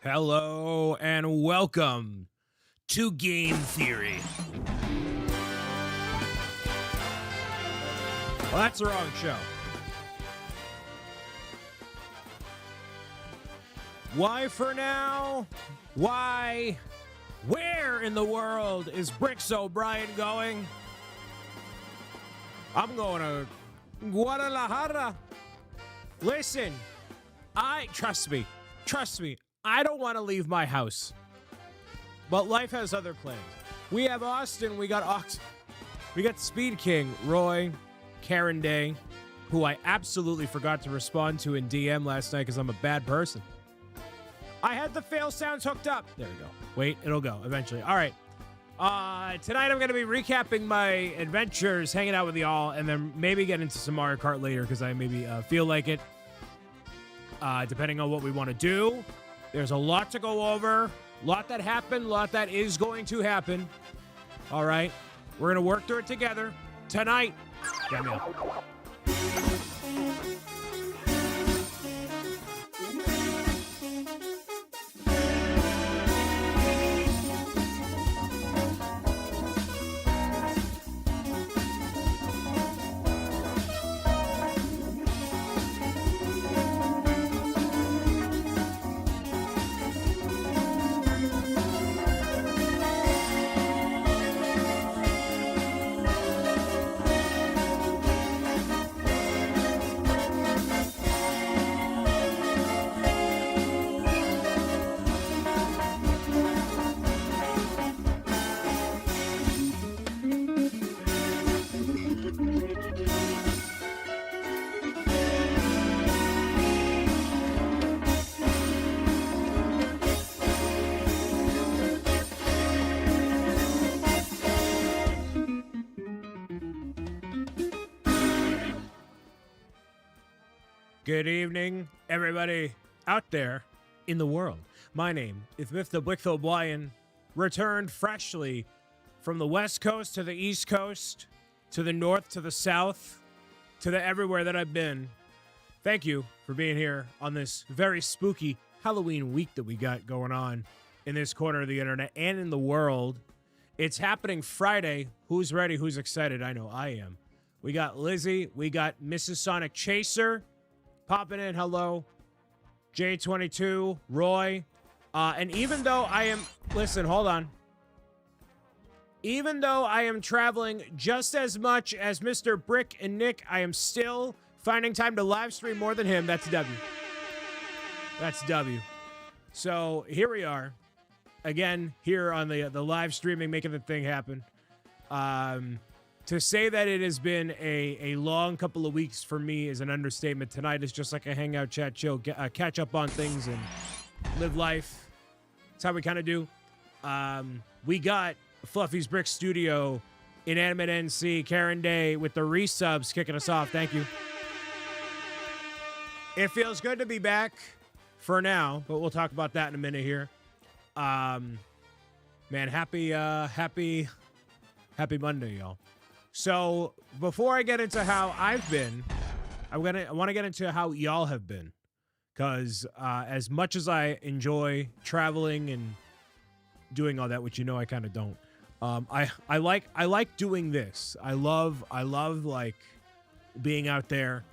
Hello and welcome to Game Theory. Well, that's the wrong show. Why for now? Why? Where in the world is BricksOBrian going? I'm going to Guadalajara. Listen, trust me, I don't want to leave my house. But life has other plans. We have Austin, we got Speed King, Roy, Karen Day, who I absolutely forgot to respond to in DM last night because I'm a bad person. I had the fail sounds hooked up. There we go. Wait, it'll go eventually. All right. Tonight I'm going to be recapping my adventures, hanging out with y'all, and then maybe get into some Mario Kart later because I maybe feel like it, depending on what we want to do. There's a lot to go over, a lot that happened, a lot that is going to happen. All right. We're going to work through it together tonight. Get me up. Good evening, everybody out there in the world. My name is Mr. BricksOBrian, returned freshly from the West Coast to the East Coast, to the North, to the South, to the everywhere that I've been. Thank you for being here on this very spooky Halloween week that we got going on in this corner of the internet and in the world. It's happening Friday. Who's ready? Who's excited? I know I am. We got Lizzie. We got Mrs. Sonic Chaser popping in. Hello. J22, Roy. And even though I am... Listen, hold on. Even though I am traveling just as much as Mr. Brick and Nick, I am still finding time to live stream more than him. That's W. That's W. So here we are. Again, here on the live streaming, making the thing happen. To say that it has been a long couple of weeks for me is an understatement. Tonight is just like a hangout, chat, chill, catch up on things and live life. That's how we kind of do. We got Fluffy's Brick Studio, Inanimate NC, Karen Day with the resubs kicking us off. Thank you. It feels good to be back for now, but we'll talk about that in a minute here. Man, happy Monday, y'all. So before I get into how I've been, I want to get into how y'all have been, because as much as I enjoy traveling and doing all that, which you know I kind of don't, I like doing this. I love like being out there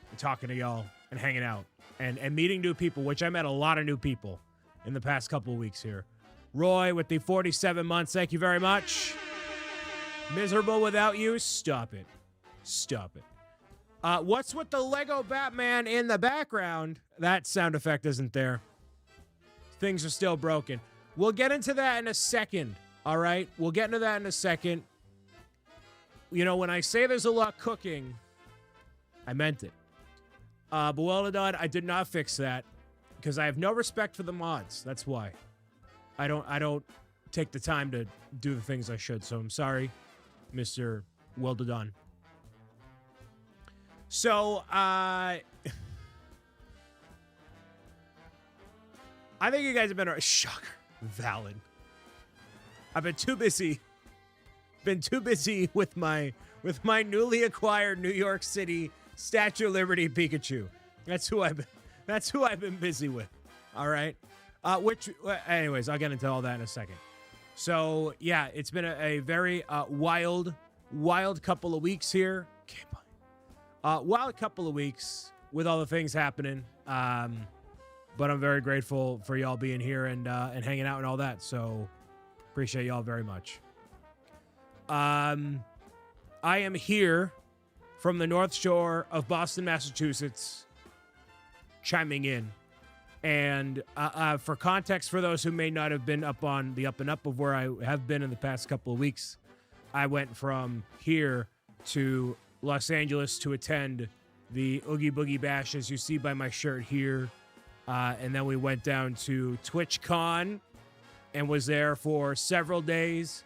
and talking to y'all and hanging out and meeting new people, which I met a lot of new people in the past couple of weeks here. Roy with the 47 months, thank you very much. Miserable without you? Stop it. Stop it. What's with the Lego Batman in the background? That sound effect isn't there. Things are still broken. We'll get into that in a second, all right? We'll get into that in a second. You know, when I say there's a lot cooking, I meant it. But well done, I did not fix that because I have no respect for the mods. That's why. I don't take the time to do the things I should, so I'm sorry. Mr. Well done. So, I think you guys have been a shocker. Valid. I've been too busy with my newly acquired New York City Statue of Liberty Pikachu. That's who I've been busy with. All right. Anyways, I'll get into all that in a second. So, yeah, it's been a very wild couple of weeks here. Wild couple of weeks with all the things happening. But I'm very grateful for y'all being here and hanging out and all that. So, appreciate y'all very much. I am here from the North Shore of Boston, Massachusetts, chiming in. And for context, for those who may not have been up on the up and up of where I have been in the past couple of weeks, I went from here to Los Angeles to attend the Oogie Boogie Bash, as you see by my shirt here. And then we went down to TwitchCon and was there for several days,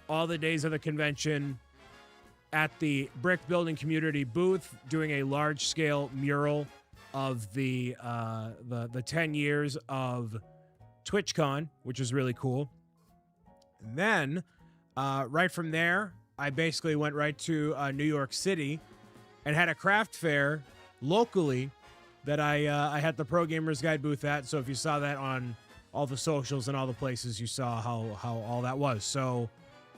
all the days of the convention, at the Brick Building Community booth, doing a large-scale mural of the 10 years of TwitchCon, which is really cool. And then, right from there, I basically went right to New York City and had a craft fair locally that I had the Pro Gamers Guide booth at. So if you saw that on all the socials and all the places, you saw how all that was. So,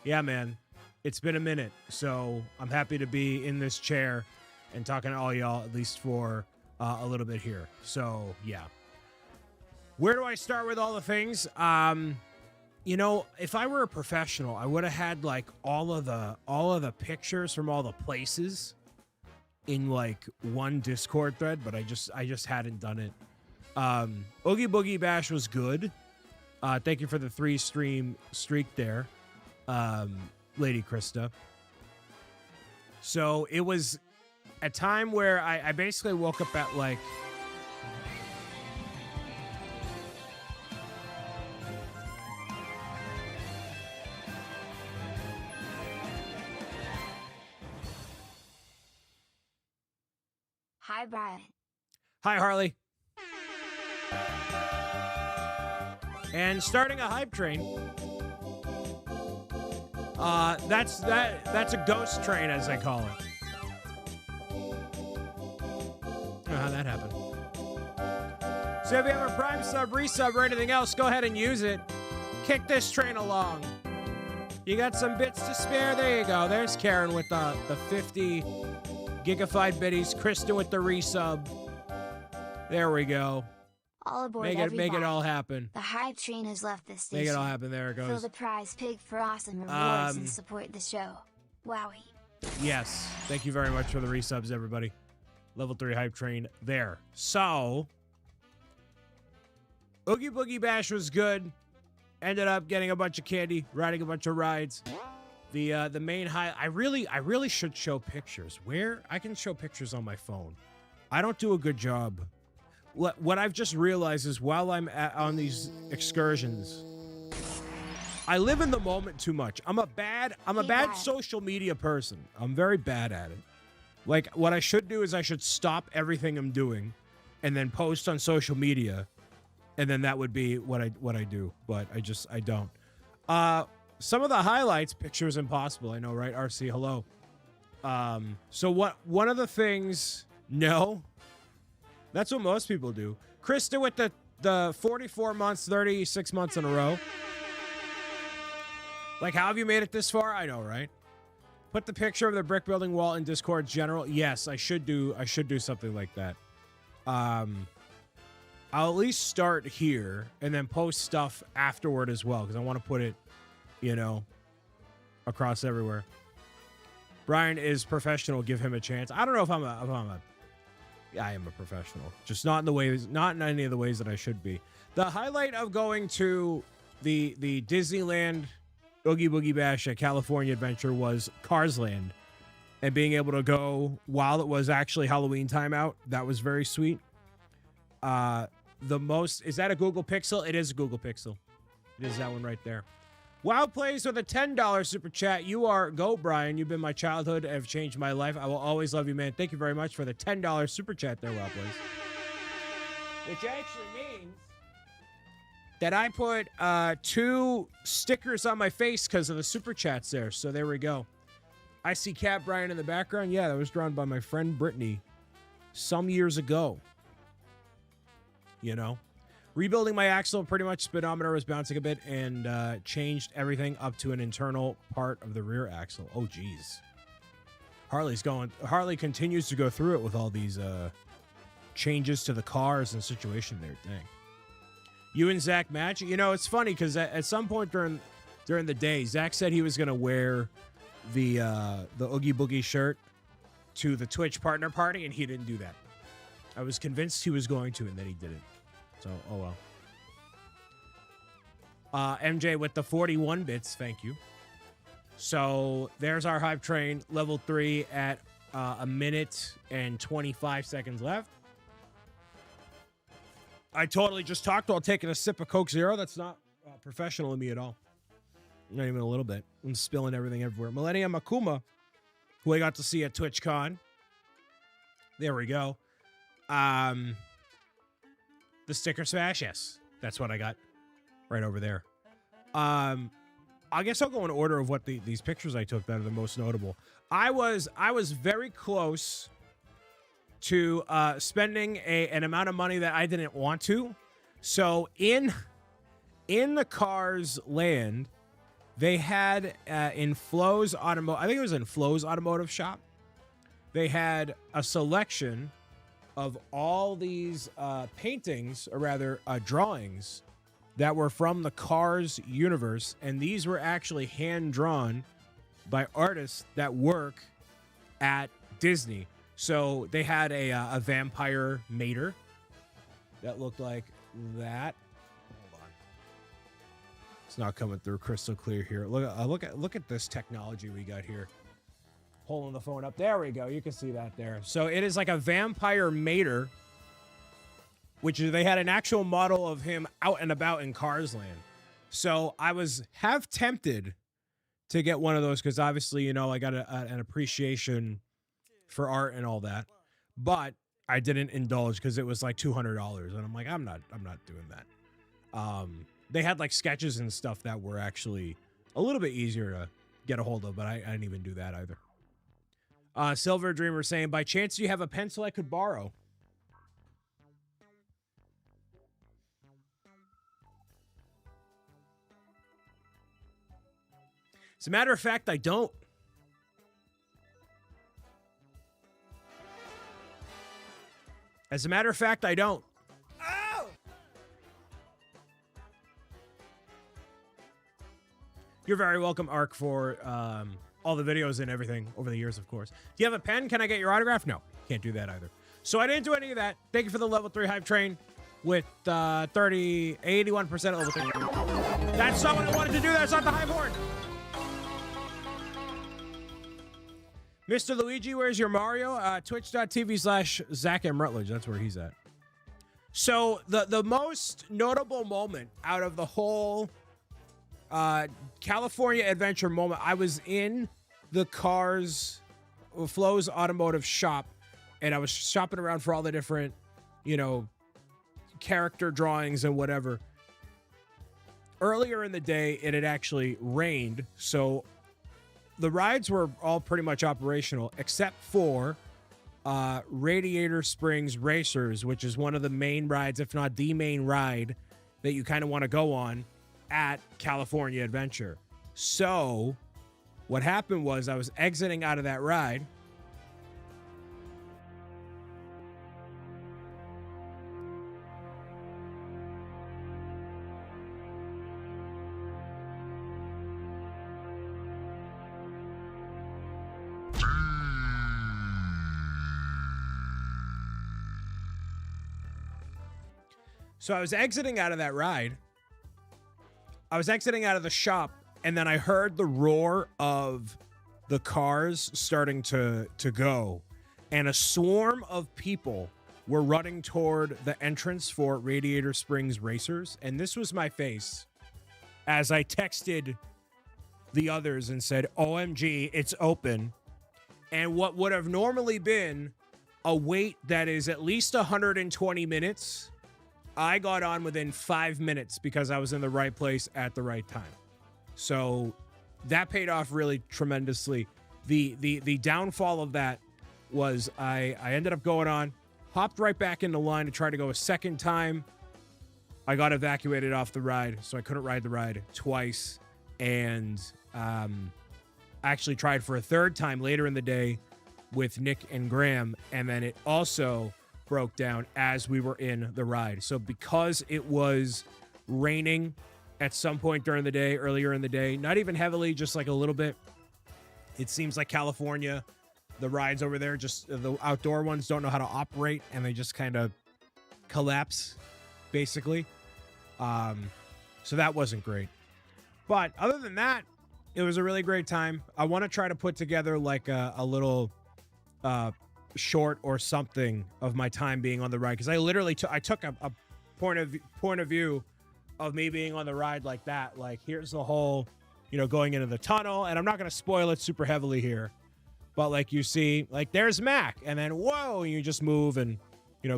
yeah, man, it's been a minute. So I'm happy to be in this chair and talking to all y'all, at least for a little bit here. So, yeah. Where do I start with all the things? You know, if I were a professional, I would have had like all of the pictures from all the places in like one Discord thread, but I just hadn't done it. Oogie Boogie Bash was good. Thank you for the 3-stream streak there, Lady Krista. So it was a time where I basically woke up at like... Hi, Brian. Hi, Harley. And starting a hype train. That's a ghost train, as they call it. I don't know how that happened. So if you have a Prime sub, resub, or anything else, go ahead and use it. Kick this train along. You got some bits to spare? There you go. There's Karen with the 50 gigabyte biddies. Kristen with the resub. There we go. All aboard, Make it all happen. The hype train has left the station. Make it all happen. There it goes. Fill the prize pig for awesome rewards and support the show. Wowie. Yes. Thank you very much for the resubs, everybody. Level 3 hype train there. So, Oogie Boogie Bash was good. Ended up getting a bunch of candy, riding a bunch of rides. The main high. I really should show pictures. Where I can show pictures on my phone. I don't do a good job. What I've just realized is while I'm on these excursions, I live in the moment too much. I'm a bad social media person. I'm very bad at it. Like, what I should do is I should stop everything I'm doing and then post on social media, and then that would be what I do. But I don't. Some of the highlights, pictures impossible. I know, right? RC, hello. So one of the things, no. That's what most people do. Krista with the 44 months, 36 months in a row. Like, how have you made it this far? I know, right? Put the picture of the brick building wall in Discord general. Yes, I should do something like that. I'll at least start here and then post stuff afterward as well, because I want to put it, across everywhere. Brian is professional. Give him a chance. I don't know if I'm a I am a professional, just not in any of the ways that I should be. The highlight of going to the Disneyland Oogie Boogie Bash at California Adventure was Cars Land, and being able to go while it was actually Halloween time out. That was very sweet. Is that a Google Pixel? It is a Google Pixel. It is that one right there. Wow Plays with a $10 super chat. You are Go Brian. You've been my childhood and have changed my life. I will always love you, man. Thank you very much for the $10 super chat there, Wow Plays. Which actually means that I put 2 stickers on my face because of the super chats there. So there we go. I see Cat Brian in the background. Yeah, that was drawn by my friend Brittany some years ago. Rebuilding my axle, pretty much speedometer was bouncing a bit and changed everything up to an internal part of the rear axle. Oh, geez. Harley continues to go through it with all these changes to the cars and situation there. Dang. You and Zach match? It's funny because at some point during the day, Zach said he was going to wear the Oogie Boogie shirt to the Twitch partner party, and he didn't do that. I was convinced he was going to, and then he didn't. So, oh well. MJ with the 41 bits, thank you. So, there's our hype train, level 3 at a minute and 25 seconds left. I totally just talked while taking a sip of Coke Zero. That's not professional of me at all. Not even a little bit. I'm spilling everything everywhere. Millennium Akuma, who I got to see at TwitchCon. There we go. The sticker smash, yes. That's what I got right over there. I guess I'll go in order of what these pictures I took that are the most notable. I was very close to spending an amount of money that I didn't want to. So in the Cars Land, they had in Flo's Automotive, I think it was in Flo's Automotive Shop, they had a selection of all these paintings, or rather drawings, that were from the Cars universe. And these were actually hand-drawn by artists that work at Disney. So they had a vampire mater that looked like that. Hold on. It's not coming through crystal clear here. Look at this technology we got here. Holding the phone up. There we go. You can see that there. So it is like a vampire mater, which they had an actual model of him out and about in Cars Land. So I was half tempted to get one of those because obviously, I got an appreciation for art and all that. But I didn't indulge because it was like $200, and I'm like, I'm not doing that. They had like sketches and stuff that were actually a little bit easier to get a hold of, but I didn't even do that either. Silver Dreamer saying, by chance, do you have a pencil I could borrow? As a matter of fact, I don't. As a matter of fact, I don't. Oh! You're very welcome, Ark, for all the videos and everything over the years, of course. Do you have a pen? Can I get your autograph? No, can't do that either. So I didn't do any of that. Thank you for the level 3 hype train with 81% at level 3. That's not what I wanted to do. That's not the hype horn. Mr. Luigi, where's your Mario? Twitch.tv/Zach M. Rutledge. That's where he's at. So the most notable moment out of the whole California adventure moment, I was in the Flo's automotive shop, and I was shopping around for all the different, character drawings and whatever. Earlier in the day, it had actually rained, so the rides were all pretty much operational, except for Radiator Springs Racers, which is one of the main rides, if not the main ride, that you kind of want to go on at California Adventure. So what happened was I was exiting out of that ride. So I was exiting out of that ride. I was exiting out of the shop, and then I heard the roar of the cars starting to go, and a swarm of people were running toward the entrance for Radiator Springs Racers, and this was my face as I texted the others and said, OMG, it's open. And what would have normally been a wait that is at least 120 minutes, I got on within 5 minutes because I was in the right place at the right time. So that paid off really tremendously. The downfall of that was I ended up going on, hopped right back into line to try to go a second time. I got evacuated off the ride, so I couldn't ride the ride twice. And I actually tried for a third time later in the day with Nick and Graham, and then it also broke down as we were in the ride. So because it was raining at some point during the day, earlier in the day, not even heavily, just like a little bit, it seems like California, the rides over there, just the outdoor ones don't know how to operate, and they just kind of collapse, basically. So that wasn't great. But other than that, it was a really great time. I want to try to put together like a little short or something of my time being on the ride, because I literally I took a point of view of me being on the ride like that. Like, here's the whole, going into the tunnel, and I'm not going to spoil it super heavily here, but like you see, like there's Mac, and then whoa, you just move and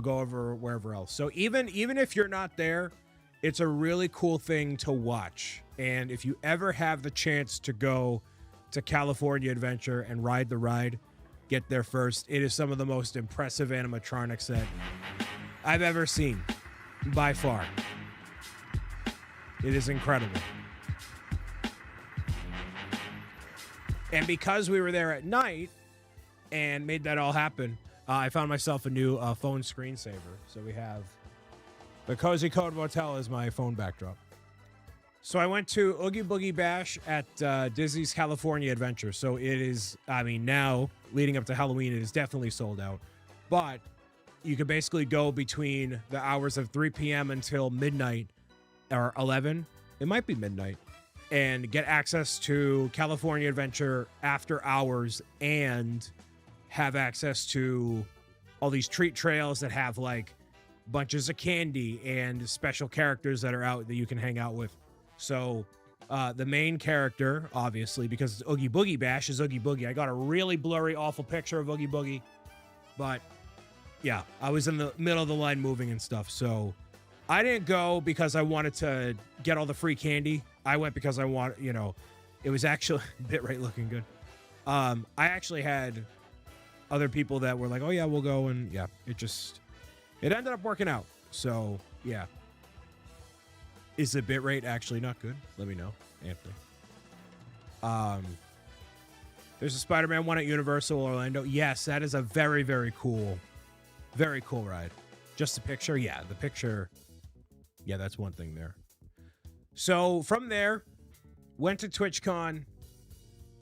go over wherever else. So even if you're not there, it's a really cool thing to watch. And if you ever have the chance to go to California Adventure and ride the ride, get there first. It is some of the most impressive animatronics that I've ever seen, by far. It is incredible. And because we were there at night and made that all happen, I found myself a new phone screensaver. So we have the Cozy Code Motel as my phone backdrop. So I went to Oogie Boogie Bash at Disney's California Adventure. So it is, now leading up to Halloween, it is definitely sold out. But you could basically go between the hours of 3 p.m. until midnight or 11. It might be midnight. And get access to California Adventure after hours and have access to all these treat trails that have like bunches of candy and special characters that are out that you can hang out with. So the main character, obviously, because it's Oogie Boogie Bash, is Oogie Boogie. I got a really blurry, awful picture of Oogie Boogie. But, yeah, I was in the middle of the line moving and stuff. So I didn't go because I wanted to get all the free candy. I went because I want, you know, it was actually Bitrate looking good. I actually had other people that were like, oh yeah, we'll go. And yeah, it ended up working out. So yeah. Is the bitrate actually not good? Let me know, Anthony. There's a Spider-Man one at Universal Orlando. Yes, that is a very, very cool ride. Just the picture. Yeah, the picture. Yeah, that's one thing there. So from there, went to TwitchCon.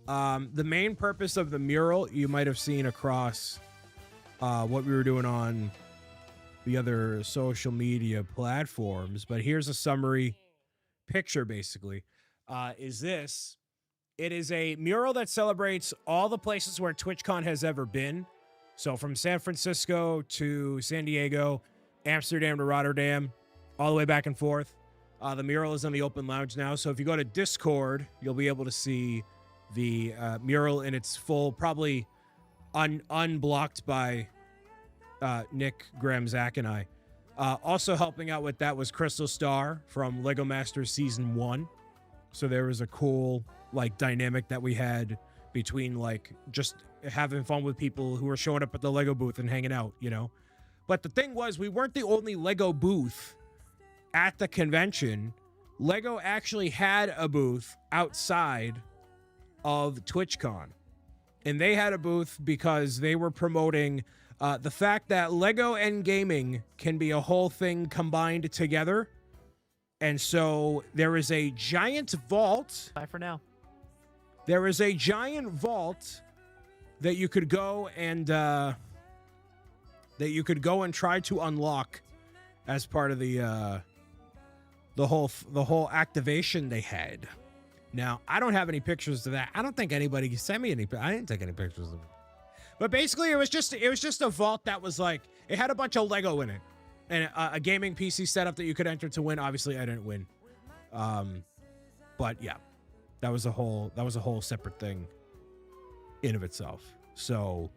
The main purpose of the mural, you might have seen across what we were doing on the other social media platforms, but here's a summary picture basically. Is this? It is a mural that celebrates all the places where TwitchCon has ever been. So from San Francisco to San Diego, Amsterdam to Rotterdam, all the way back and forth. The mural is on the open lounge now. So if you go to Discord, you'll be able to see the mural in its full, probably unblocked by Nick, Graham, Zach, and I. Also helping out with that was Crystal Star from Lego Masters Season 1. So there was a cool like dynamic that we had between like just having fun with people who were showing up at the Lego booth and hanging out, you know. But the thing was, we weren't the only Lego booth at the convention. Lego actually had a booth outside of TwitchCon. And they had a booth because they were promoting the fact that Lego and gaming can be a whole thing combined together. And so there is a giant vault. Bye for now. There is a giant vault that you could go and try to unlock as part of the whole activation they had. Now, I don't have any pictures of that. I don't think anybody sent me any. I didn't take any pictures of it. But basically, it was just a vault that was like, it had a bunch of Lego in it, and a gaming PC setup that you could enter to win. Obviously, I didn't win, but yeah, that was a whole separate thing in of itself. So,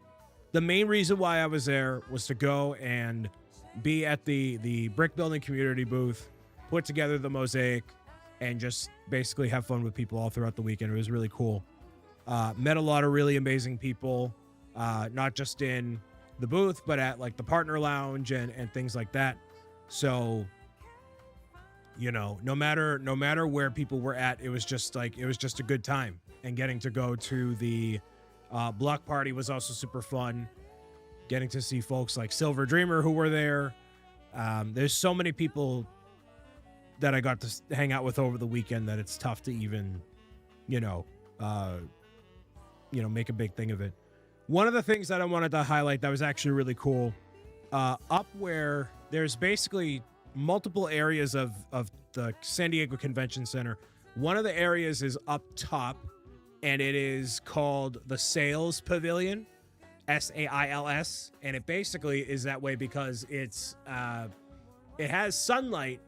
the main reason why I was there was to go and be at the brick building community booth, put together the mosaic, and just basically have fun with people all throughout the weekend. It was really cool. Met a lot of really amazing people. Not just in the booth, but at like the partner lounge and things like that. So, you know, no matter where people were at, it was just a good time. And getting to go to the block party was also super fun. Getting to see folks like Silver Dreamer who were there. There's so many people that I got to hang out with over the weekend that it's tough to even, make a big thing of it. One of the things that I wanted to highlight that was actually really cool, up where there's basically multiple areas of the San Diego Convention Center. One of the areas is up top, and it is called the Sales Pavilion, SAILS, and it basically is that way because it has sunlight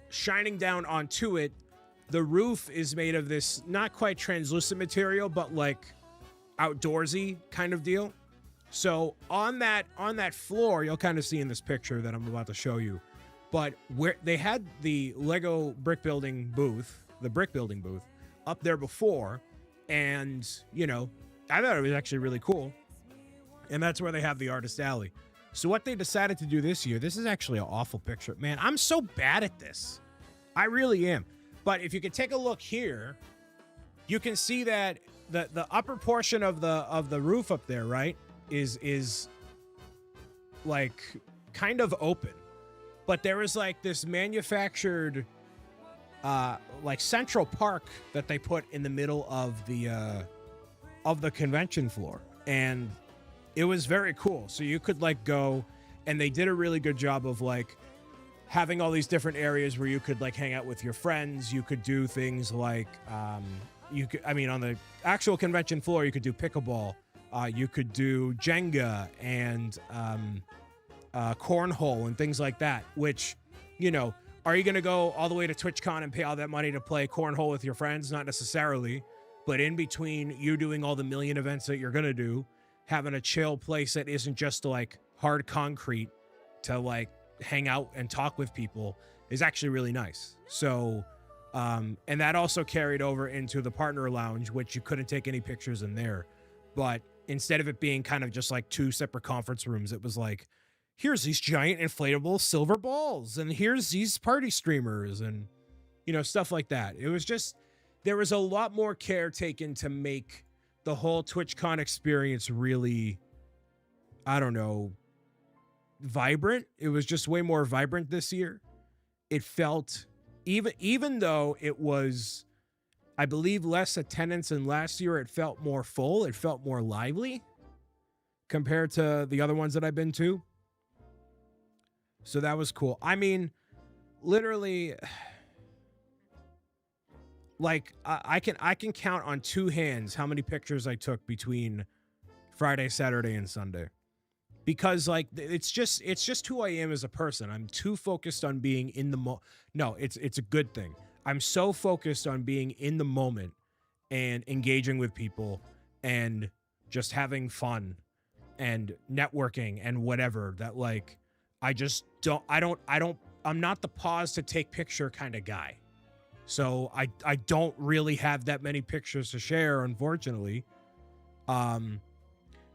shining down onto it. The roof is made of this not quite translucent material, but like outdoorsy kind of deal. So on that floor, you'll kind of see in this picture that I'm about to show you, but where they had the Lego brick building booth up there before, and I thought it was actually really cool. And that's where they have the artist alley. So what they decided to do this year, this is actually an awful picture. Man, I'm so bad at this. I really am. But if you can take a look here, you can see that the upper portion of the roof up there, right, is like kind of open. But there is like this manufactured like Central Park that they put in the middle of the convention floor. And it was very cool. So you could like go, and they did a really good job of like having all these different areas where you could like hang out with your friends. You could do things like on the actual convention floor, you could do pickleball. You could do Jenga and cornhole and things like that, which, are you going to go all the way to TwitchCon and pay all that money to play cornhole with your friends? Not necessarily, but in between you doing all the million events that you're going to do, having a chill place that isn't just like hard concrete to like hang out and talk with people is actually really nice. So, and that also carried over into the partner lounge, which you couldn't take any pictures in there. But instead of it being kind of just like two separate conference rooms, it was like, here's these giant inflatable silver balls, and here's these party streamers, and, you know, stuff like that. It was just, there was a lot more care taken to make the whole TwitchCon experience really, I don't know, vibrant. It was just way more vibrant this year. It felt, even though it was, I believe, less attendance than last year, it felt more full. It felt more lively compared to the other ones that I've been to. So that was cool. I mean, literally, like I can count on two hands how many pictures I took between Friday, Saturday, and Sunday. Because like it's just who I am as a person. I'm too focused on being in the no, it's a good thing. I'm so focused on being in the moment and engaging with people and just having fun and networking and whatever, that like I'm not the pause to take picture kind of guy. So I don't really have that many pictures to share, unfortunately.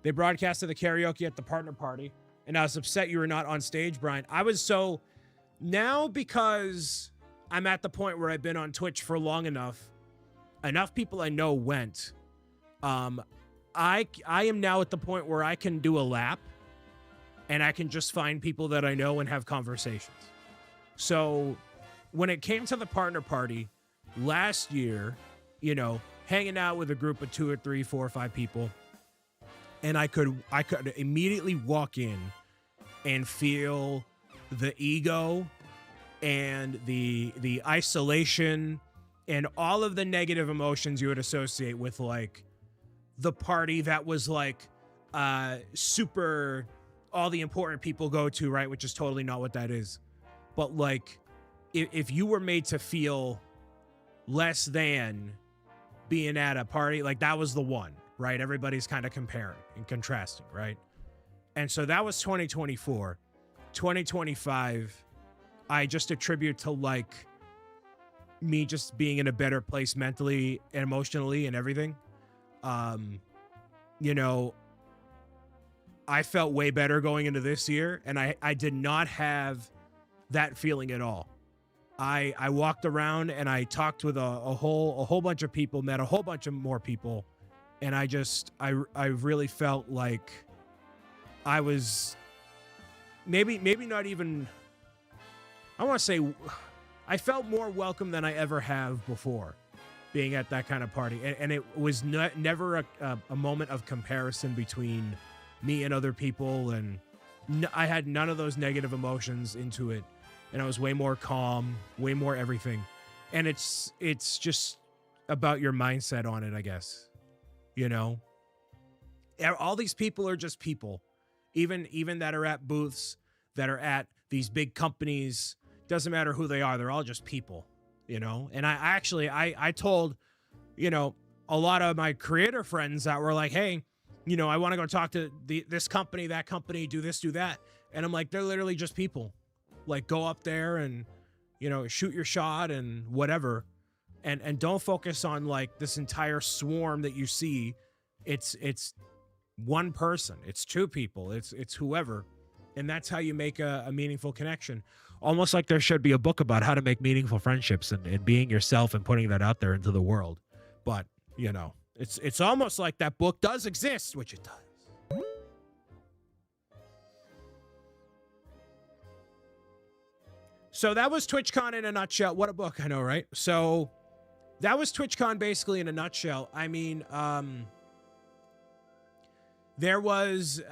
They broadcasted the karaoke at the partner party, and I was upset you were not on stage, Brian. I was so, now because I'm at the point where I've been on Twitch for long enough people I know went. I am now at the point where I can do a lap and I can just find people that I know and have conversations. So when it came to the partner party last year, you know, hanging out with a group of 2 or 3, 4 or 5 people, and I could immediately walk in and feel the ego and the isolation and all of the negative emotions you would associate with like the party that was like super, all the important people go to, right? Which is totally not what that is. But like if you were made to feel less than being at a party, like that was the one, right? Everybody's kind of comparing and contrasting, right? And so that was 2024. 2025, I just attribute to like me just being in a better place mentally and emotionally and everything. You know, I felt way better going into this year, and I did not have that feeling at all. I walked around and I talked with a whole bunch of people, met a whole bunch of more people, and I really felt like I was maybe not even, I want to say I felt more welcome than I ever have before being at that kind of party. And it was never a moment of comparison between me and other people. And I had none of those negative emotions into it. And I was way more calm, way more everything. And it's just about your mindset on it, I guess. You know, all these people are just people, even that are at booths, that are at these big companies. Doesn't matter who they are. They're all just people, you know? And I told, you know, a lot of my creator friends that were like, hey, you know, I want to go talk to this company, that company, do this, do that. And I'm like, they're literally just people. Like, go up there and, you know, shoot your shot and whatever. And don't focus on like this entire swarm that you see. It's one person. It's two people. It's whoever. And that's how you make a meaningful connection. Almost like there should be a book about how to make meaningful friendships and being yourself and putting that out there into the world. But, you know, it's almost like that book does exist, which it does. So that was TwitchCon in a nutshell. What a book, I know, right? So that was TwitchCon basically in a nutshell. I mean, there was...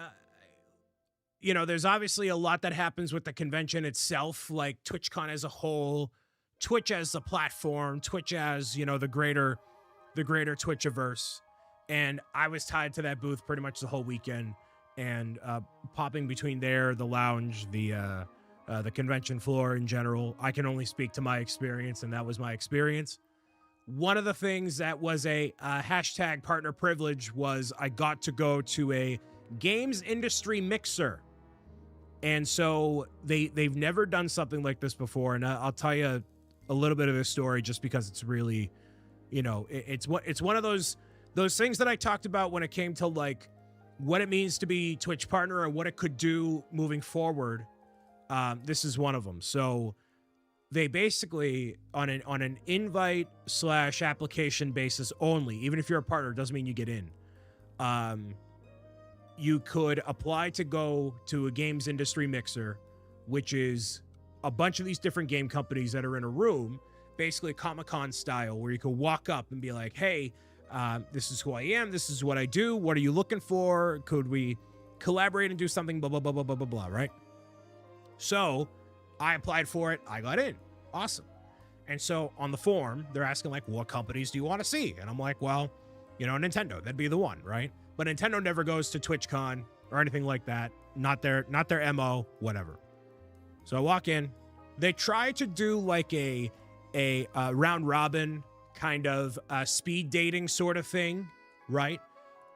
you know, there's obviously a lot that happens with the convention itself, like TwitchCon as a whole, Twitch as the platform, Twitch as, you know, the greater Twitchiverse. And I was tied to that booth pretty much the whole weekend, and popping between there, the lounge, the convention floor in general. I can only speak to my experience, and that was my experience. One of the things that was a hashtag partner privilege was I got to go to a games industry mixer And so they've never done something like this before. And I'll tell you a little bit of this story just because it's really, you know, it's one of those things that I talked about when it came to like what it means to be Twitch partner and what it could do moving forward. This is one of them. So they basically on an invite / application basis only, even if you're a partner, it doesn't mean you get in. You could apply to go to a games industry mixer, which is a bunch of these different game companies that are in a room, basically Comic-Con style, where you can walk up and be like, hey, this is who I am. This is what I do. What are you looking for? Could we collaborate and do something? Blah, blah, blah, blah, blah, blah, blah, right? So I applied for it. I got in. Awesome. And so on the form, they're asking like, what companies do you want to see? And I'm like, well, you know, Nintendo, that'd be the one, right? But Nintendo never goes to TwitchCon or anything like that. Not their MO, whatever. So I walk in. They try to do like a round robin kind of speed dating sort of thing, right?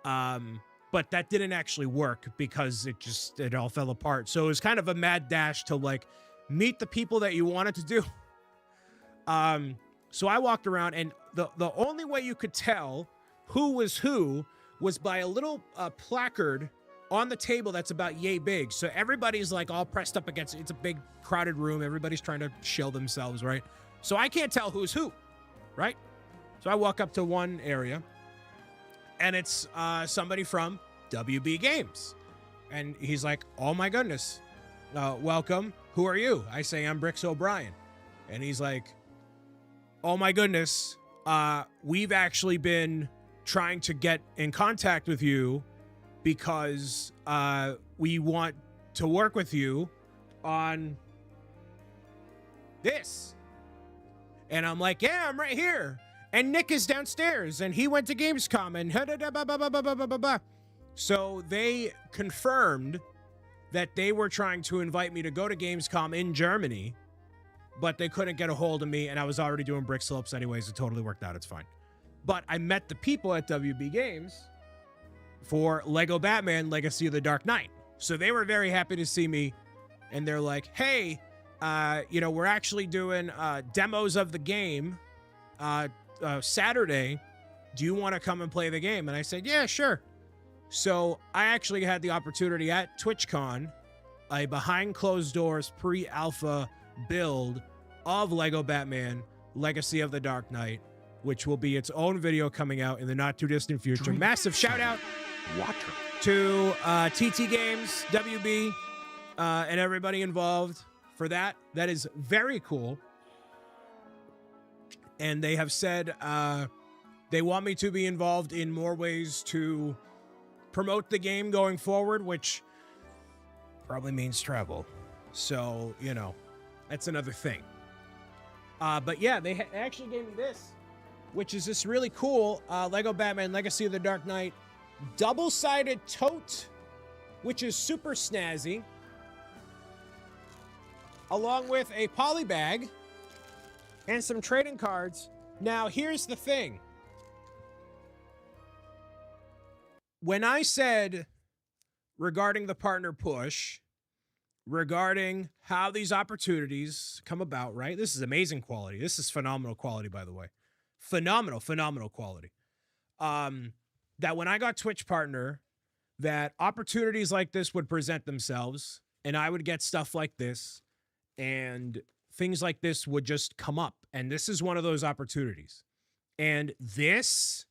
But that didn't actually work because it all fell apart. So it was kind of a mad dash to like meet the people that you wanted to do. So I walked around, and the only way you could tell who was by a little placard on the table that's about yay big. So everybody's like all pressed up against it. It's a big crowded room. Everybody's trying to shill themselves, right? So I can't tell who's who, right? So I walk up to one area, and it's somebody from WB Games. And he's like, oh my goodness, welcome. Who are you? I say, I'm BricksOBrian. And he's like, oh my goodness, we've actually been trying to get in contact with you because we want to work with you on this. And I'm like, yeah, I'm right here. And Nick is downstairs, and he went to Gamescom, and so they confirmed that they were trying to invite me to go to Gamescom in Germany, but they couldn't get a hold of me, and I was already doing brick slopes anyways. It totally worked out. It's fine. But I met the people at WB Games for Lego Batman Legacy of the Dark Knight. So they were very happy to see me, and they're like, hey, you know, we're actually doing demos of the game Saturday. Do you want to come and play the game? And I said, yeah, sure. So I actually had the opportunity at TwitchCon, a behind closed doors pre-alpha build of Lego Batman Legacy of the Dark Knight, which will be its own video coming out in the not too distant future. Massive shout out to TT Games, WB, and everybody involved for that. That is very cool. And they have said they want me to be involved in more ways to promote the game going forward, which probably means travel. So, you know, that's another thing. But yeah, they actually gave me this, which is this really cool Lego Batman Legacy of the Dark Knight double-sided tote, which is super snazzy, along with a poly bag and some trading cards. Now, here's the thing. When I said regarding the partner push, regarding how these opportunities come about, right? This is amazing quality. This is phenomenal quality, by the way. Phenomenal quality. That when I got Twitch partner, that opportunities like this would present themselves, and I would get stuff like this, and things like this would just come up. And this is one of those opportunities. And this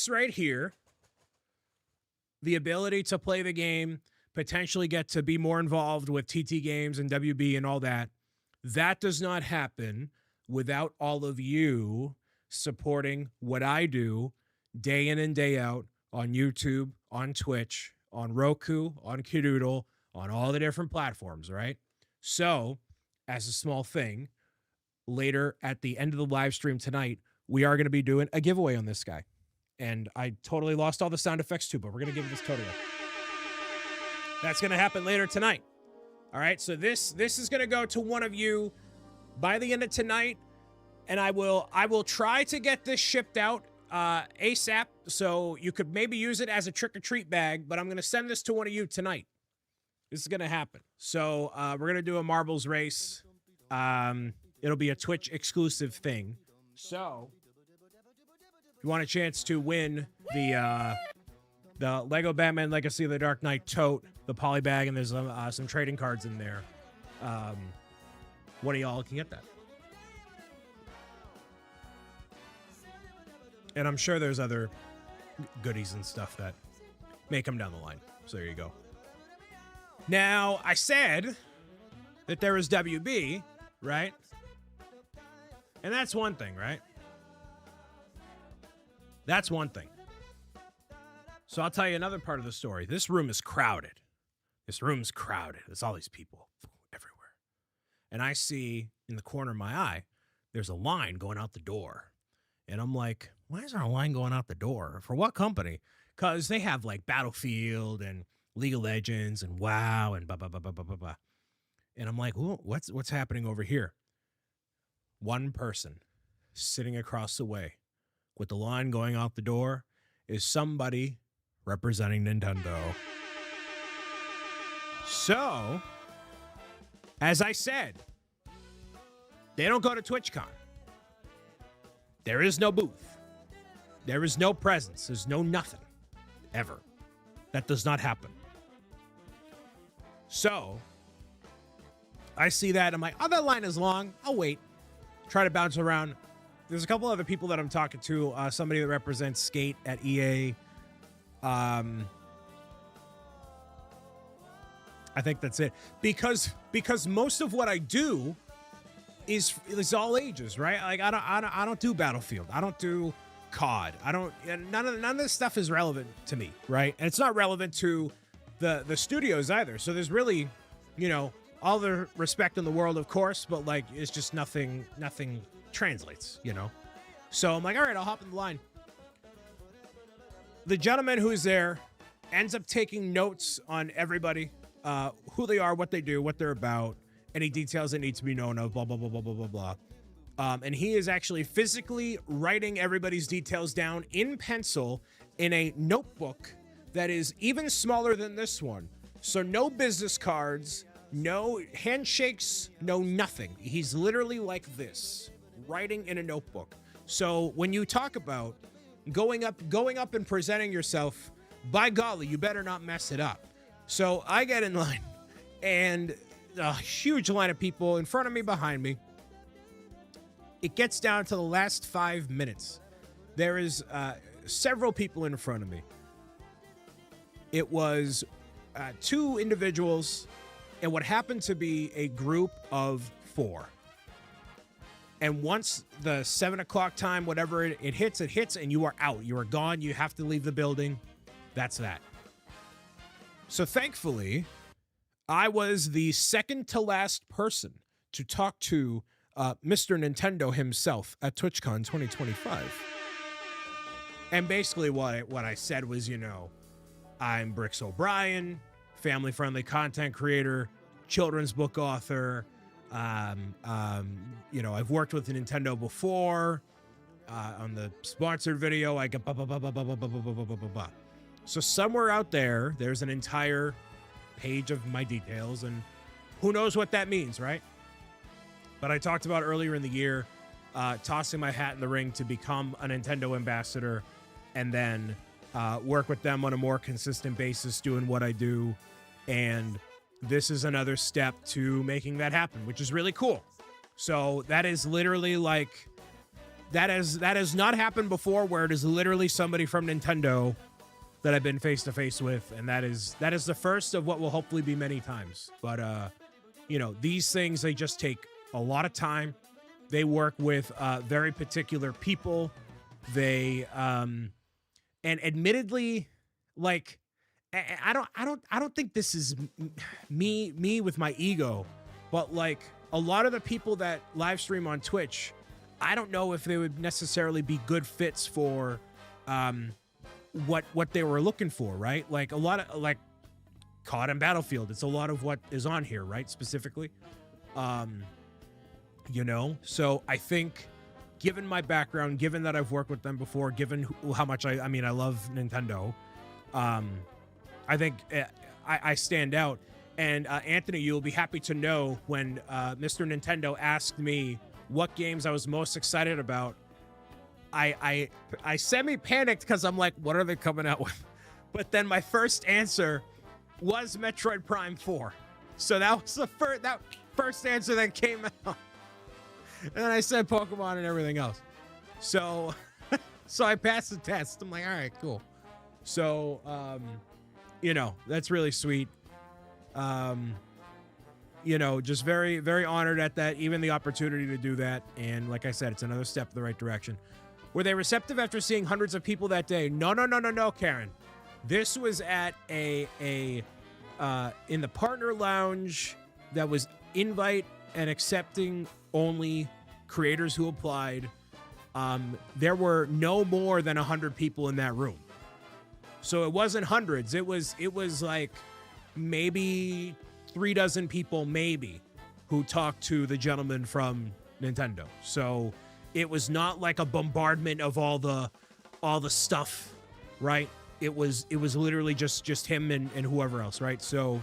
right here, the ability to play the game, potentially get to be more involved with TT Games and WB and all that, that does not happen without all of you supporting what I do day in and day out on YouTube, on Twitch, on Roku, on Kidoodle, on all the different platforms, right? So, as a small thing, later at the end of the live stream tonight, we are going to be doing a giveaway on this guy. And I totally lost all the sound effects too, but we're going to give this totally. That's going to happen later tonight. All right, so this is going to go to one of you by the end of tonight, and I will try to get this shipped out ASAP, so you could maybe use it as a trick-or-treat bag, but I'm going to send this to one of you tonight. This is going to happen. So we're going to do a marbles race. It'll be a Twitch exclusive thing. So if you want a chance to win the Lego Batman Legacy of the Dark Knight tote, the poly bag, and there's some trading cards in there, one of y'all can get that. And I'm sure there's other goodies and stuff that may come down the line. So there you go. Now, I said that there was WB, right? And that's one thing, right? That's one thing. So I'll tell you another part of the story. This room is crowded. This room's crowded. There's all these people everywhere. And I see in the corner of my eye, there's a line going out the door. And I'm like, why is there a line going out the door? For what company? Because they have like Battlefield and League of Legends and WoW and blah, blah, blah, blah, blah, blah, blah. And I'm like, ooh, what's happening over here? One person sitting across the way with the line going out the door is somebody representing Nintendo. So, as I said, they don't go to TwitchCon. There is no booth. There is no presence. There's no nothing. Ever. That does not happen. So, I see that. I'm like, oh, that line is long. I'll wait. Try to bounce around. There's a couple other people that I'm talking to. Somebody that represents Skate at EA. I think that's it. Because most of what I do is all ages, right? Like I don't do Battlefield. I don't do COD. None of this stuff is relevant to me, right? And it's not relevant to the studios either. So there's really, all the respect in the world, of course, but like it's just nothing translates, So I'm like, all right, I'll hop in the line. The gentleman who's there ends up taking notes on everybody, who they are, what they do, what they're about, any details that need to be known of, blah, blah, blah, blah, blah, blah, blah. And he is actually physically writing everybody's details down in pencil in a notebook that is even smaller than this one. So no business cards, no handshakes, no nothing. He's literally like this, writing in a notebook. So when you talk about going up and presenting yourself, by golly, you better not mess it up. So I get in line, and a huge line of people in front of me, behind me. It gets down to the last 5 minutes. There is several people in front of me. It was 2 individuals and what happened to be a group of 4. And once the 7 o'clock time, whatever it hits, and you are out. You are gone. You have to leave the building. That's that. So thankfully, I was the second to last person to talk to Mr. Nintendo himself at TwitchCon 2025. And basically what I said was, I'm BricksOBrian, family-friendly content creator, children's book author. I've worked with Nintendo before. On the sponsored video, I get blah, blah, blah, blah, blah, blah, blah, blah, blah, blah, blah, blah. So somewhere out there's an entire page of my details, and who knows what that means, right? But I talked about earlier in the year, tossing my hat in the ring to become a Nintendo ambassador, and then work with them on a more consistent basis, doing what I do. And this is another step to making that happen, which is really cool. So that is literally like, that has not happened before, where it is literally somebody from Nintendo that I've been face to face with. And that is the first of what will hopefully be many times. But, these things, they just take a lot of time. They work with very particular people. They, and admittedly, like, I don't think this is me with my ego, but like a lot of the people that live stream on Twitch, I don't know if they would necessarily be good fits for what they were looking for, right? Like a lot of like COD and Battlefield. It's a lot of what is on here, right? Specifically, So I think, given my background, given that I've worked with them before, given how much I love Nintendo. I think I stand out. And Anthony, you'll be happy to know when Mr. Nintendo asked me what games I was most excited about, I semi-panicked because I'm like, what are they coming out with? But then my first answer was Metroid Prime 4. So that was the first answer that came out. And then I said Pokemon and everything else. So so I passed the test. I'm like, all right, cool. So that's really sweet. Just very, very honored at that, even the opportunity to do that. And like I said, it's another step in the right direction. Were they receptive after seeing hundreds of people that day? No, Karen. This was at in the partner lounge that was invite and accepting only creators who applied. There were no more than 100 people in that room. So it wasn't hundreds. It was like maybe 36 people, maybe, who talked to the gentleman from Nintendo. So it was not like a bombardment of all the stuff, right? It was literally just him and whoever else, right? So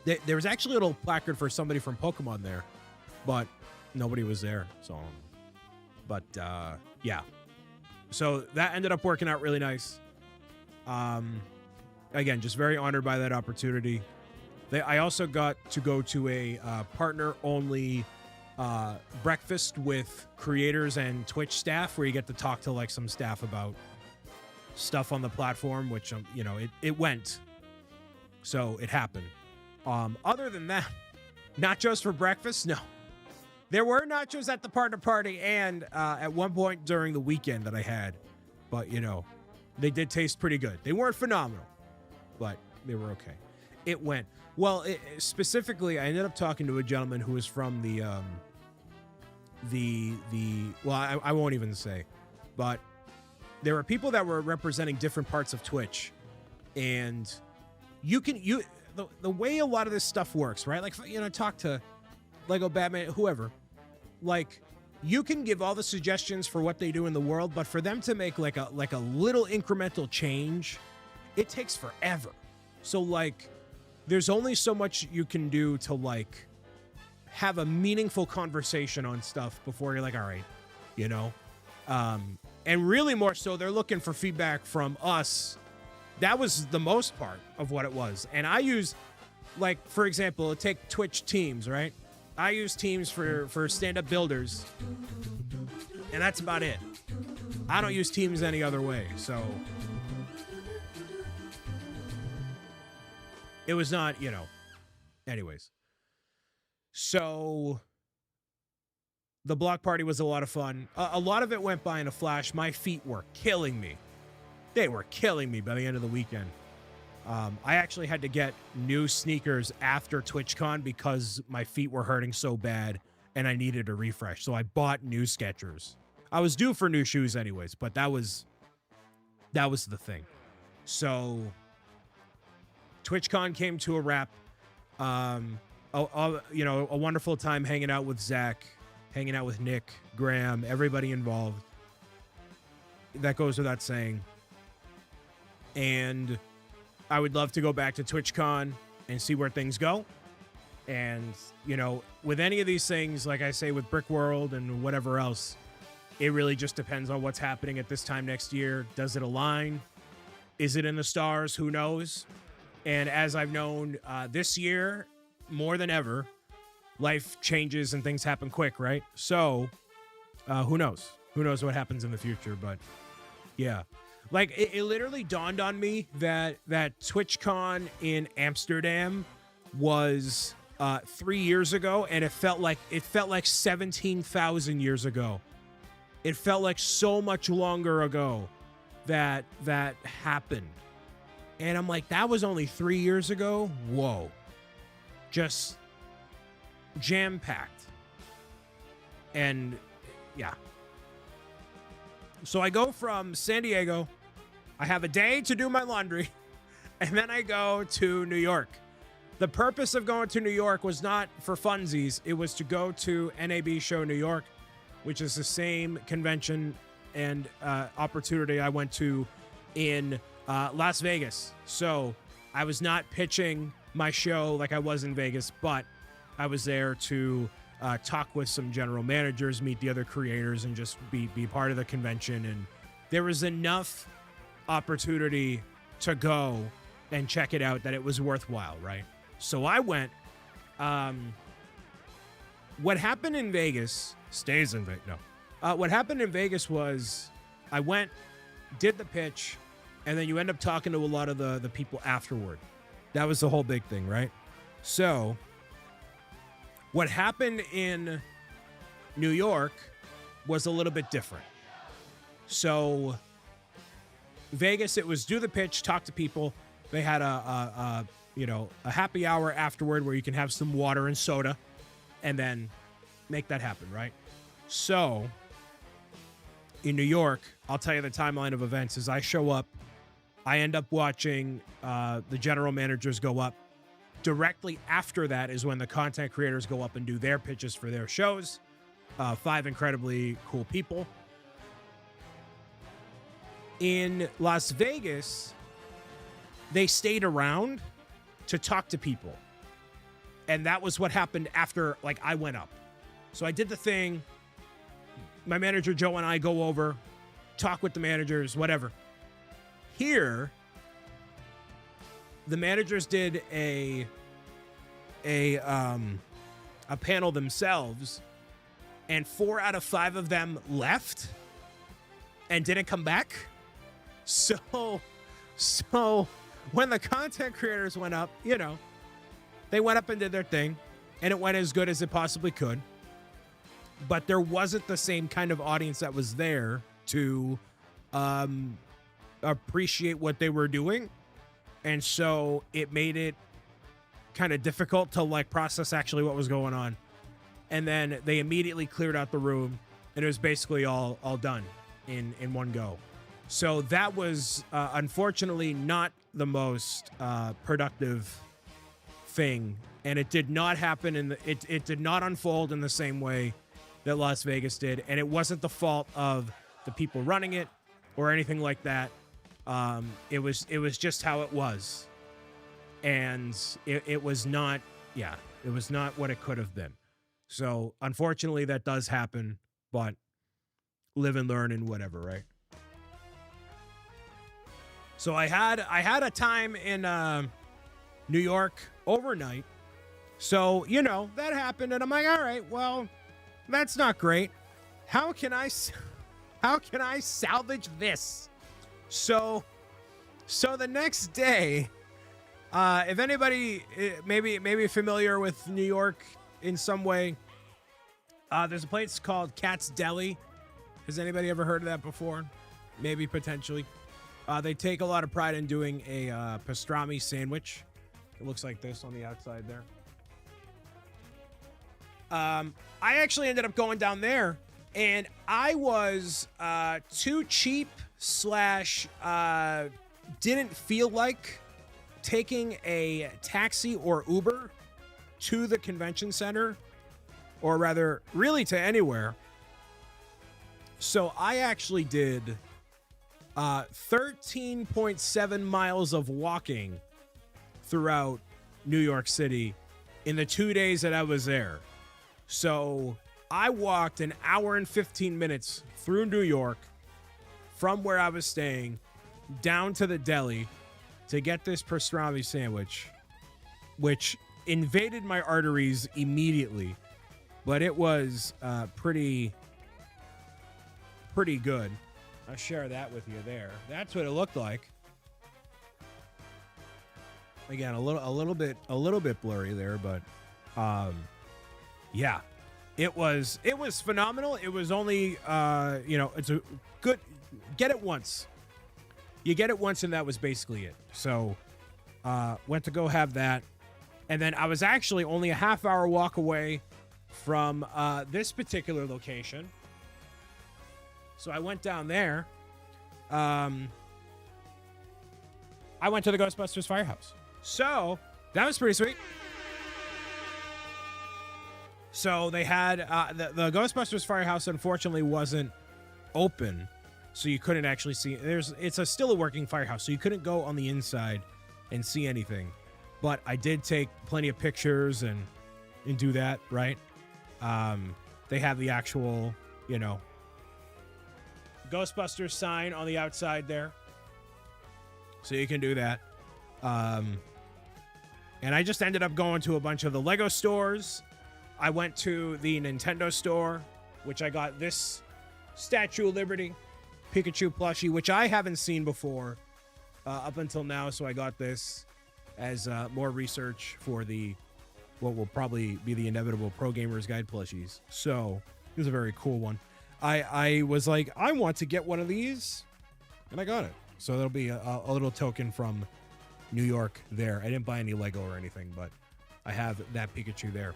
there was actually a little placard for somebody from Pokemon there, but nobody was there. So, but yeah. So that ended up working out really nice. Again, just very honored by that opportunity. I also got to go to a partner-only breakfast with creators and Twitch staff, where you get to talk to like some staff about stuff on the platform, which it went. So it happened. Other than that, nachos for breakfast? No. There were nachos at the partner party and at one point during the weekend that I had, but they did taste pretty good. They weren't phenomenal, but they were okay. It went well. Specifically, I ended up talking to a gentleman who was from I won't even say, but there were people that were representing different parts of Twitch, and the way a lot of this stuff works, right? Like, talk to Lego Batman, whoever, like, you can give all the suggestions for what they do in the world, but for them to make like a little incremental change, it takes forever. So like, there's only so much you can do to like have a meaningful conversation on stuff before you're like, all right, and really more so, they're looking for feedback from us. That was the most part of what it was. And I use, like, for example, take Twitch Teams, right? I use Teams for stand-up builders, and that's about it. I don't use Teams any other way, so it was not, anyways. So the block party was a lot of fun. A lot of it went by in a flash. My feet were killing me. They were killing me by the end of the weekend. I actually had to get new sneakers after TwitchCon because my feet were hurting so bad and I needed a refresh. So I bought new Skechers. I was due for new shoes anyways, but that was the thing. So TwitchCon came to a wrap. A wonderful time hanging out with Zach, hanging out with Nick, Graham, everybody involved. That goes without saying. And I would love to go back to TwitchCon and see where things go. And, with any of these things, like I say, with Brick World and whatever else, it really just depends on what's happening at this time next year. Does it align? Is it in the stars? Who knows? And as I've known this year, more than ever, life changes and things happen quick, right? So who knows? Who knows what happens in the future? But yeah. Like, it literally dawned on me that TwitchCon in Amsterdam was 3 years ago, and it felt like 17,000 years ago. It felt like so much longer ago that happened. And I'm like, that was only 3 years ago? Whoa. Just jam-packed. And yeah. So I go from San Diego, I have a day to do my laundry, and then I go to New York. The purpose of going to New York was not for funsies. It was to go to NAB Show New York, which is the same convention and opportunity I went to in Las Vegas. So I was not pitching my show like I was in Vegas, but I was there to talk with some general managers, meet the other creators, and just be part of the convention. And there was enough opportunity to go and check it out that it was worthwhile, right? So I went. What happened in Vegas stays in Vegas. No. What happened in Vegas was I went, did the pitch, and then you end up talking to a lot of the people afterward. That was the whole big thing, right? So what happened in New York was a little bit different. So Vegas, it was do the pitch, talk to people. They had a happy hour afterward where you can have some water and soda and then make that happen, right? So in New York, I'll tell you the timeline of events is I show up, I end up watching the general managers go up. Directly after that is when the content creators go up and do their pitches for their shows. 5 incredibly cool people. In Las Vegas, they stayed around to talk to people. And that was what happened after, like, I went up. So I did the thing. My manager, Joe, and I go over, talk with the managers, whatever. Here, the managers did a panel themselves, and 4 out of 5 of them left and didn't come back. So when the content creators went up, they went up and did their thing, and it went as good as it possibly could. But there wasn't the same kind of audience that was there to appreciate what they were doing. And so it made it kind of difficult to like process actually what was going on. And then they immediately cleared out the room, and it was basically all done in one go. So that was unfortunately not the most productive thing, and it did not happen it did not unfold in the same way that Las Vegas did, and it wasn't the fault of the people running it or anything like that. It was just how it was, and it was not what it could have been. So unfortunately that does happen, but live and learn and whatever, right? So I had a time in New York overnight. So, that happened, and I'm like, all right, well, that's not great. How can I salvage this? So the next day, if anybody maybe familiar with New York in some way, there's a place called Cat's Deli. Has anybody ever heard of that before? Maybe potentially. They take a lot of pride in doing a pastrami sandwich. It looks like this on the outside there. I actually ended up going down there, and I was too cheap / didn't feel like taking a taxi or Uber to the convention center, or rather, really to anywhere. So I actually did 13.7 miles of walking throughout New York City in the 2 days that I was there. So I walked an hour and 15 minutes through New York from where I was staying down to the deli to get this pastrami sandwich, which invaded my arteries immediately, but it was pretty good. I'll share that with you there. That's what it looked like. Again, a little bit blurry there, but yeah, it was phenomenal. It was only it's a good, get it once. You get it once, and that was basically it. So went to go have that, and then I was actually only a half-hour walk away from this particular location. So I went down there. I went to the Ghostbusters Firehouse. So that was pretty sweet. So they had the Ghostbusters Firehouse unfortunately wasn't open, so you couldn't actually see. It's still a working firehouse, so you couldn't go on the inside and see anything. but I did take plenty of pictures and do that, right? They have the actual, you know, Ghostbusters sign on the outside there. So you can do that. And I just ended up going to a bunch of the Lego stores. I went to the Nintendo store, which I got this Statue of Liberty Pikachu plushie, which I haven't seen before up until now. So I got this as more research for what will probably be the inevitable Pro Gamers Guide plushies. So it was a very cool one. I was like, I want to get one of these, and I got it. So there'll be a little token from New York there. I didn't buy any Lego or anything, but I have that Pikachu there.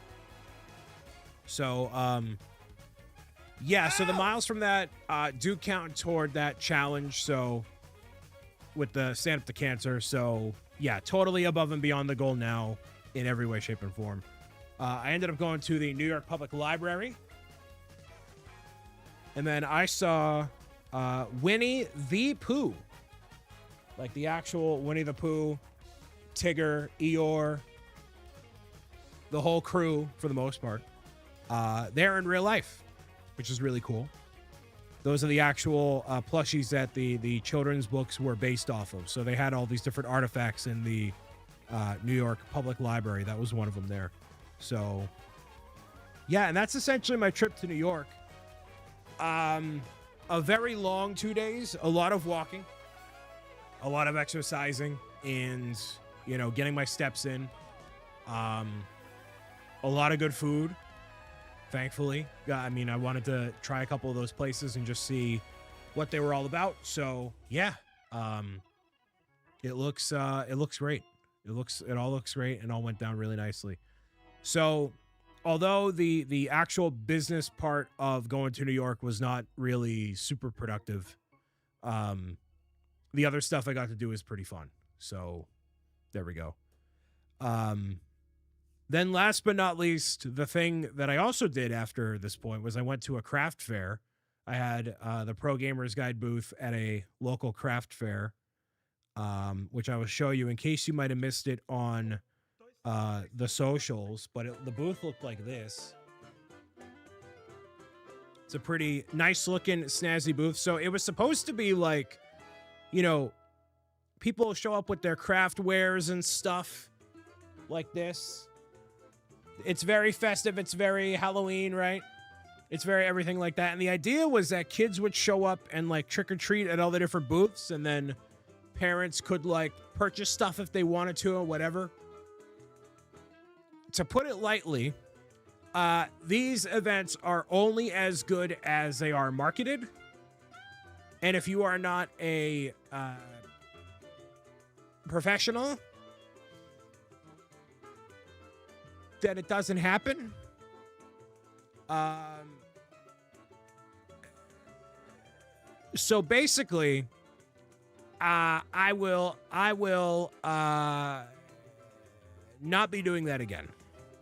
So, yeah, so the miles from that do count toward that challenge. So with the Stand Up to Cancer. So yeah, totally above and beyond the goal now in every way, shape, and form. I ended up going to the New York Public Library. And then I saw Winnie the Pooh. Like the actual Winnie the Pooh, Tigger, Eeyore, the whole crew for the most part. They're in real life, which is really cool. Those are the actual plushies that the children's books were based off of. So they had all these different artifacts in the New York Public Library. That was one of them there. So, yeah, and that's essentially my trip to New York. A very long 2 days, a lot of walking, a lot of exercising, and, you know, getting my steps in. A lot of good food, thankfully. I mean, I wanted to try a couple of those places and just see what they were all about. So, yeah, it looks great. It all looks great and all went down really nicely. So, although the actual business part of going to New York was not really super productive, the other stuff I got to do is pretty fun. So there we go. Then last but not least, the thing that I also did after this point was I went to a craft fair. I had the Pro Gamers Guide booth at a local craft fair, which I will show you in case you might have missed it on the socials, but the booth looked like this. It's a pretty nice looking snazzy booth. So it was supposed to be like, you know, people show up with their craft wares and stuff like this. It's very festive. It's very Halloween, right? It's very everything like that. And the idea was that kids would show up and like trick or treat at all the different booths, and then parents could like purchase stuff if they wanted to or whatever. To put it lightly, these events are only as good as they are marketed. And if you are not a professional, then it doesn't happen. So basically, I will not be doing that again.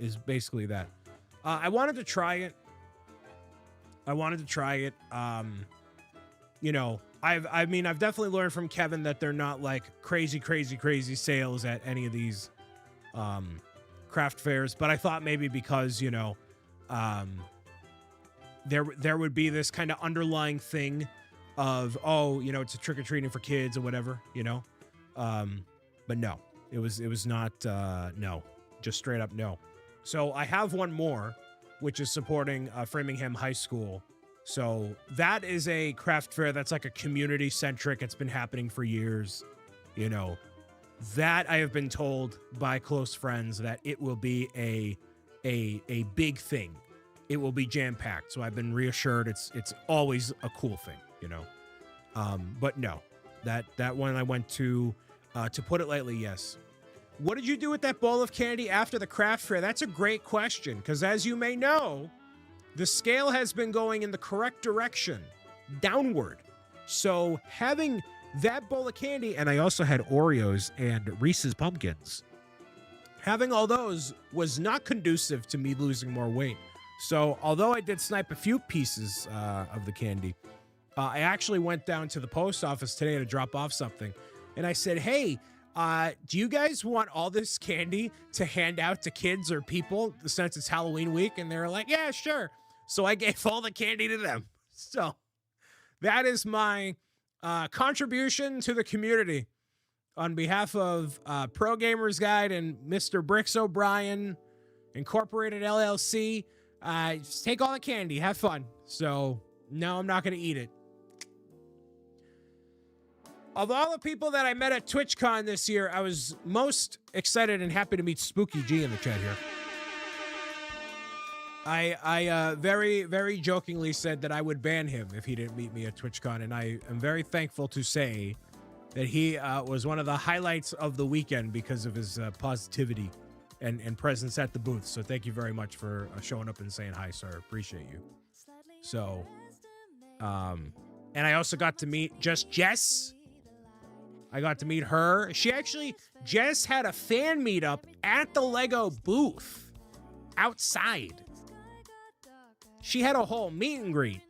Is basically that. I wanted to try it. You know, I've definitely learned from Kevin that they're not like crazy sales at any of these craft fairs, but I thought maybe because, you know, there would be this kind of underlying thing of, oh, you know, it's a trick-or-treating for kids or whatever, you know. But no, it was not no, just straight up no. So I have one more, which is supporting Framingham High School. So that is a craft fair that's like a community centric. It's been happening for years, you know. That I have been told by close friends that it will be a big thing. It will be jam packed. So I've been reassured it's always a cool thing, you know. But no, that one I went to put it lightly, yes. What did you do with that bowl of candy after the craft fair? That's a great question, because as you may know, the scale has been going in the correct direction, downward. So having that bowl of candy, and I also had Oreos and Reese's Pumpkins, having all those was not conducive to me losing more weight. So although I did snipe a few pieces of the candy, I actually went down to the post office today to drop off something. And I said, hey, Do you guys want all this candy to hand out to kids or people since it's Halloween week? And they're like, yeah, sure. So I gave all the candy to them. So that is my contribution to the community on behalf of Pro Gamers Guide and Mr. BricksOBrian Incorporated LLC. Just take all the candy, have fun. So no, I'm not going to eat it. Of all the people that I met at TwitchCon this year, I was most excited and happy to meet Spooky G in the chat here. I very, very jokingly said that I would ban him if he didn't meet me at TwitchCon, and I am very thankful to say that he was one of the highlights of the weekend because of his positivity and presence at the booth. So thank you very much for showing up and saying hi, sir. Appreciate you. So, and I also got to meet Jess. I got to meet her. Jess had a fan meetup at the Lego booth outside. She had a whole meet and greet,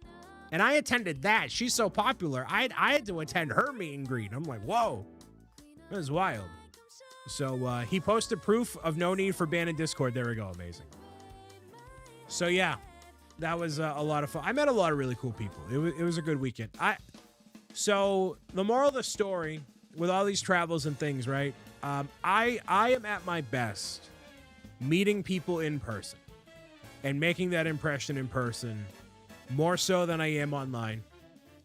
and I attended that. She's so popular. I had to attend her meet and greet. I'm like, whoa, that was wild. So he posted proof of no need for ban in Discord. There we go. Amazing. So yeah, that was a lot of fun. I met a lot of really cool people. It was a good weekend. So the moral of the story with all these travels and things, right? I am at my best meeting people in person and making that impression in person more so than I am online,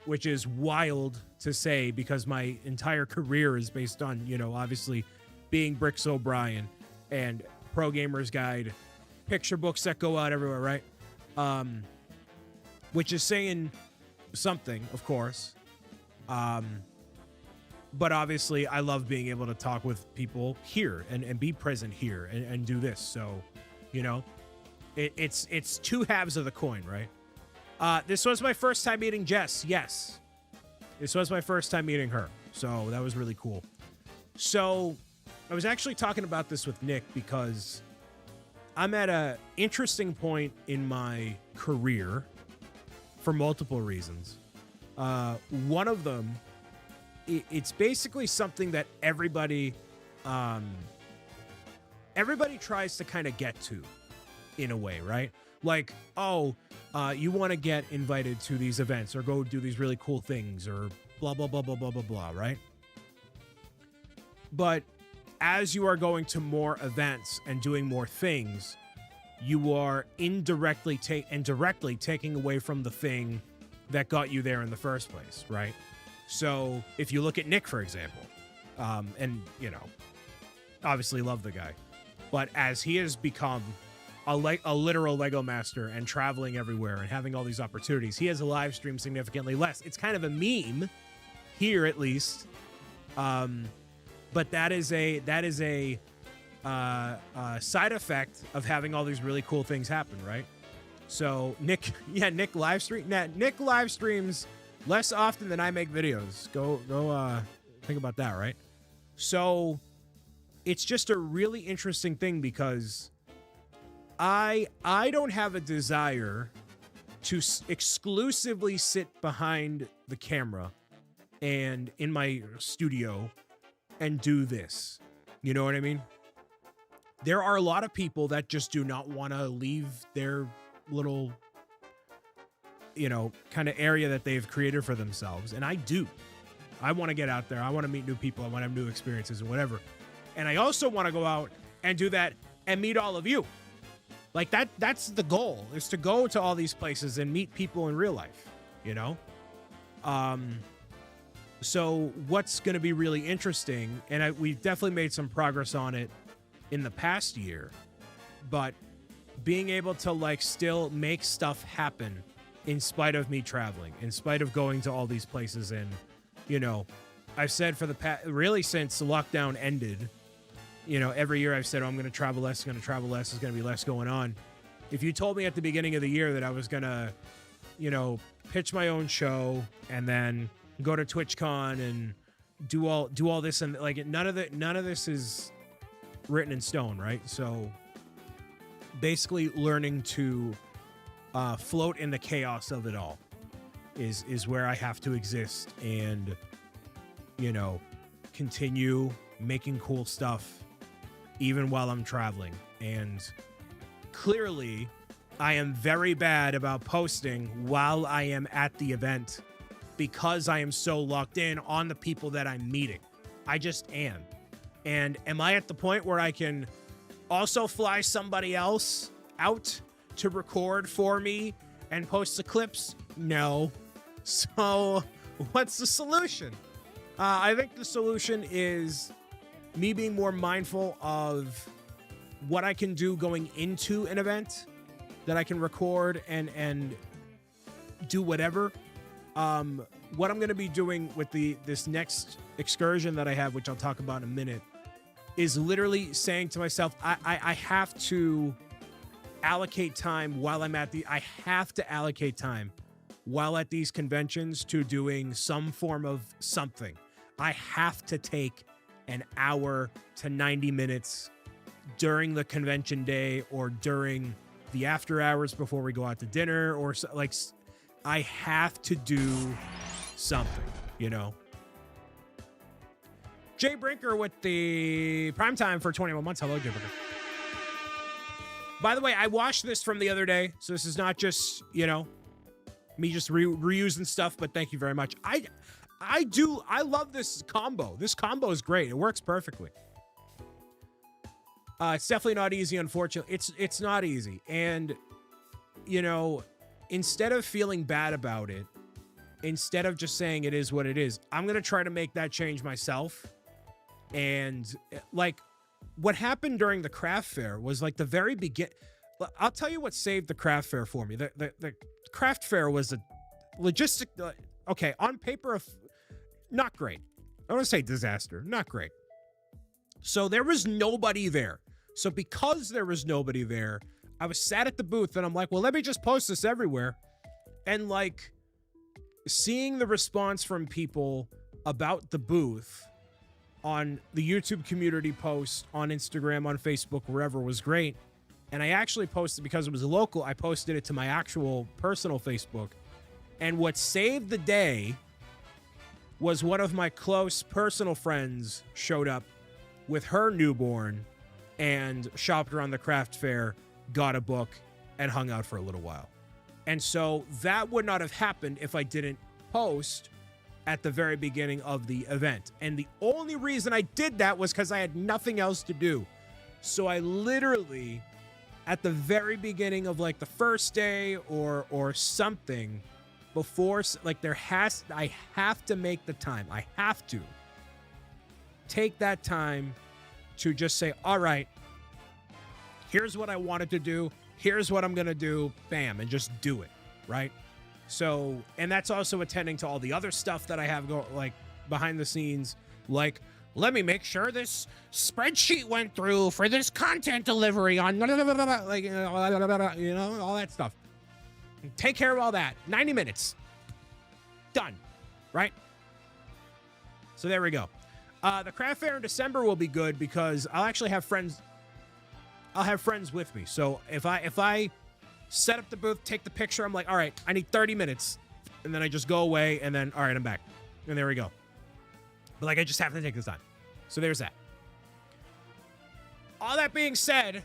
which is wild to say because my entire career is based on, obviously being BricksOBrian and Pro Gamers Guide, picture books that go out everywhere, right? Which is saying something, of course. But obviously, I love being able to talk with people here and be present here and do this. So, it's two halves of the coin, right? This was my first time meeting Jess. Yes. This was my first time meeting her. So that was really cool. So I was actually talking about this with Nick because I'm at an interesting point in my career for multiple reasons. One of them, it's basically something that everybody tries to kind of get to in a way, right? Like, you want to get invited to these events or go do these really cool things or blah, blah, blah, blah, blah, blah, blah, right? But as you are going to more events and doing more things, you are indirectly and directly taking away from the thing that got you there in the first place, right? So if you look at Nick, for example, and, obviously love the guy, but as he has become a literal Lego master and traveling everywhere and having all these opportunities, he has a live stream significantly less. It's kind of a meme here, at least. But that is a side effect of having all these really cool things happen, right? So Nick live streams less often than I make videos. Go think about that, right? So it's just a really interesting thing because I don't have a desire to exclusively sit behind the camera and in my studio and do this. You know what I mean? There are a lot of people that just do not want to leave their little, kind of area that they've created for themselves. And I do. I want to get out there. I want to meet new people. I want to have new experiences and whatever. And I also want to go out and do that and meet all of you. Like that's the goal, is to go to all these places and meet people in real life, So what's going to be really interesting, and we've definitely made some progress on it in the past year, but being able to still make stuff happen in spite of me traveling, in spite of going to all these places. And, I've said for the past, really since the lockdown ended, every year I've said, I'm going to travel less, there's going to be less going on. If you told me at the beginning of the year that I was going to, pitch my own show and then go to TwitchCon and do all this, and none of this is written in stone, right? So basically learning to float in the chaos of it all is where I have to exist and, continue making cool stuff even while I'm traveling. And clearly, I am very bad about posting while I am at the event because I am so locked in on the people that I'm meeting. I just am. And am I at the point where I can also fly somebody else out to record for me and post the clips? No. So what's the solution? I think the solution is me being more mindful of what I can do going into an event, that I can record and do whatever. What I'm going to be doing with this next excursion that I have, which I'll talk about in a minute, is literally saying to myself, I have to allocate time while I'm I have to allocate time while at these conventions to doing some form of something. I have to take an hour to 90 minutes during the convention day or during the after hours before we go out to dinner, or like, I have to do something, you know? Jay Brinker with the prime time for 21 months. Hello, Jay Brinker. By the way, I watched this from the other day, so this is not just, you know, me just reusing stuff, but thank you very much. I love this combo. This combo is great. It works perfectly. It's definitely not easy, unfortunately. It's not easy. And, you know, instead of feeling bad about it, instead of just saying it is what it is, I'm going to try to make that change myself. And, like, what happened during the craft fair was, like, the very I'll tell you what saved the craft fair for me. The craft fair was a logistic... okay, on paper, not great. I want to say disaster. Not great. So there was nobody there. So because there was nobody there, I was sat at the booth and I'm like, well, let me just post this everywhere. And like seeing the response from people about the booth on the YouTube community post, on Instagram, on Facebook, wherever, was great. And I actually posted, because it was local, I posted it to my actual personal Facebook. And what saved the day was one of my close personal friends showed up with her newborn and shopped around the craft fair, got a book, and hung out for a little while. And so that would not have happened if I didn't post at the very beginning of the event. And the only reason I did that was because I had nothing else to do. So I literally, at the very beginning of like the first day or something, before, like, I have to make the time. I have to take that time to just say, all right, here's what I wanted to do. Here's what I'm going to do. Bam. And just do it. Right. So, and that's also attending to all the other stuff that I have like behind the scenes. Like, let me make sure this spreadsheet went through for this content delivery on, like, you know, all that stuff. Take care of all that. 90 minutes. Done. Right? So there we go. The craft fair in December will be good because I'll actually have friends. I'll have friends with me. So if I set up the booth, take the picture, I'm like, all right, I need 30 minutes. And then I just go away and then, all right, I'm back. And there we go. But like, I just have to take this time. So there's that. All that being said,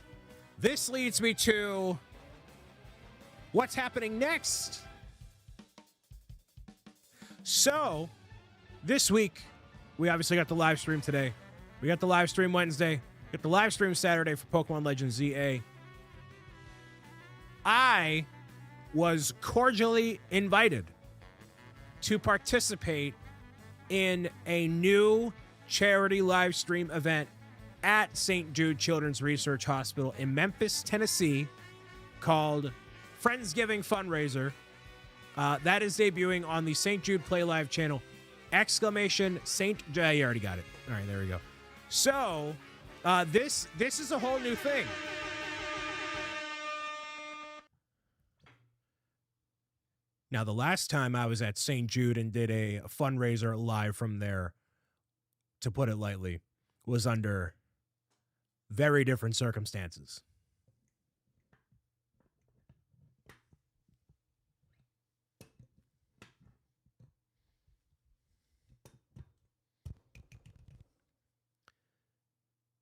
this leads me to what's happening next. So, this week, we obviously got the live stream today. We got the live stream Wednesday. We got the live stream Saturday for Pokemon Legends ZA. I was cordially invited to participate in a new charity live stream event at St. Jude Children's Research Hospital in Memphis, Tennessee, called Friendsgiving Fundraiser. That is debuting on the St. Jude Play Live channel. Exclamation St. Yeah, you already got it. All right, there we go. So, this is a whole new thing. Now, the last time I was at St. Jude and did a fundraiser live from there, to put it lightly, was under very different circumstances.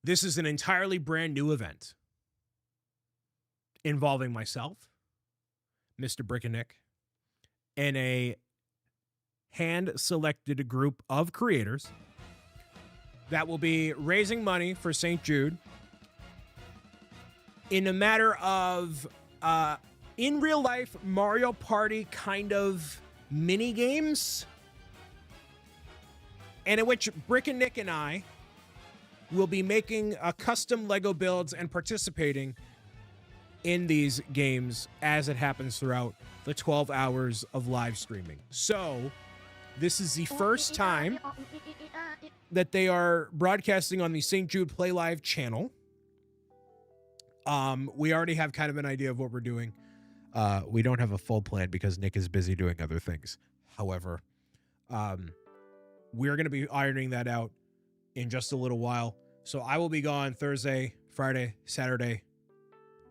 This is an entirely brand new event involving myself, Mr. Brick and Nick, and a hand-selected group of creators that will be raising money for St. Jude in a matter of in real life Mario Party kind of mini games, and in which Brick and Nick and I will be making custom Lego builds and participating in these games as it happens throughout the 12 hours of live streaming. So this is the first time that they are broadcasting on the St. Jude Play Live channel. We already have kind of an idea of what we're doing. We don't have a full plan because Nick is busy doing other things. However, we're going to be ironing that out in just a little while. So I will be gone Thursday, Friday, Saturday,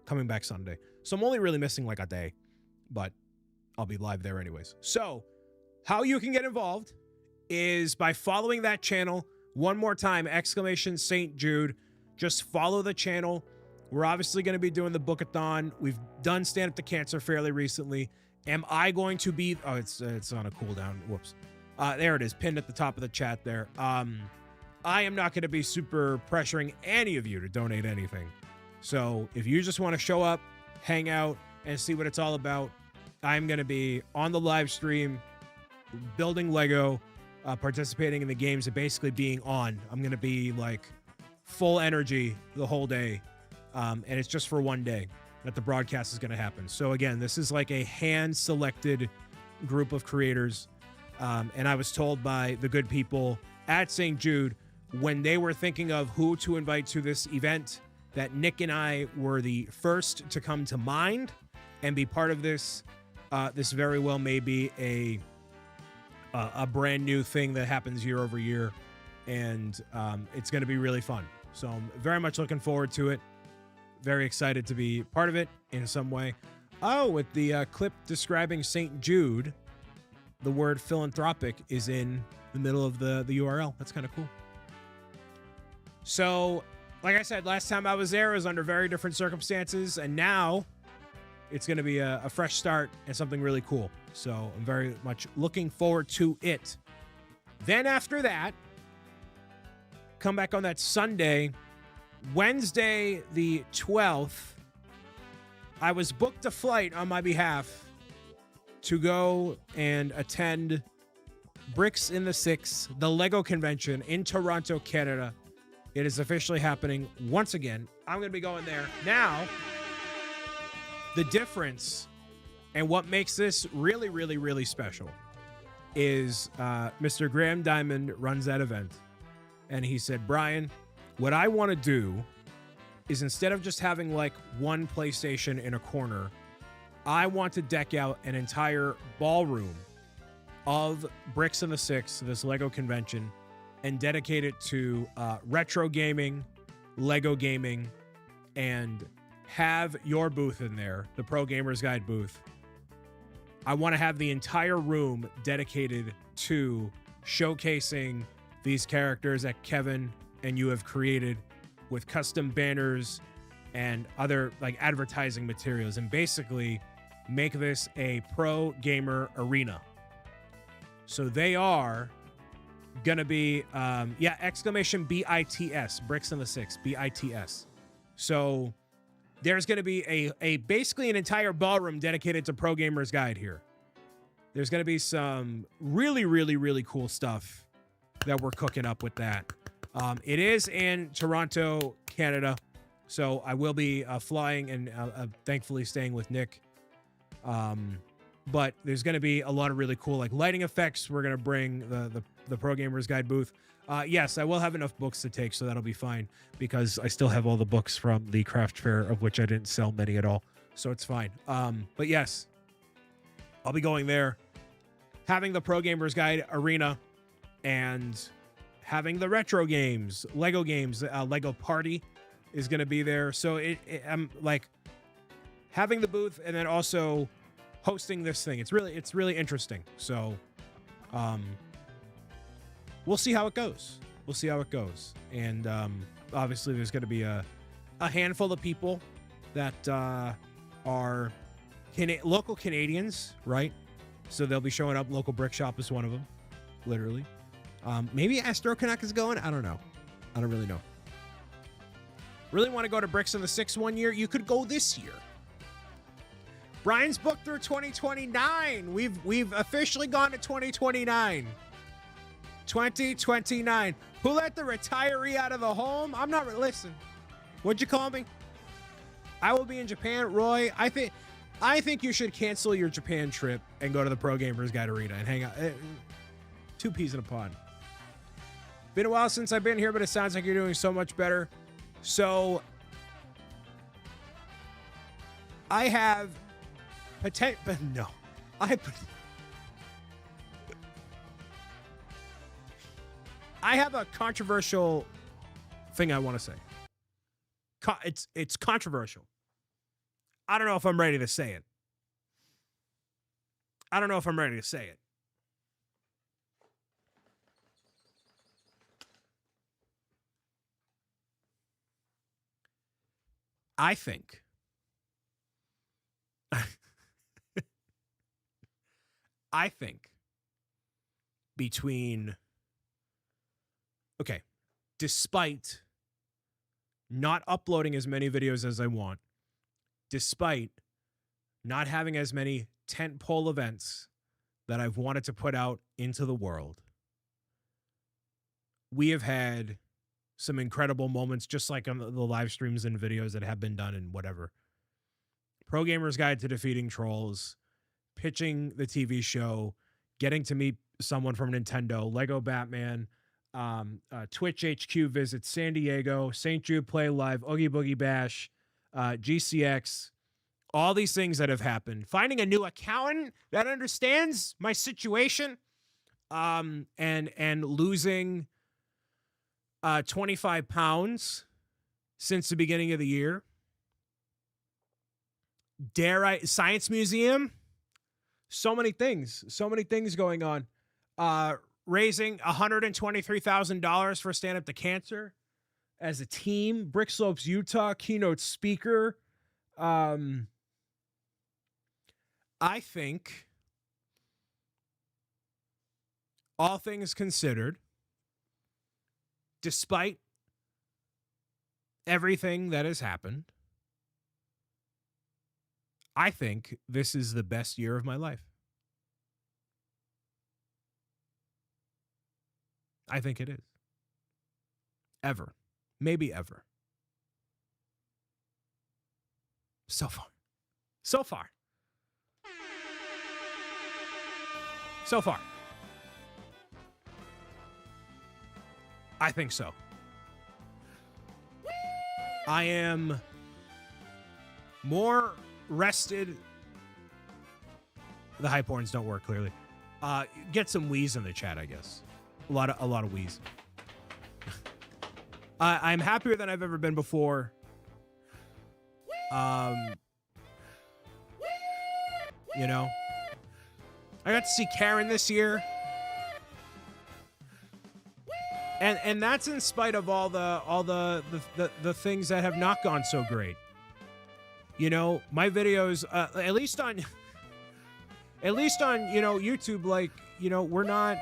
coming back Sunday. So I'm only really missing like a day, but I'll be live there anyways. So how you can get involved is by following that channel. One more time, exclamation St. Jude. Just follow the channel. We're obviously going to be doing the book-a-thon. We've done Stand Up to Cancer fairly recently. Am I going to be... Oh, it's on a cooldown. Whoops. There it is, pinned at the top of the chat there. I am not going to be super pressuring any of you to donate anything. So if you just want to show up, hang out, and see what it's all about, I'm going to be on the live stream, building Lego, participating in the games, and basically being on. I'm going to be like full energy the whole day. And it's just for one day that the broadcast is going to happen. So again, this is like a hand-selected group of creators. And I was told by the good people at St. Jude when they were thinking of who to invite to this event that Nick and I were the first to come to mind and be part of this. This very well may be a brand new thing that happens year over year. And it's going to be really fun. So I'm very much looking forward to it. Very excited to be part of it in some way. Oh, with the clip describing St. Jude, the word philanthropic is in the middle of the URL. That's kind of cool. So, like I said, last time I was there, it was under very different circumstances, and now it's going to be a fresh start and something really cool. So I'm very much looking forward to it. Then after that, come back on that Sunday, Wednesday the 12th, I was booked a flight on my behalf to go and attend Bricks in the Six, the Lego convention in Toronto, Canada. It is officially happening once again. I'm going to be going there. Now, the difference and what makes this really, really, really special is Mr. Graham Diamond runs that event. And he said, Brian, what I want to do is instead of just having like one PlayStation in a corner, I want to deck out an entire ballroom of Bricks in the Six, this Lego convention, and dedicate it to retro gaming, Lego gaming, and have your booth in there, the Pro Gamers Guide booth. I want to have the entire room dedicated to showcasing these characters that Kevin and you have created with custom banners and other like advertising materials, and basically make this a pro gamer arena. So they are gonna be exclamation BITS, Bricks in the Six, BITS. So there's gonna be a basically an entire ballroom dedicated to Pro Gamers Guide here. There's gonna be some really, really, really cool stuff that we're cooking up with that. It is in Toronto, Canada, so I will be flying and thankfully staying with Nick. But there's going to be a lot of really cool like lighting effects. We're going to bring the Pro Gamers Guide booth. Yes, I will have enough books to take, so that'll be fine because I still have all the books from the craft fair, of which I didn't sell many at all, so it's fine. But yes, I'll be going there, having the Pro Gamers Guide arena, and having the retro games, Lego games. Lego Party is going to be there, so I'm like having the booth and then also hosting this thing. It's really interesting. So we'll see how it goes. We'll see how it goes. And obviously, there's going to be a handful of people that are local Canadians, right? So they'll be showing up. Local Brick Shop is one of them, literally. Maybe Astro Canuck is going. I don't know. I don't really know. Really want to go to Bricks on the 6th one year? You could go this year. Brian's booked through 2029. We've officially gone to 2029. 2029. Who let the retiree out of the home? I'm not. Listen. What'd you call me? I will be in Japan, Roy. I think you should cancel your Japan trip and go to the Pro Gamers Guide Arena and hang out. 2 peas in a pod. Been a while since I've been here, but it sounds like you're doing so much better. So I have no. I have a controversial thing I want to say. It's controversial. I don't know if I'm ready to say it. I think despite not uploading as many videos as I want, despite not having as many tentpole events that I've wanted to put out into the world, we have had some incredible moments, just like on the live streams and videos that have been done and whatever. Pro Gamer's Guide to Defeating Trolls, pitching the TV show, getting to meet someone from Nintendo, Lego Batman, Twitch HQ visits San Diego, St. Jude Play Live, Oogie Boogie Bash, GCX, all these things that have happened. Finding a new accountant that understands my situation, and losing 25 pounds since the beginning of the year. Science Museum, so many things going on. Raising $123,000 for Stand Up to Cancer as a team. Brick Slopes, Utah, keynote speaker. I think, all things considered, despite everything that has happened, I think this is the best year of my life. I think it is. Ever. Maybe ever. So far. So far. So far. I think so. I am more rested. The hype horns don't work clearly. Get some wheeze in the chat, I guess. A lot of wheeze. I'm happier than I've ever been before. You know, I got to see Karen this year, and that's in spite of all the things that have not gone so great. You know, my videos, at least on YouTube, like, you know,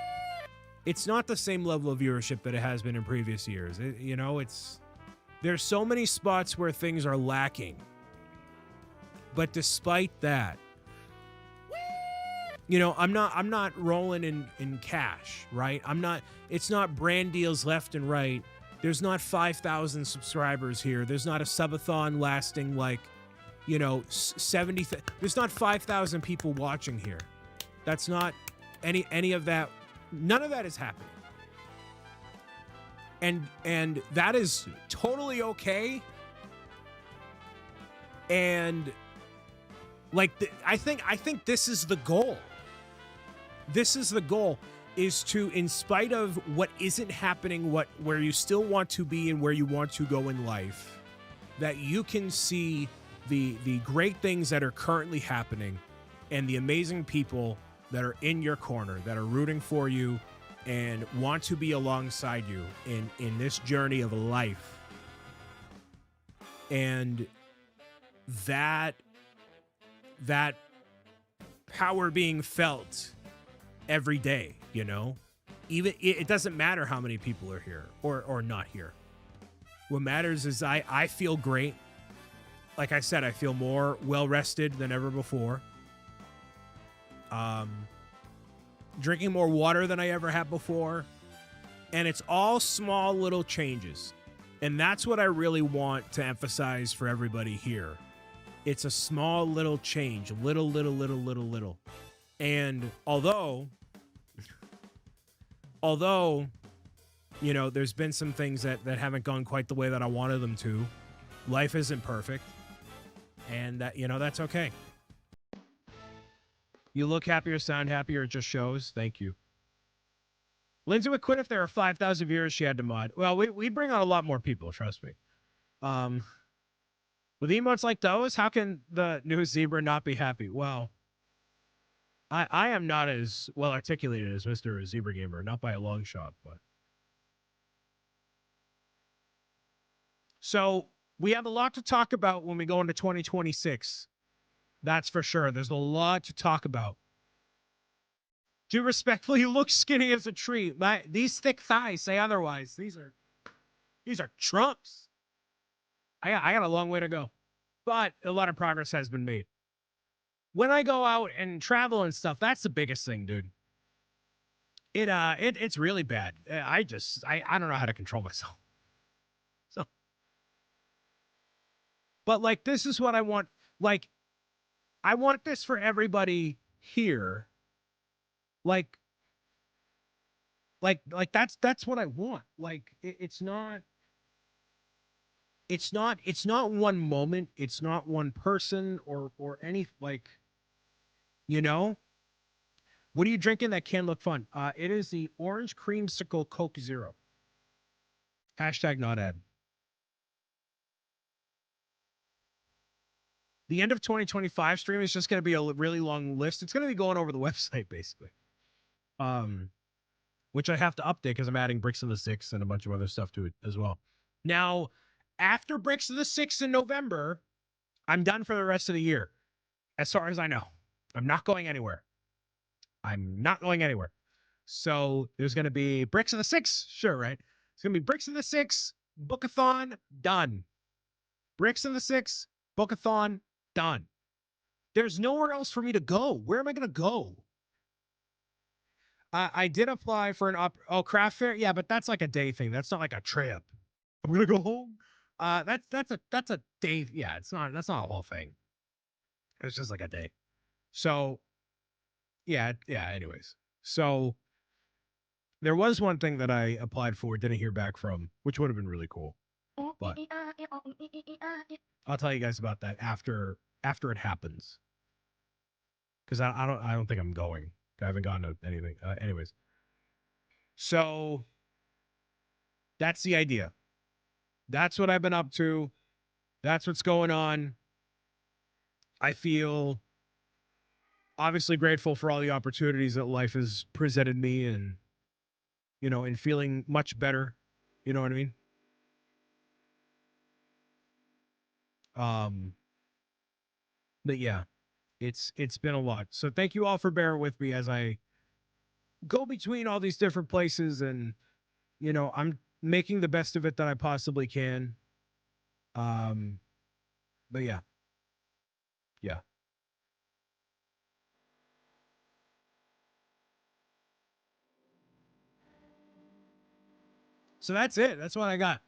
it's not the same level of viewership that it has been in previous years. There's so many spots where things are lacking. But despite that, you know, I'm not rolling in cash, right? It's not brand deals left and right. There's not 5,000 subscribers here. There's not a subathon lasting like, you know, 70. There's not 5,000 people watching here. That's not any of that. None of that is happening. And that is totally okay. And like, I think this is the goal. This is the goal, is to, in spite of what isn't happening, where you still want to be and where you want to go in life, that you can see the great things that are currently happening and the amazing people that are in your corner, that are rooting for you, and want to be alongside you in this journey of life. And that power being felt every day, you know? Even it doesn't matter how many people are here or not here. What matters is I feel great. Like I said, I feel more well-rested than ever before. Drinking more water than I ever have before. And it's all small little changes. And that's what I really want to emphasize for everybody here. It's a small little change. Little. And although, you know, there's been some things that haven't gone quite the way that I wanted them to. Life isn't perfect. And that, you know, that's okay. You look happier, sound happier. It just shows. Thank you. Lindsay would quit if there are 5,000 viewers she had to mod. Well, we'd bring on a lot more people, trust me. With emotes like those, how can the new zebra not be happy? Well, I am not as well articulated as Mr. Zebra Gamer, not by a long shot, but. So we have a lot to talk about when we go into 2026. That's for sure. There's a lot to talk about. Do respectfully, you look skinny as a tree. These thick thighs say otherwise. These are trunks. I got a long way to go, but a lot of progress has been made. When I go out and travel and stuff, that's the biggest thing, dude. It's really bad. I don't know how to control myself. So, but like, this is what I want. Like, I want this for everybody here. Like that's what I want. Like, it's not one moment. It's not one person or any, like, you know, what are you drinking that can look fun? It is the orange creamsicle Coke Zero. Hashtag not ad. The end of 2025 stream is just going to be a really long list. It's going to be going over the website, basically. Which I have to update because I'm adding Bricks of the Six and a bunch of other stuff to it as well. Now, after Bricks of the Six in November, I'm done for the rest of the year. As far as I know. I'm not going anywhere. So there's going to be Bricks of the Six. Sure, right? It's going to be Bricks of the Six, Bookathon, done. Bricks of the Six, Bookathon, done. There's nowhere else for me to go. Where am I going to go? I did apply for an craft fair. Yeah, but that's like a day thing. That's not like a trip. I'm going to go home. That's a day. Yeah, that's not a whole thing. It's just like a day. So, yeah. Anyways, so there was one thing that I applied for, didn't hear back from, which would have been really cool. But I'll tell you guys about that after it happens, because I don't think I'm going. I haven't gotten to anything. Anyways, so that's the idea. That's what I've been up to. That's what's going on. I feel obviously grateful for all the opportunities that life has presented me, and, you know, and feeling much better. You know what I mean? But yeah, it's been a lot. So thank you all for bearing with me as I go between all these different places, and, you know, I'm making the best of it that I possibly can. But yeah. So that's it. That's what I got.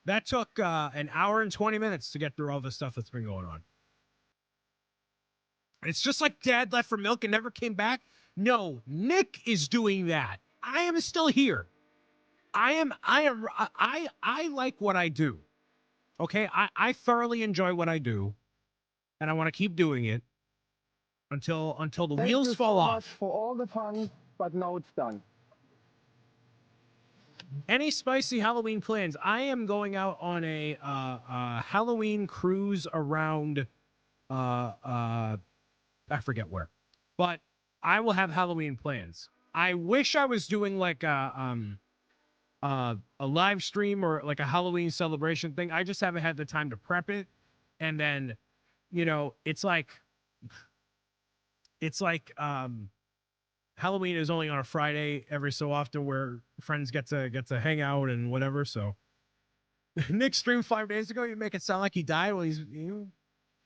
That took an hour and 20 minutes to get through all the stuff that's been going on. It's just like Dad left for milk and never came back. No, Nick is doing that. I am still here. I like what I do. Okay, I thoroughly enjoy what I do, and I want to keep doing it until the wheels fall off. Thank you so much for all the fun, but now it's done. Any spicy Halloween plans? I am going out on a Halloween cruise around I forget where, but I will have Halloween plans. I wish I was doing like a live stream or like a Halloween celebration thing. I just haven't had the time to prep it. And then, you know, it's like Halloween is only on a Friday every so often where friends get to hang out and whatever. So Nick streamed 5 days ago. You make it sound like he died. Well,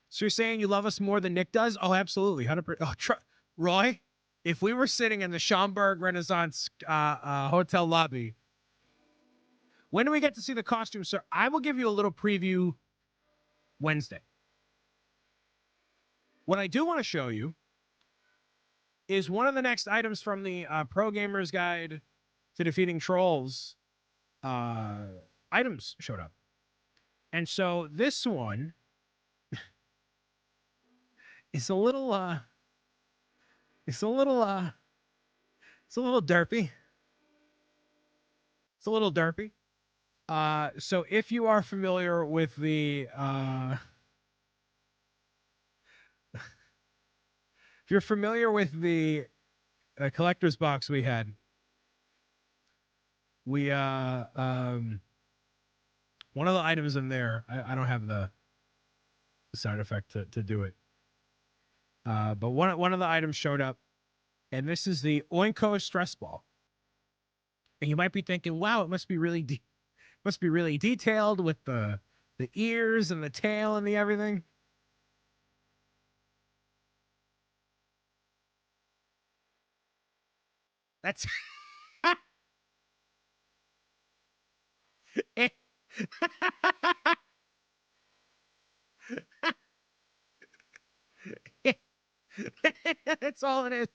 so you're saying you love us more than Nick does? Oh, absolutely. 100%. Oh, Roy, if we were sitting in the Schaumburg Renaissance hotel lobby, when do we get to see the costume, sir? I will give you a little preview Wednesday. What I do want to show you is one of the next items from the Pro Gamer's Guide to Defeating Trolls items showed up. And so this one is a little it's a little derpy. It's a little derpy. So if you are familiar with the if you're familiar with the collector's box we had, we one of the items in there, I don't have the sound effect to do it. But one of the items showed up, and this is the Oinko stress ball. And you might be thinking, wow, it must be really detailed with the ears and the tail and the everything. That's that's all it is.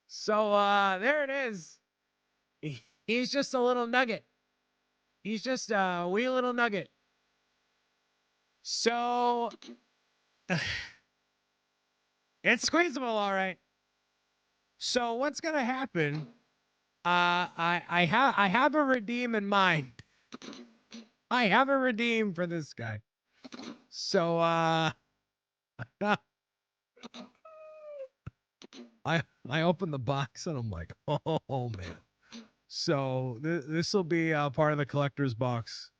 So there it is. He's just a little nugget. He's just a wee little nugget. So it's squeezable, all right. So what's gonna happen? I have a redeem in mind. I have a redeem for this guy. So I opened the box and I'm like, oh man. So this will be part of the collector's box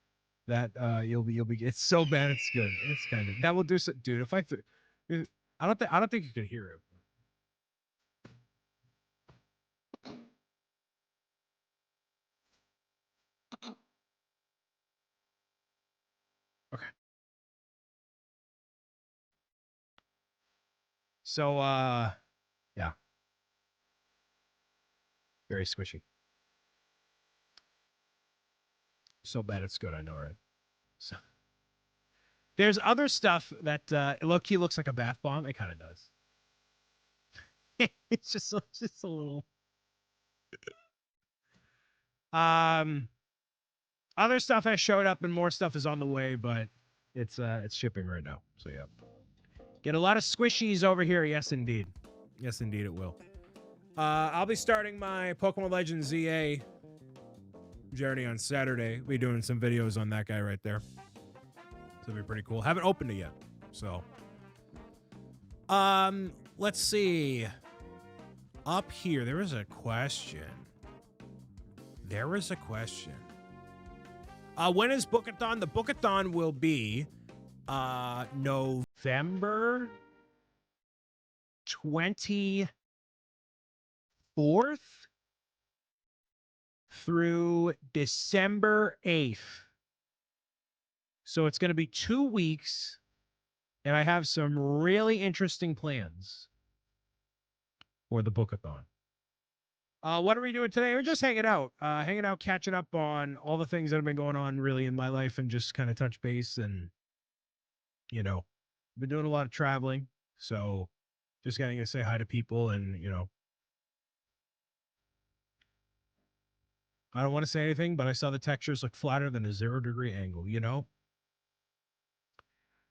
that you'll be. It's so bad, it's good. It's kind of that will do so, dude. If I I don't think you can hear it. Okay. So yeah, very squishy. So bad it's good. I know, right? So there's other stuff that low-key looks like a bath bomb. It kind of does. It's just a little. Other stuff has showed up and more stuff is on the way, but it's shipping right now. So yeah. Get a lot of squishies over here. Yes, indeed. Yes, indeed, it will. I'll be starting my Pokemon Legends ZA journey on Saturday. We'll be doing some videos on that guy right there. So it'll be pretty cool. Haven't opened it yet. So let's see. Up here, there was a question. When is Bookathon? The Bookathon will be November 24th through December 8th. So it's going to be 2 weeks, and I have some really interesting plans for the Bookathon. What are we doing today? We're just hanging out, catching up on all the things that have been going on really in my life and just kind of touch base. And, you know, been doing a lot of traveling. So just getting to say hi to people and, you know, I don't want to say anything, but I saw the textures look flatter than a 0-degree angle, you know?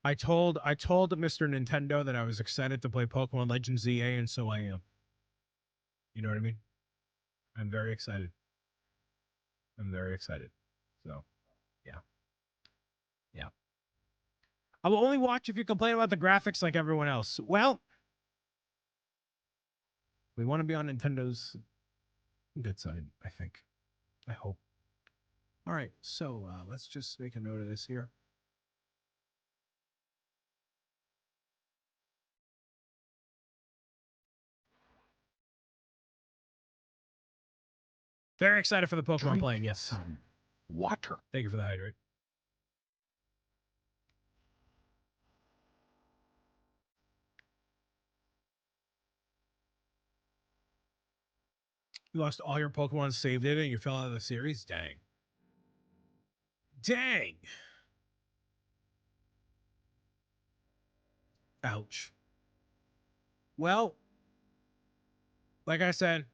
I told Mr. Nintendo that I was excited to play Pokemon Legends ZA, and so I am. You know what I mean? I'm very excited. So, yeah. Yeah. I will only watch if you complain about the graphics like everyone else. Well, We want to be on Nintendo's good side, I think. I hope. All right, so let's just make a note of this here. Very excited for the Pokemon playing, yes. Water. Thank you for the hydrate. You lost all your Pokemon saved in it and you fell out of the series? Dang. Dang! Ouch. Well, like I said,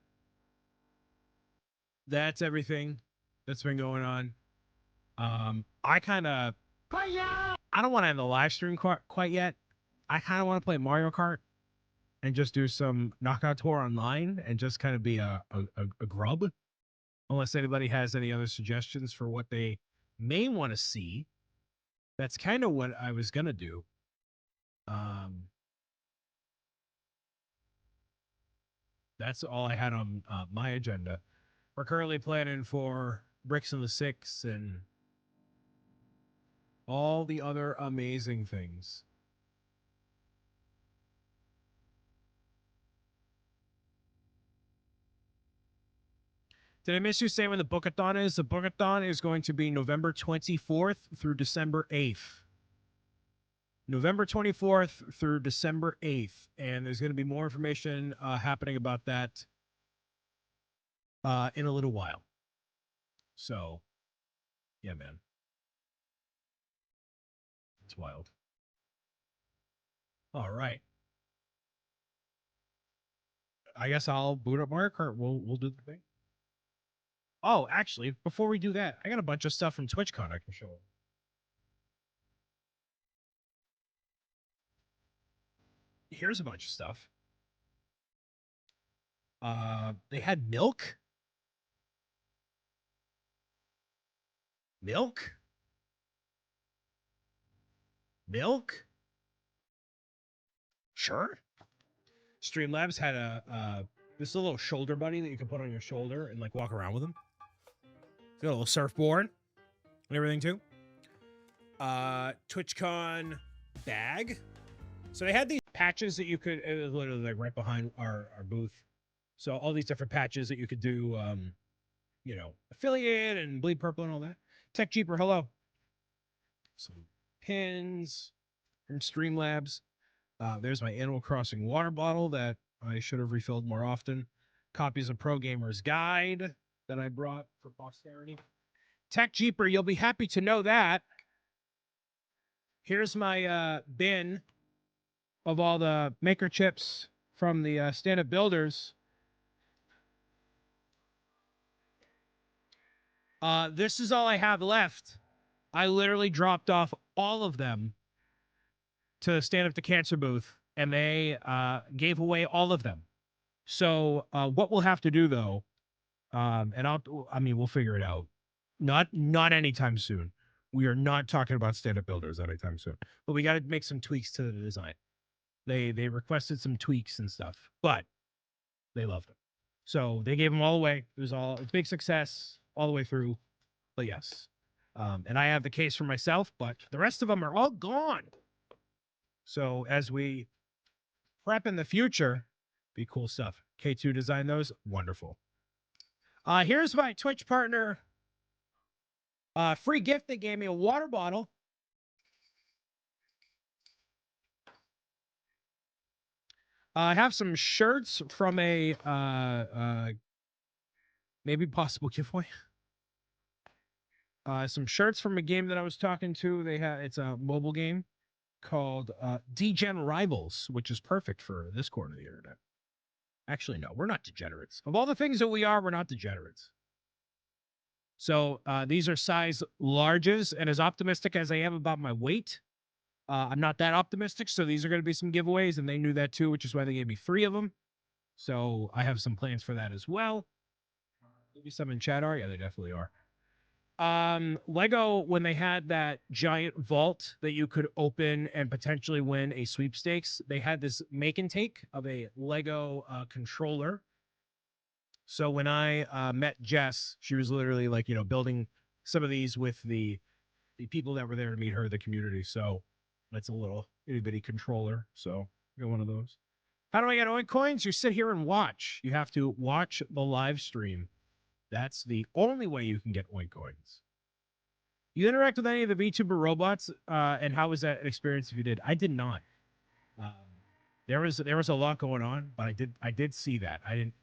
that's everything that's been going on. I don't want to end the live stream quite yet. I kind of want to play Mario Kart and just do some knockout tour online and just kind of be a grub. Unless anybody has any other suggestions for what they may want to see. That's kind of what I was going to do. That's all I had on my agenda. We're currently planning for Bricks in the Six and all the other amazing things. Did I miss you saying when the Bookathon is? The Bookathon is going to be November 24th through December 8th. November 24th through December 8th. And there's going to be more information happening about that in a little while. So, yeah, man. It's wild. All right. I guess I'll boot up Mario Kart. We'll do the thing. Oh, actually, before we do that, I got a bunch of stuff from TwitchCon I can show. Here's a bunch of stuff. They had milk. Milk? Milk? Sure. Streamlabs had this little shoulder buddy that you can put on your shoulder and like walk around with him. It's got a little surfboard and everything too. TwitchCon bag. So they had these patches that you could, it was literally like right behind our booth. So all these different patches that you could do, you know, affiliate and bleed purple and all that. Tech Jeeper, hello. Some pins from Streamlabs. There's my Animal Crossing water bottle that I should have refilled more often. Copies of Pro Gamer's Guide that I brought for posterity. Tech Jeeper, you'll be happy to know that. Here's my bin of all the maker chips from the stand-up builders. This is all I have left. I literally dropped off all of them to Stand Up to Cancer booth, and they gave away all of them. So what we'll have to do, though, we'll figure it out. Not anytime soon. We are not talking about stand-up builders anytime soon. But we got to make some tweaks to the design. They requested some tweaks and stuff, but they loved them. So they gave them all away. It was a big success all the way through. But yes. And I have the case for myself, but the rest of them are all gone. So as we prep in the future, be cool stuff. K2 designed those. Wonderful. Here's my Twitch partner. Free gift. They gave me a water bottle. I have some shirts from a maybe possible giveaway. Some shirts from a game that I was talking to. It's a mobile game called Degen Rivals, which is perfect for this corner of the internet. Actually, no, we're not degenerates. Of all the things that we are, we're not degenerates. So these are size larges, and as optimistic as I am about my weight, I'm not that optimistic. So these are going to be some giveaways, and they knew that too, which is why they gave me 3 of them. So I have some plans for that as well. Maybe some in chat are. Yeah, they definitely are. Lego, when they had that giant vault that you could open and potentially win a sweepstakes, they had this make and take of a Lego controller. So when I met Jess, she was literally like, building some of these with the people that were there to meet her, the community. So that's a little itty bitty controller. So I got one of those. How do I get Oink coins? You sit here and watch. You have to watch the live stream. That's the only way you can get Oink coins. You interact with any of the VTuber robots, and how was that experience if you did? I did not. There was a lot going on, but I did see that. I didn't.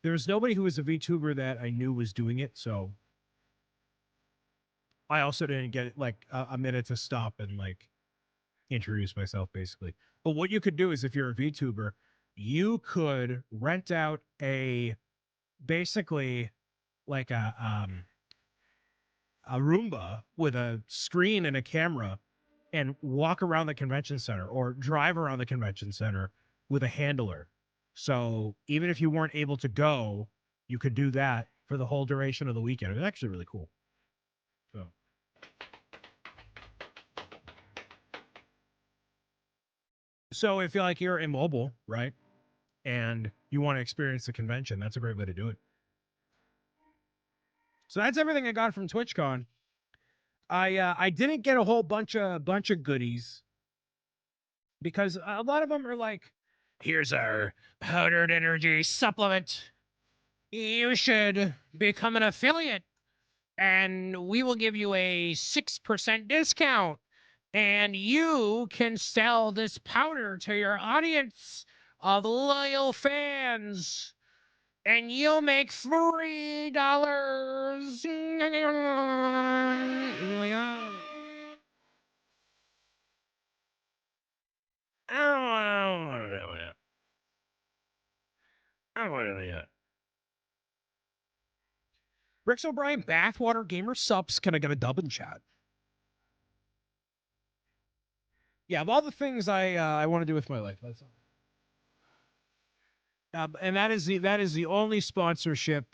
There was nobody who was a VTuber that I knew was doing it, so I also didn't get like a minute to stop and like introduce myself, basically. But what you could do is, if you're a VTuber, you could rent out basically like a Roomba with a screen and a camera and walk around the convention center or drive around the convention center with a handler. So even if you weren't able to go, you could do that for the whole duration of the weekend. It was actually really cool. So if you're immobile, right, and you want to experience the convention, that's a great way to do it. So that's everything I got from TwitchCon. I didn't get a whole bunch of goodies because a lot of them are like, here's our powdered energy supplement. You should become an affiliate and we will give you a 6% discount. And you can sell this powder to your audience of loyal fans. And you'll make $3. BricksO'Brian Bathwater Gamer subs. Can I get a dub in chat? Yeah, of all the things I want to do with my life, that's and that is the only sponsorship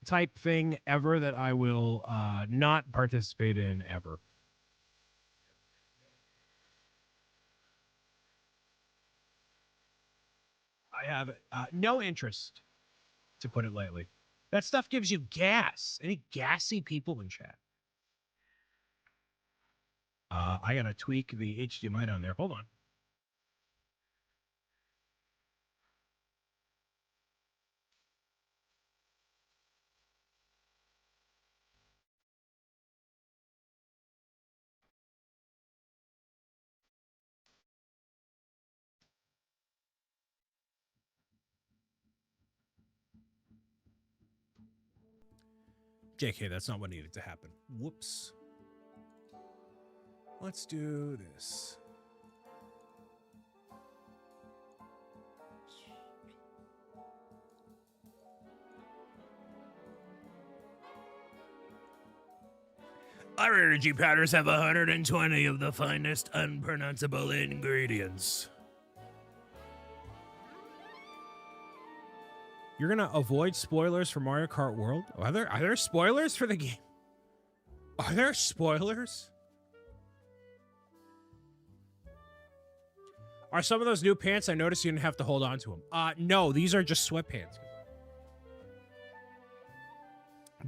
type thing ever that I will not participate in ever. I have no interest, to put it lightly. That stuff gives you gas. Any gassy people in chat? I gotta tweak the HDMI down there. Hold on. JK, that's not what needed to happen. Whoops. Let's do this. Our energy powders have 120 of the finest unpronounceable ingredients. You're gonna avoid spoilers for Mario Kart World? Are there spoilers for the game? Are there spoilers? Are some of those new pants? I noticed you didn't have to hold on to them. No, these are just sweatpants.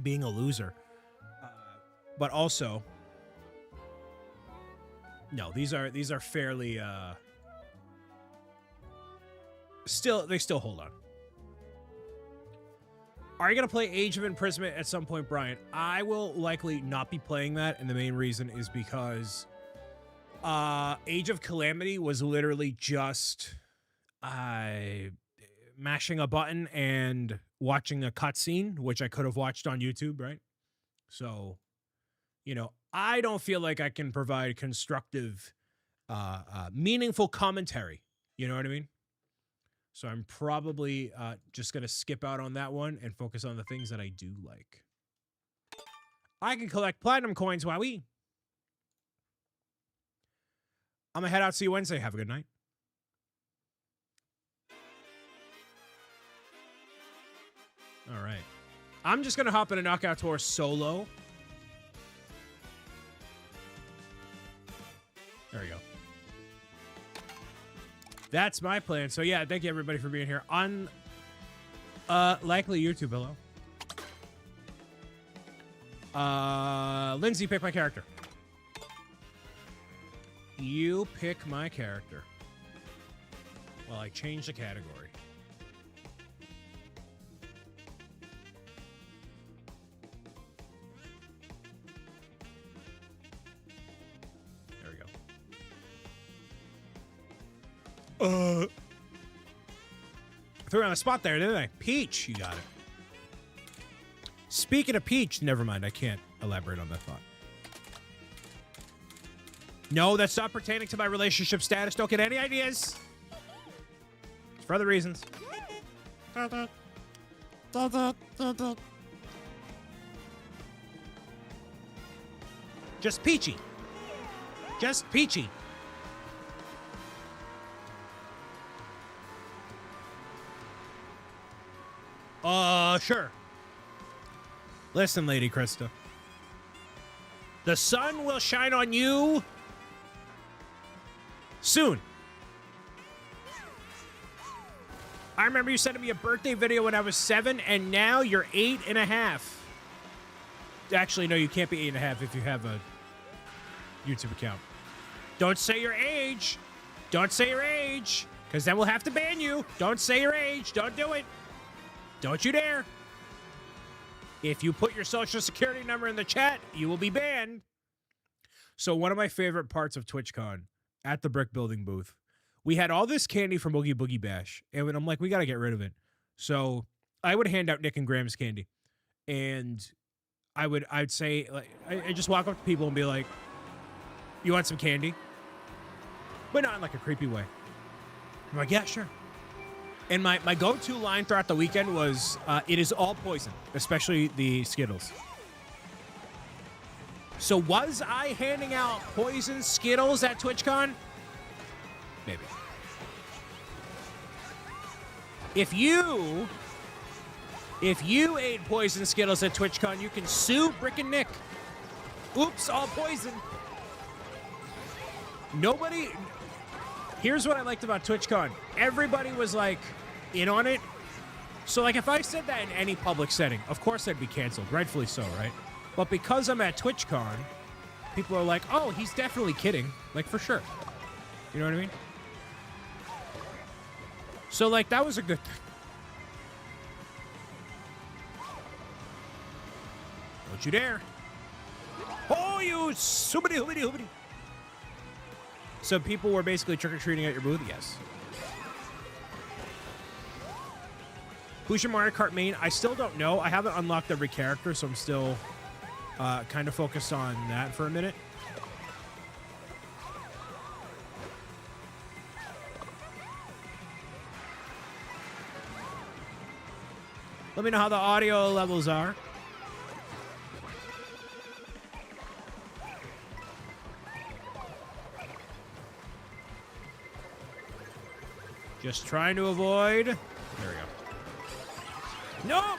Being a loser. But also, no, these are fairly they still hold on. Are you going to play Age of Imprisonment at some point, Brian? I will likely not be playing that, and the main reason is because Age of Calamity was literally just mashing a button and watching a cutscene, which I could have watched on YouTube, right? So, I don't feel like I can provide constructive, meaningful commentary. You know what I mean? So I'm probably just going to skip out on that one and focus on the things that I do like. I can collect platinum coins, wowee. I'm going to head out. See you Wednesday. Have a good night. All right. I'm just going to hop in a Knockout Tour solo That's my plan. So yeah, thank you everybody for being here on likely YouTube. Hello. Lindsay, pick my character. You pick my character. Well, I changed the category. There we go. Threw on a spot there, didn't I? Peach, you got it. Speaking of Peach, never mind. I can't elaborate on that thought. No, that's not pertaining to my relationship status. Don't get any ideas. It's for other reasons. Just peachy. Just peachy. Sure. Listen, Lady Krista. The sun will shine on you soon. I remember you sending me a birthday video when I was 7, and now you're 8.5. Actually, no, you can't be 8.5 if you have a YouTube account. Don't say your age. Don't say your age, because then we'll have to ban you. Don't say your age. Don't do it. Don't you dare. If you put your social security number in the chat, you will be banned. So one of my favorite parts of TwitchCon at the brick building booth, we had all this candy from Boogie Boogie Bash, and I'm like, we got to get rid of it. So I would hand out Nick and Graham's candy, and I'd say, like, I just walk up to people and be like, you want some candy? But not in like a creepy way. I'm like, yeah, sure. And my go-to line throughout the weekend was, it is all poison, especially the Skittles. So was I handing out poison Skittles at TwitchCon? Maybe. If you ate poison Skittles at TwitchCon, you can sue Brick and Nick. Oops, all poison. Nobody... Here's what I liked about TwitchCon. Everybody was, like, in on it. So, like, if I said that in any public setting, of course I'd be canceled. Rightfully so, right? But because I'm at TwitchCon, people are like, oh, he's definitely kidding. Like, for sure. You know what I mean? So, like, that was a good thing. Don't you dare. Oh, you soobity hoobity hoobity. So people were basically trick-or-treating at your booth? Yes. Who's your Mario Kart main? I still don't know. I haven't unlocked every character, so I'm still kind of focused on that for a minute. Let me know how the audio levels are. Just trying to avoid. There we go. Nope.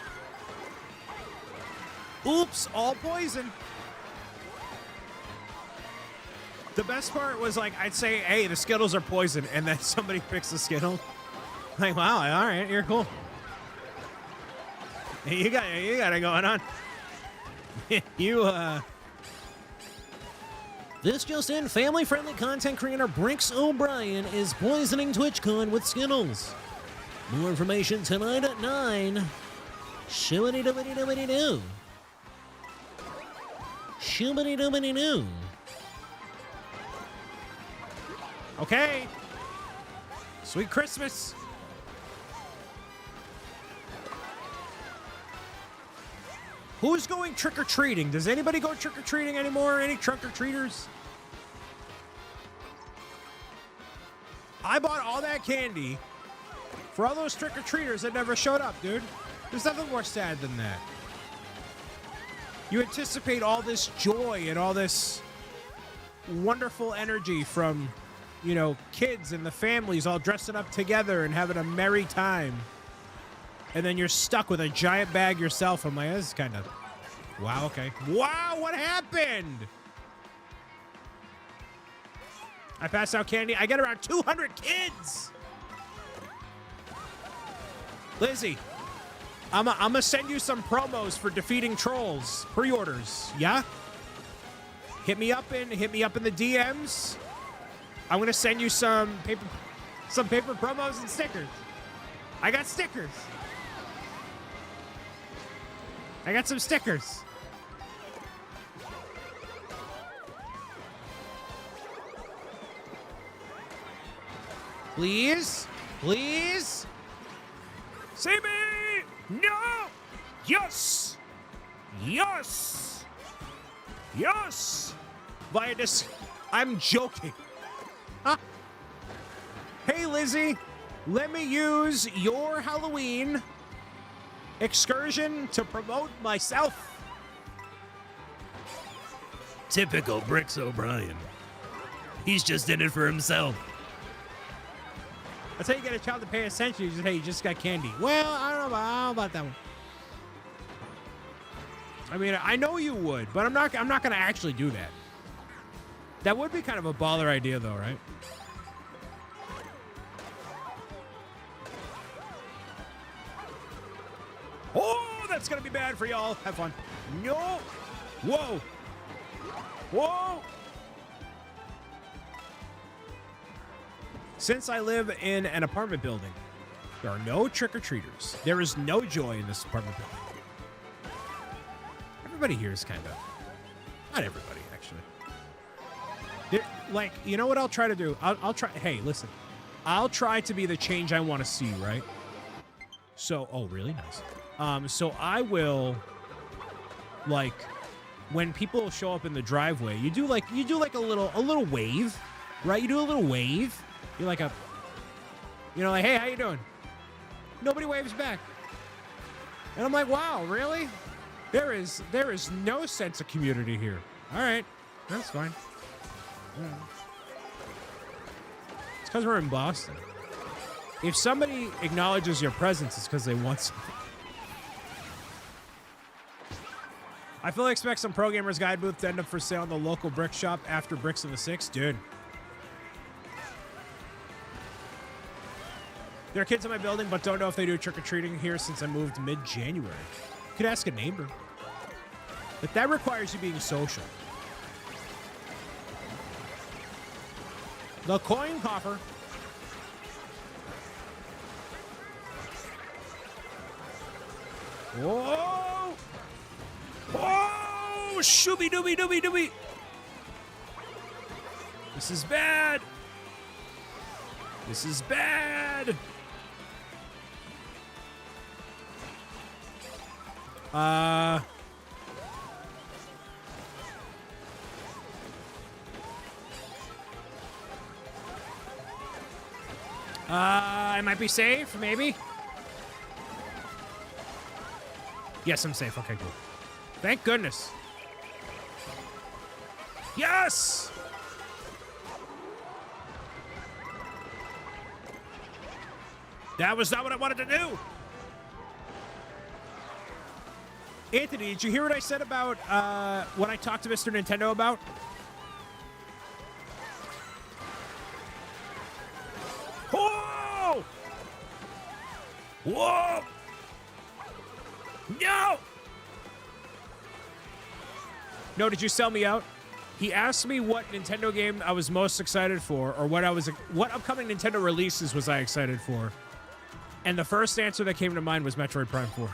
Oops, all poison. The best part was, like, I'd say, hey, the Skittles are poison, and then somebody picks the Skittle. Like, wow, all right, you're cool. You got it going on. This just in, family-friendly content creator BricksOBrian is poisoning TwitchCon with Skittles. More information tonight at 9. Shoo-a-dee-doo-a-dee-doo-a-dee-doo. Shoo-a-dee-doo-a-dee-doo. Okay. Sweet Christmas. Who's going trick-or-treating? Does anybody go trick-or-treating anymore? Any trick-or-treaters? I bought all that candy for all those trick-or-treaters that never showed up, dude. There's nothing more sad than that. You anticipate all this joy and all this wonderful energy from, you know, kids and the families all dressing up together and having a merry time. And then you're stuck with a giant bag yourself. I'm like, this is kind of... Wow, okay. Wow, what happened? I passed out candy. I get around 200 kids. Lizzie, I'm gonna send you some promos for defeating trolls. Pre-orders, yeah? Hit me up in the DMs. I'm gonna send you some paper promos and stickers. I got stickers. I got some stickers. Please? Please? Save me! No! Yes! Yes! Yes! Via this. I'm joking. Huh? Hey, Lizzie, let me use your Halloween excursion to promote myself. Typical BricksOBrian. He's just in it for himself. That's how you get a child to pay attention. You just, hey, you just got candy. Well, I don't know about that one. I mean, I know you would, but I'm not going to actually do that. That would be kind of a baller idea, though, right? Oh, that's going to be bad for y'all. Have fun. No. Whoa. Whoa. Since I live in an apartment building, there are no trick-or-treaters. There is no joy in this apartment building. Everybody here is kind of... Not everybody, actually. Like, you know what I'll try to do? I'll try... Hey, listen. I'll try to be the change I want to see, right? So... Oh, really nice. So I will... Like... When people show up in the driveway, you do like a little wave, right? You do a little wave. You're like like, hey, how you doing? Nobody waves back. And I'm like, wow, really? There is no sense of community here. All right, that's fine. Yeah. It's because we're in Boston. If somebody acknowledges your presence, it's because they want something. I fully expect some Pro Gamers Guide booth to end up for sale in the local brick shop after Bricks in the Six. Dude. There are kids in my building, but don't know if they do trick-or-treating here since I moved mid-January. You could ask a neighbor. But that requires you being social. The coin coffer. Whoa! Whoa! Shooby-dooby-dooby-dooby! This is bad! This is bad! I might be safe, maybe? Yes, I'm safe. Okay, cool. Thank goodness. Yes! That was not what I wanted to do. Anthony, did you hear what I said about what I talked to Mr. Nintendo about? Whoa! Whoa! No! No, did you sell me out? He asked me what Nintendo game I was most excited for, or what upcoming Nintendo releases was I excited for. And the first answer that came to mind was Metroid Prime 4.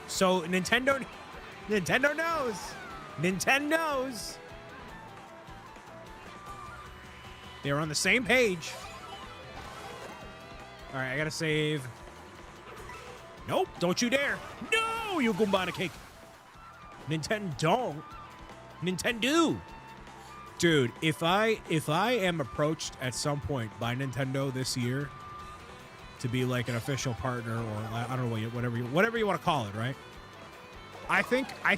So Nintendo knows. Nintendo knows. They're on the same page. All right, I gotta save. Nope, don't you dare. No, you Goombana cake. Nintendo. Dude, if I am approached at some point by Nintendo this year to be like an official partner, or I don't know, whatever you want to call it, right? I think I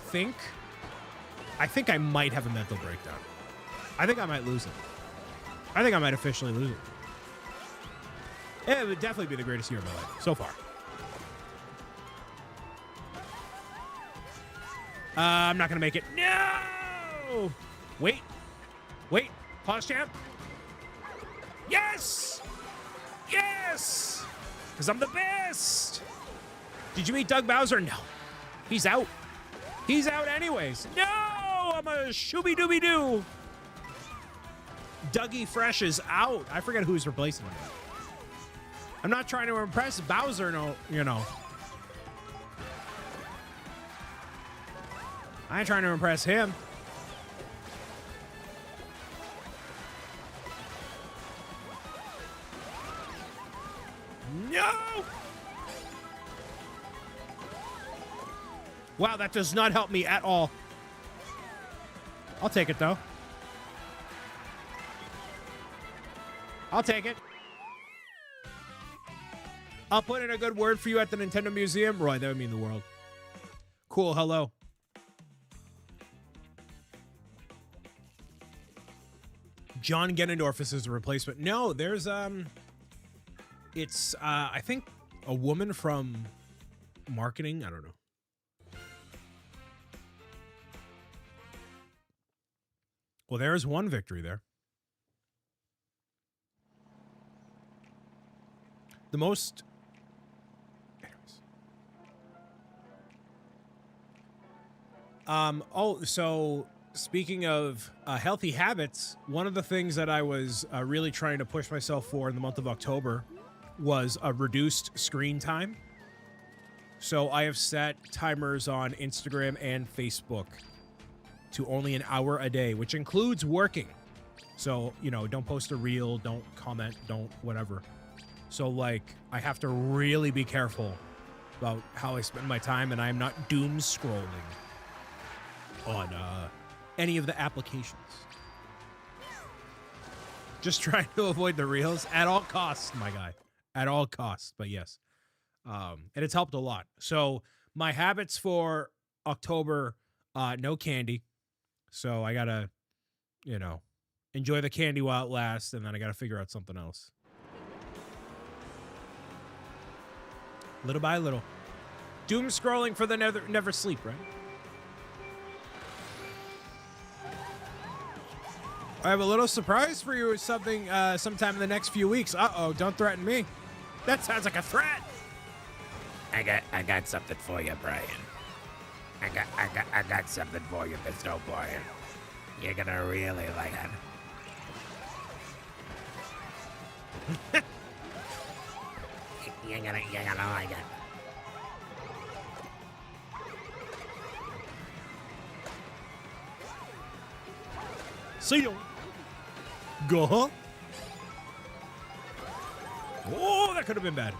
might have a mental breakdown. I think I might lose it. I think I might officially lose it. It would definitely be the greatest year of my life so far. I'm not gonna make it. No! Wait. Wait. Pause, champ. Yes! Yes! Because I'm the best! Did you meet Doug Bowser? No. He's out. He's out anyways. No! I'm a shooby-dooby-doo. Dougie Fresh is out. I forget who's replacing him. I'm not trying to impress Bowser, no, you know. I ain't trying to impress him. No! Wow, that does not help me at all. I'll take it, though. I'll take it. I'll put in a good word for you at the Nintendo Museum. Roy, that would mean the world. Cool, hello. John Genendorf is his replacement. No, there's, it's, I think a woman from marketing. I don't know. Well, there is one victory there. The most... so speaking of healthy habits, one of the things that I was really trying to push myself for in the month of October was a reduced screen time. So I have set timers on Instagram and Facebook to only an hour a day, which includes working. So, you know, don't post a reel, don't comment, don't whatever. So, like, I have to really be careful about how I spend my time, and I'm not doom scrolling on any of the applications. Just trying to avoid the reels at all costs, my guy. At all costs, but yes. And it's helped a lot. So, my habits for October, no candy. So I gotta, you know, enjoy the candy while it lasts, and then I gotta figure out something else. Little by little. Doom scrolling for the never sleep, right? I have a little surprise for you or something sometime in the next few weeks. Uh-oh, don't threaten me. That sounds like a threat. I got something for you, Brian. I got something for you, Mr. Brian. You're gonna really like it. You're gonna like it. See you. Go. Oh, that could have been bad.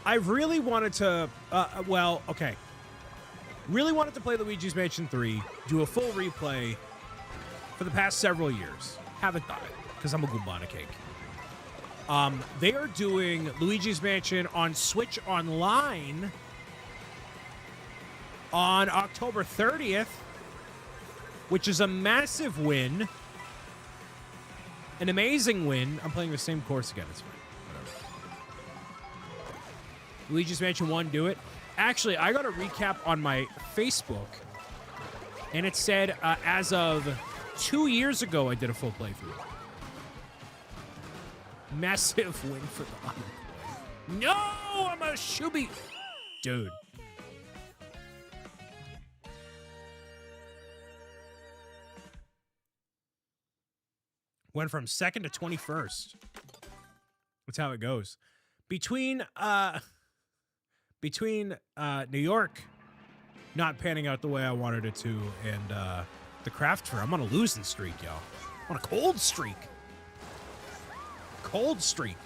I really wanted to, really wanted to play Luigi's Mansion 3, do a full replay for the past several years. Haven't done it, because I'm a goomba cake. They are doing Luigi's Mansion on Switch Online on October 30th, which is a massive win. An amazing win. I'm playing the same course again, it's fine. Luigi's Mansion 1, do it. Actually, I got a recap on my Facebook, and it said as of 2 years ago, I did a full playthrough. Massive win for the unemployed. No, I'm a shooby. Dude. Went from 2nd to 21st. That's how it goes. Between New York not panning out the way I wanted it to and the craft fair, I'm on a losing streak, y'all. I'm on a cold streak. Cold streak.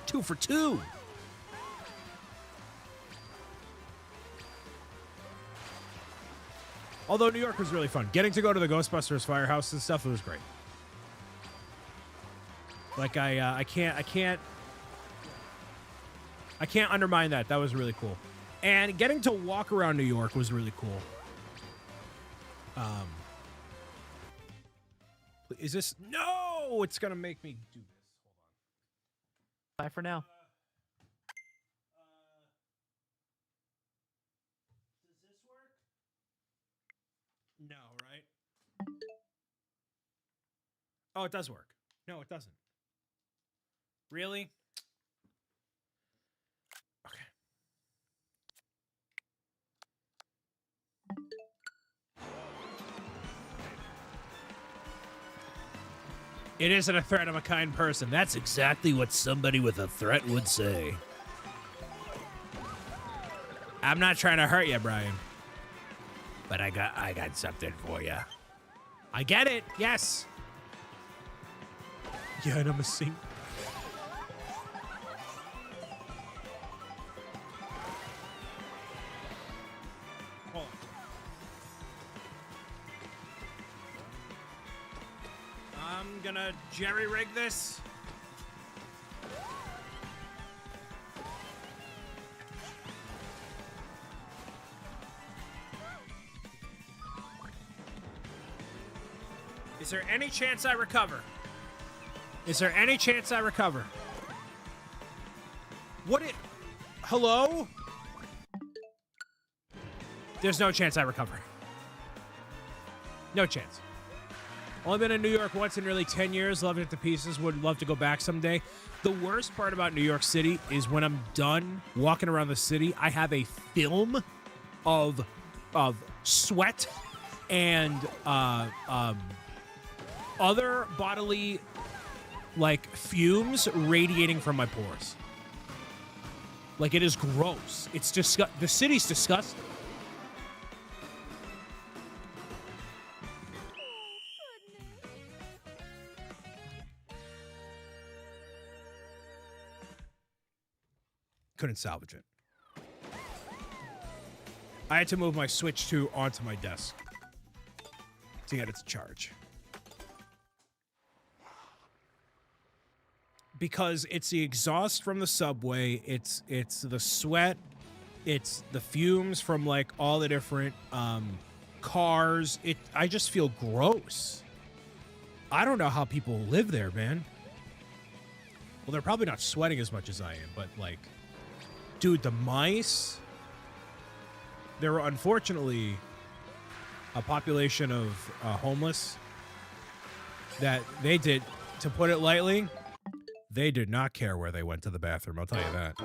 2 for 2. Although New York was really fun. Getting to go to the Ghostbusters firehouse and stuff, it was great. Like I can't undermine that. That was really cool. And getting to walk around New York was really cool. Is this... No! It's going to make me do this. Bye for now. Does this work? No, right? Oh, it does work. No, it doesn't. Really? Okay. It isn't a threat. I'm a kind person. That's exactly what somebody with a threat would say. I'm not trying to hurt you, Brian. But I got something for you. I get it. Yes. Yeah, and I'm a saint. Hold on. I'm gonna jerry-rig this. Is there any chance I recover? Is there any chance I recover? What it... Hello? There's no chance I recover. No chance. Only been in New York once in nearly 10 years. Loved it to pieces. Would love to go back someday. The worst part about New York City is when I'm done walking around the city, I have a film of sweat and other bodily like fumes radiating from my pores. Like, it is gross. It's the city's disgusting. Couldn't salvage it. I had to move my Switch 2 onto my desk to get it to charge. Because it's the exhaust from the subway, it's the sweat, it's the fumes from like all the different cars. I just feel gross. I don't know how people live there, man. Well, they're probably not sweating as much as I am, but like, dude, the mice. There were unfortunately a population of homeless that they did, to put it lightly, they did not care where they went to the bathroom, I'll tell you that.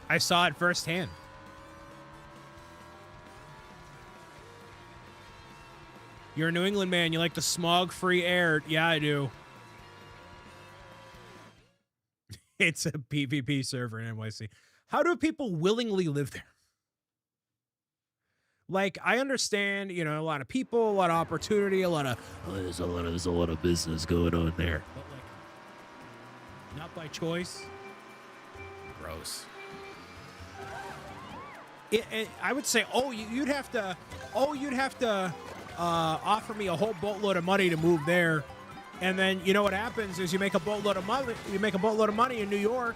I saw it firsthand. You're a New England man. You like the smog-free air. Yeah, I do. It's a PvP server in NYC. How do people willingly live there? Like, I understand, you know, a lot of people, a lot of opportunity, a lot of... Oh, there's a lot of business going on there. But, like, not by choice. Gross. I would say, you'd have to offer me a whole boatload of money to move there. And then, you know what happens is you make a boatload of money in New York,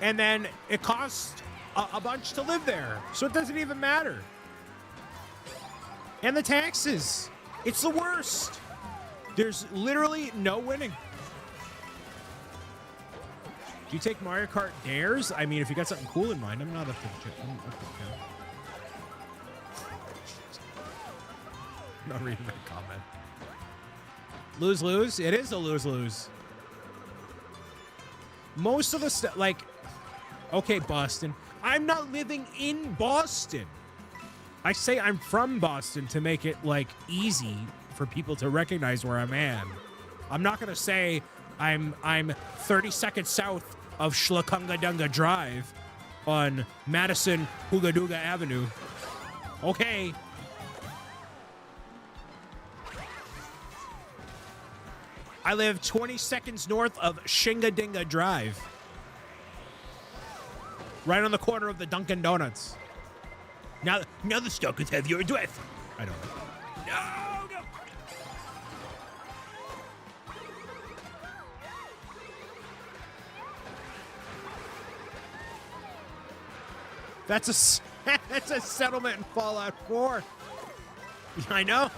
and then it costs a bunch to live there. So it doesn't even matter. And the taxes. It's the worst. There's literally no winning. Do you take Mario Kart Dares? I mean, if you got something cool in mind, I'm not up to the I'm not reading that comment. Lose-lose? It is a lose-lose. Most of the stuff, like, okay, Boston. I'm not living in Boston. I say I'm from Boston to make it, like, easy for people to recognize where I'm at. I'm not going to say I'm 30 seconds south of Schlakunga-Dunga Drive on Madison Hoogadooga Avenue. Okay. I live 20 seconds north of Shingadinga Drive. Right on the corner of the Dunkin' Donuts. Now the stalkers have your address. I don't know. No. That's a settlement in Fallout 4. I know.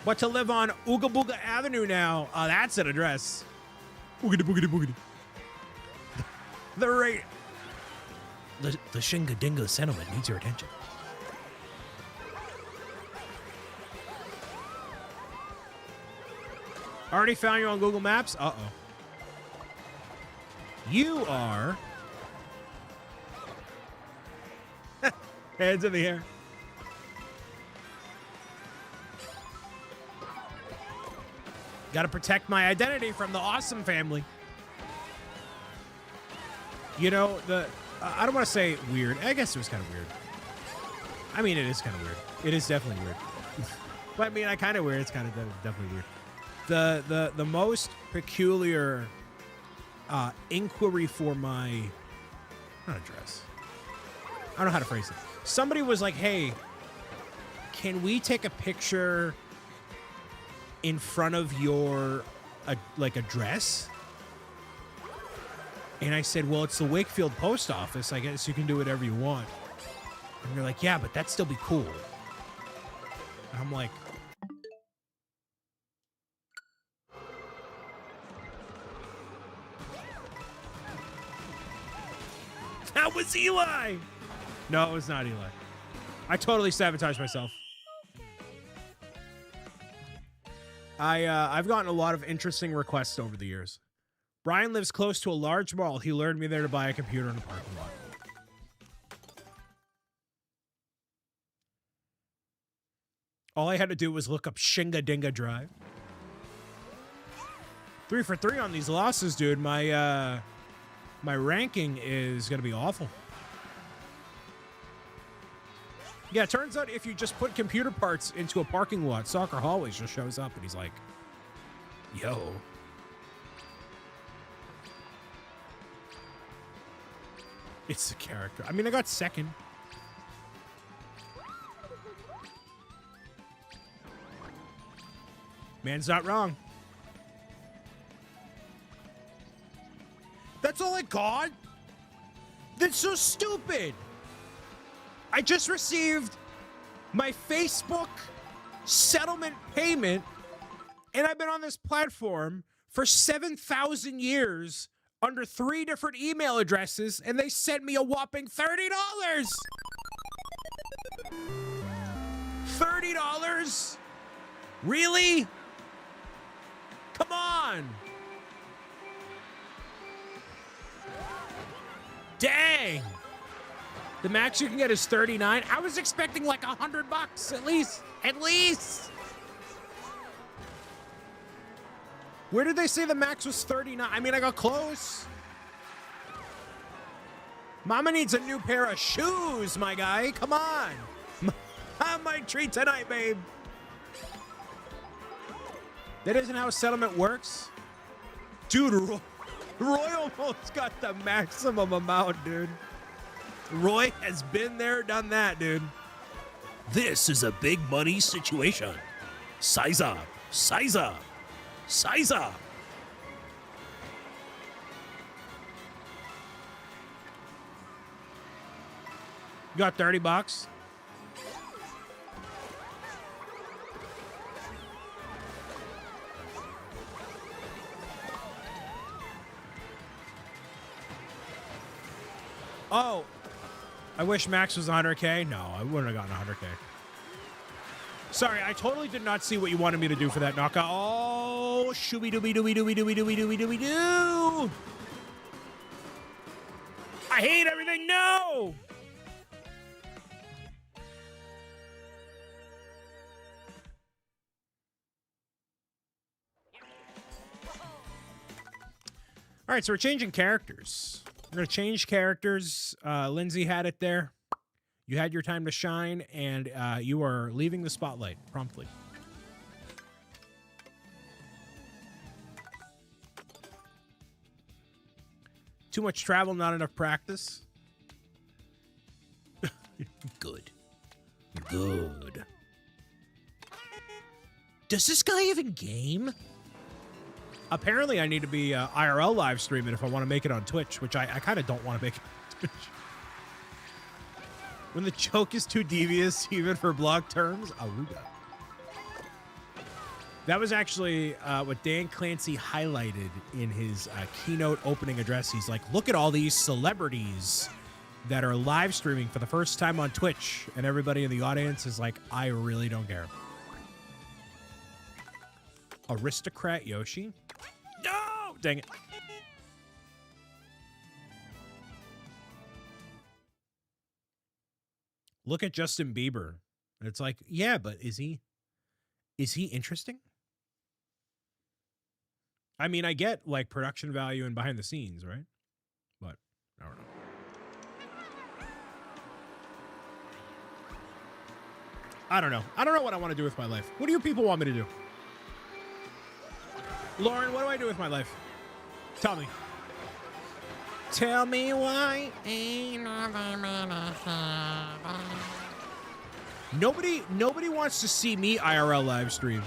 But to live on Ooga Booga Avenue now, that's an address. Oogity boogity boogity. The rate. The Shinga Dinga settlement needs your attention. Already found you on Google Maps? Uh-oh. You are... Hands in the air. Gotta protect my identity from the awesome family. You know, I don't want to say weird. I guess it was kind of weird. I mean, it is kind of weird. It is definitely weird. But I mean, I kind of weird. It's kind of definitely weird. The most peculiar inquiry for my... Not address. I don't know how to phrase it. Somebody was like, hey, can we take a picture in front of your address? And I said, well, it's the Wakefield post office. I guess you can do whatever you want. And they're like, yeah, but that'd still be cool. And I'm like, that was Eli. No, it was not Eli. I totally sabotaged myself. I've gotten a lot of interesting requests over the years. Brian lives close to a large mall. He lured me there to buy a computer in the parking lot. All I had to do was look up Shinga Dinga Drive. 3 for 3 on these losses, dude. My ranking is gonna be awful. Yeah, it turns out if you just put computer parts into a parking lot, Soccer Hallways just shows up and he's like, yo. It's the character. I mean, I got second. Man's not wrong. That's all I got? That's so stupid. I just received my Facebook settlement payment, and I've been on this platform for 7,000 years under 3 different email addresses, and they sent me a whopping $30. $30? Really? Come on. Dang. The max you can get is 39. I was expecting like $100 at least. At least. Where did they say the max was 39? I mean, I got close. Mama needs a new pair of shoes, my guy. Come on. Have my treat tonight, babe. That isn't how settlement works. Dude, Roy almost got the maximum amount, dude. Roy has been there, done that, dude. This is a big money situation. Size up, size up, size up. You got $30? Oh, I wish max was 100K. No, I wouldn't have gotten 100K. Sorry, I totally did not see what you wanted me to do for that knockout. Oh, shooby dooby dooby dooby dooby dooby dooby dooby doo. I hate everything. No. All right, so we're changing characters. We're going to change characters. Lindsay had it there. You had your time to shine, and you are leaving the spotlight promptly. Too much travel, not enough practice. Good. good. Does this guy even game? Apparently, I need to be IRL live streaming if I want to make it on Twitch, which I kind of don't want to make it on Twitch. When the joke is too devious, even for block terms, awooga. That was actually what Dan Clancy highlighted in his keynote opening address. He's like, look at all these celebrities that are live streaming for the first time on Twitch. And everybody in the audience is like, I really don't care. Aristocrat Yoshi? No! Dang it. Look at Justin Bieber. And it's like, yeah, but is he interesting? I mean, I get like production value and behind the scenes, right? But I don't know. I don't know. I don't know what I want to do with my life. What do you people want me to do? Lauren, what do I do with my life? Tell me. Tell me why ain't nobody wants to see me IRL live stream.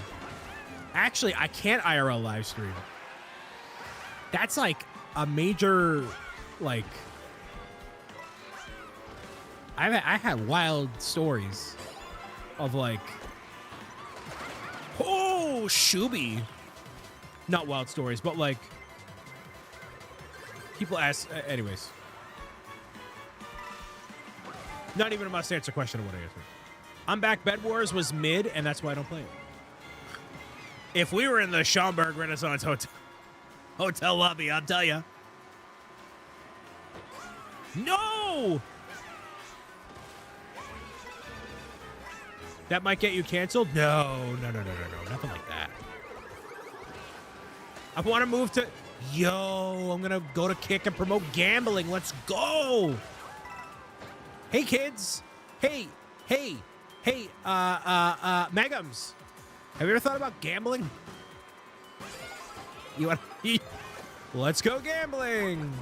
Actually, I can't IRL live stream. That's like a major, like, I had wild stories of like, oh, Shuby. Not wild stories, but like, people ask, anyways. Not even a must answer question of what I answered. I'm back. Bed Wars was mid, and that's why I don't play it. If we were in the Schaumburg Renaissance Hotel lobby, I'll tell you. No! That might get you canceled? No, nothing like that. I want to move to... Yo, I'm going to go to Kick and promote gambling. Let's go. Hey, kids. Hey, Megums. Have you ever thought about gambling? You want... Let's go gambling.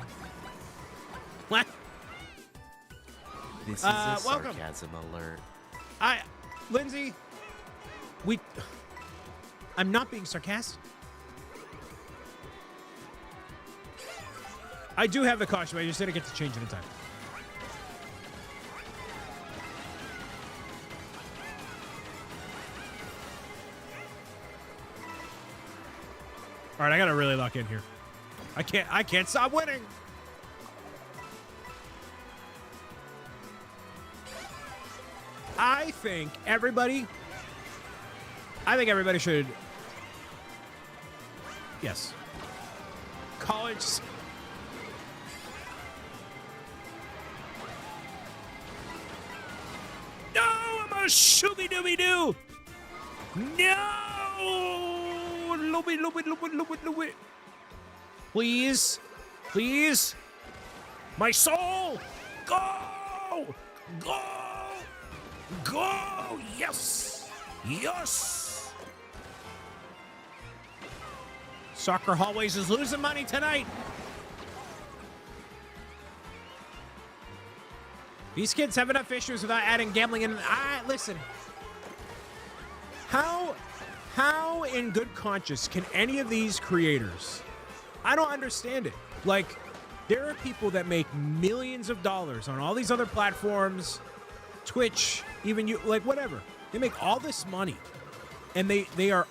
What? This is a sarcasm alert. Lindsay, I'm not being sarcastic. I do have the caution, but I just didn't get to change it in time. All right, I gotta really lock in here. I can't stop winning. I think everybody should. Yes. College. No, I'm a shooby-dooby-doo. No. Looby. Please. My soul. Go. Yes. Soccer Hallways is losing money tonight. These kids have enough issues without adding gambling in. Listen. How in good conscience can any of these creators? I don't understand it. Like, there are people that make millions of dollars on all these other platforms, Twitch, even you, like whatever. They make all this money, and they are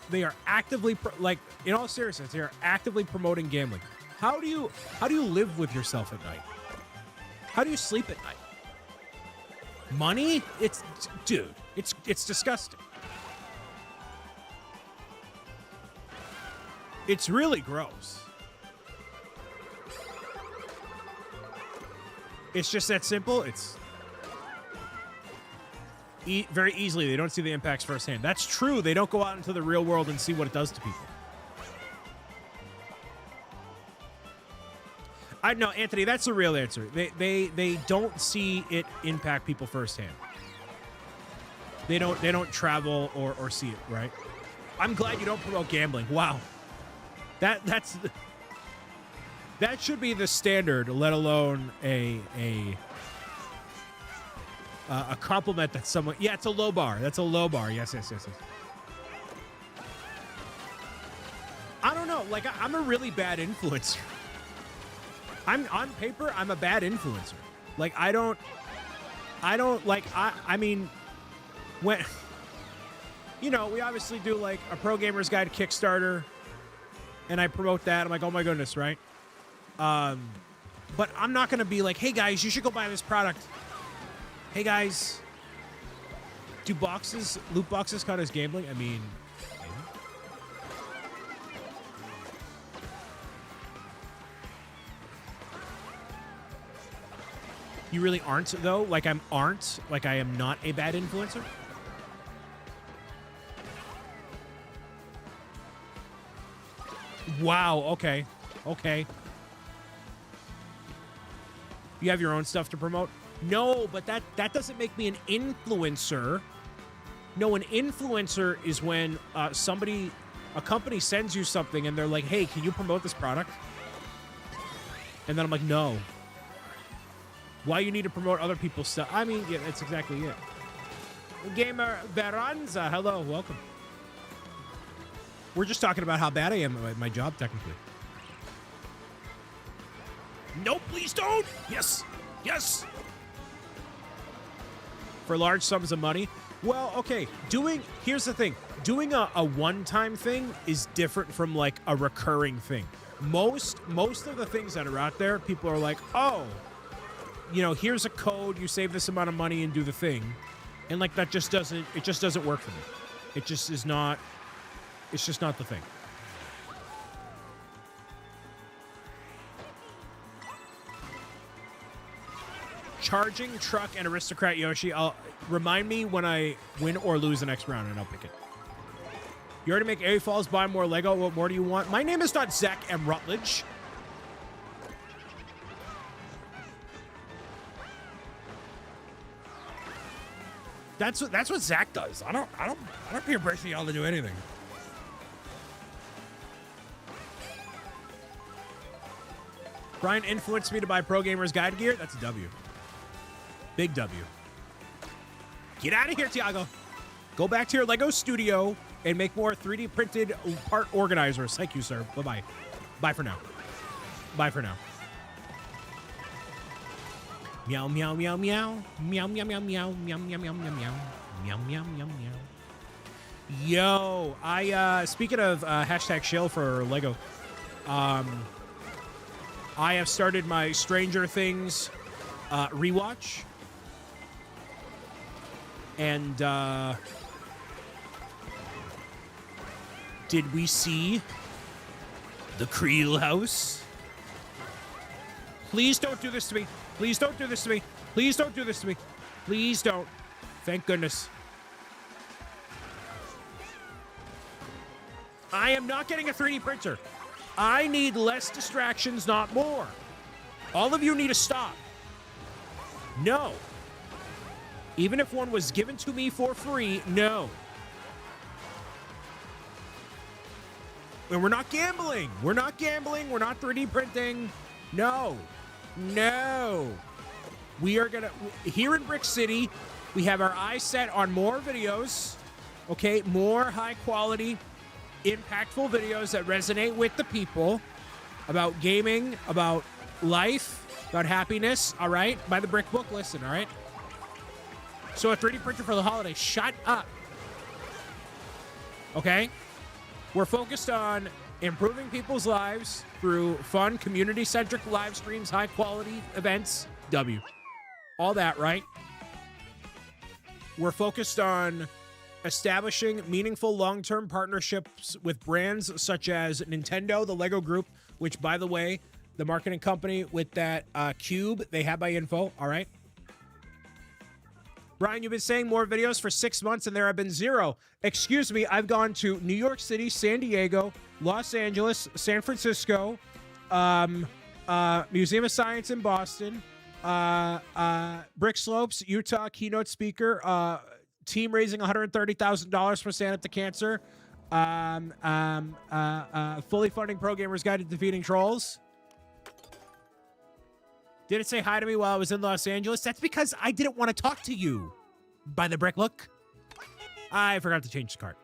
actively like, in all seriousness, they are actively promoting gambling. How do you live with yourself at night? How do you sleep at night? Money? It's disgusting. It's really gross. It's just that simple. It's very easily. They don't see the impacts firsthand. That's true. They don't go out into the real world and see what it does to people. I know, Anthony, that's the real answer. They don't see it impact people firsthand. They don't travel or see it, right? I'm glad you don't promote gambling. Wow. That should be the standard, let alone a a compliment that someone... Yeah, it's a low bar. That's a low bar. Yes. I don't know. Like, I'm a really bad influencer. On paper, I'm a bad influencer. Like, I mean, when... You know, we obviously do, like, a Pro Gamer's Guide Kickstarter, and I promote that. I'm like, oh, my goodness, right? But I'm not going to be like, hey, guys, you should go buy this product. Hey, guys, do loot boxes count as gambling? I mean, maybe. You really aren't, though? Like I am not a bad influencer? Wow, okay. You have your own stuff to promote? No, but that doesn't make me an influencer. No, an influencer is when a company sends you something and they're like, hey, can you promote this product? And then I'm like, no. Why you need to promote other people's stuff? I mean, yeah, that's exactly it. Gamer Beranza, hello, welcome. We're just talking about how bad I am at my job, technically. No, please don't! Yes! For large sums of money? Well, okay, here's the thing. Doing a one-time thing is different from, like, a recurring thing. Most of the things that are out there, people are like, oh, you know, here's a code, you save this amount of money and do the thing. And, like, it just doesn't work for me. It just is not, it's just not the thing. Charging Truck and Aristocrat Yoshi. Remind me when I win or lose the next round, and I'll pick it. You already make Airy Falls, buy more Lego. What more do you want? My name is not Zach M. Rutledge. That's what Zach does. I don't peer pressure y'all to do anything. Brian influenced me to buy Pro Gamer's Guide gear. That's a W. Big W. Get out of here, Tiago. Go back to your Lego studio and make more 3D printed part organizers. Thank you, sir. Bye-bye. Bye for now. Bye for now. Meow, meow, meow, meow. Meow, meow, meow, meow. Meow, meow, meow, meow, meow. Meow, meow, meow, meow. Yo, speaking of hashtag shill for Lego, I have started my Stranger Things rewatch. And did we see the Creel house? Please don't do this to me. Please don't do this to me. Please don't do this to me. Please don't. Thank goodness. I am not getting a 3D printer. I need less distractions, not more. All of you need to stop. No. Even if one was given to me for free, no. And we're not gambling. We're not gambling. We're not 3D printing. No. No. We are going to... Here in Brick City, we have our eyes set on more videos. Okay? More high-quality, impactful videos that resonate with the people. About gaming, about life, about happiness. All right? By the Brick Book. Listen, all right? So a 3D printer for the holiday. Shut up. Okay? We're focused on improving people's lives through fun, community-centric live streams, high-quality events. W. All that, right? We're focused on establishing meaningful long-term partnerships with brands such as Nintendo, the Lego Group, which, by the way, the marketing company with that cube, they have my info, all right? Brian, you've been saying more videos for 6 months and there have been 0. Excuse me, I've gone to New York City, San Diego, Los Angeles, San Francisco, Museum of Science in Boston, Brick Slopes, Utah, keynote speaker, team raising $130,000 for Stand Up to Cancer, fully funding Pro Gamers Guide to Defeating Trolls. Did it say hi to me while I was in Los Angeles? That's because I didn't want to talk to you. By the brick, look. I forgot to change the cart.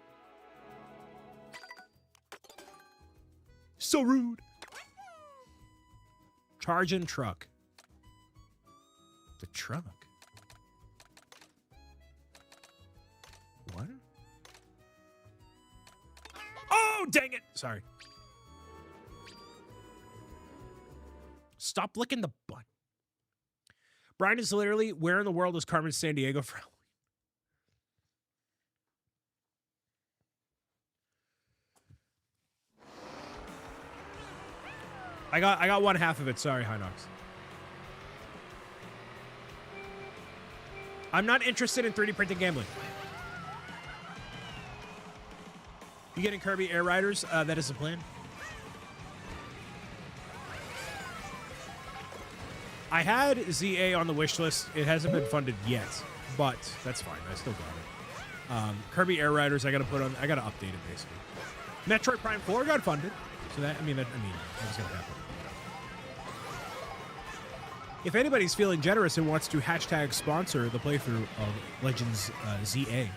So rude. Charging truck. The truck. What? Oh, dang it. Sorry. Stop licking the butt. Brian is literally, where in the world is Carmen Sandiego for Halloween? I got one half of it. Sorry, Hinox. I'm not interested in 3D printing gambling. You getting Kirby Air Riders? That is the plan. I had ZA on the wish list. It hasn't been funded yet, but that's fine. I still got it. Kirby Air Riders, I gotta update it basically. Metroid Prime 4 got funded, so that was gonna happen. If anybody's feeling generous and wants to hashtag sponsor the playthrough of Legends ZA, there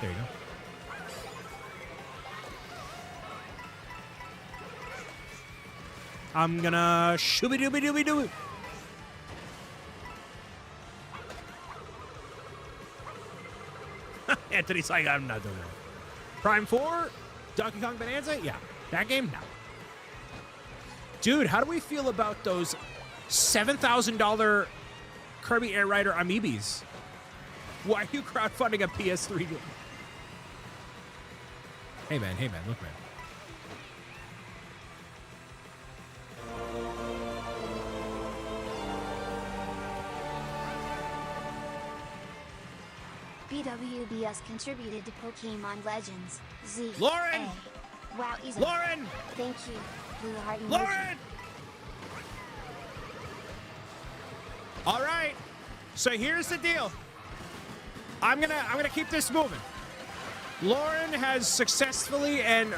you go. I'm gonna shooby-dooby-dooby-dooby. Anthony's like, I'm not doing that. Prime 4? Donkey Kong Bonanza? Yeah. That game? No. Dude, how do we feel about those $7,000 Kirby Air Rider amiibis? Why are you crowdfunding a PS3 game? Hey, man, look, man. BWBS contributed to Pokemon Legends Z. Lauren! Wow, easy. Lauren! Thank you. Blue heart emoji. Lauren! All right. So here's the deal. I'm gonna keep this moving. Lauren has successfully and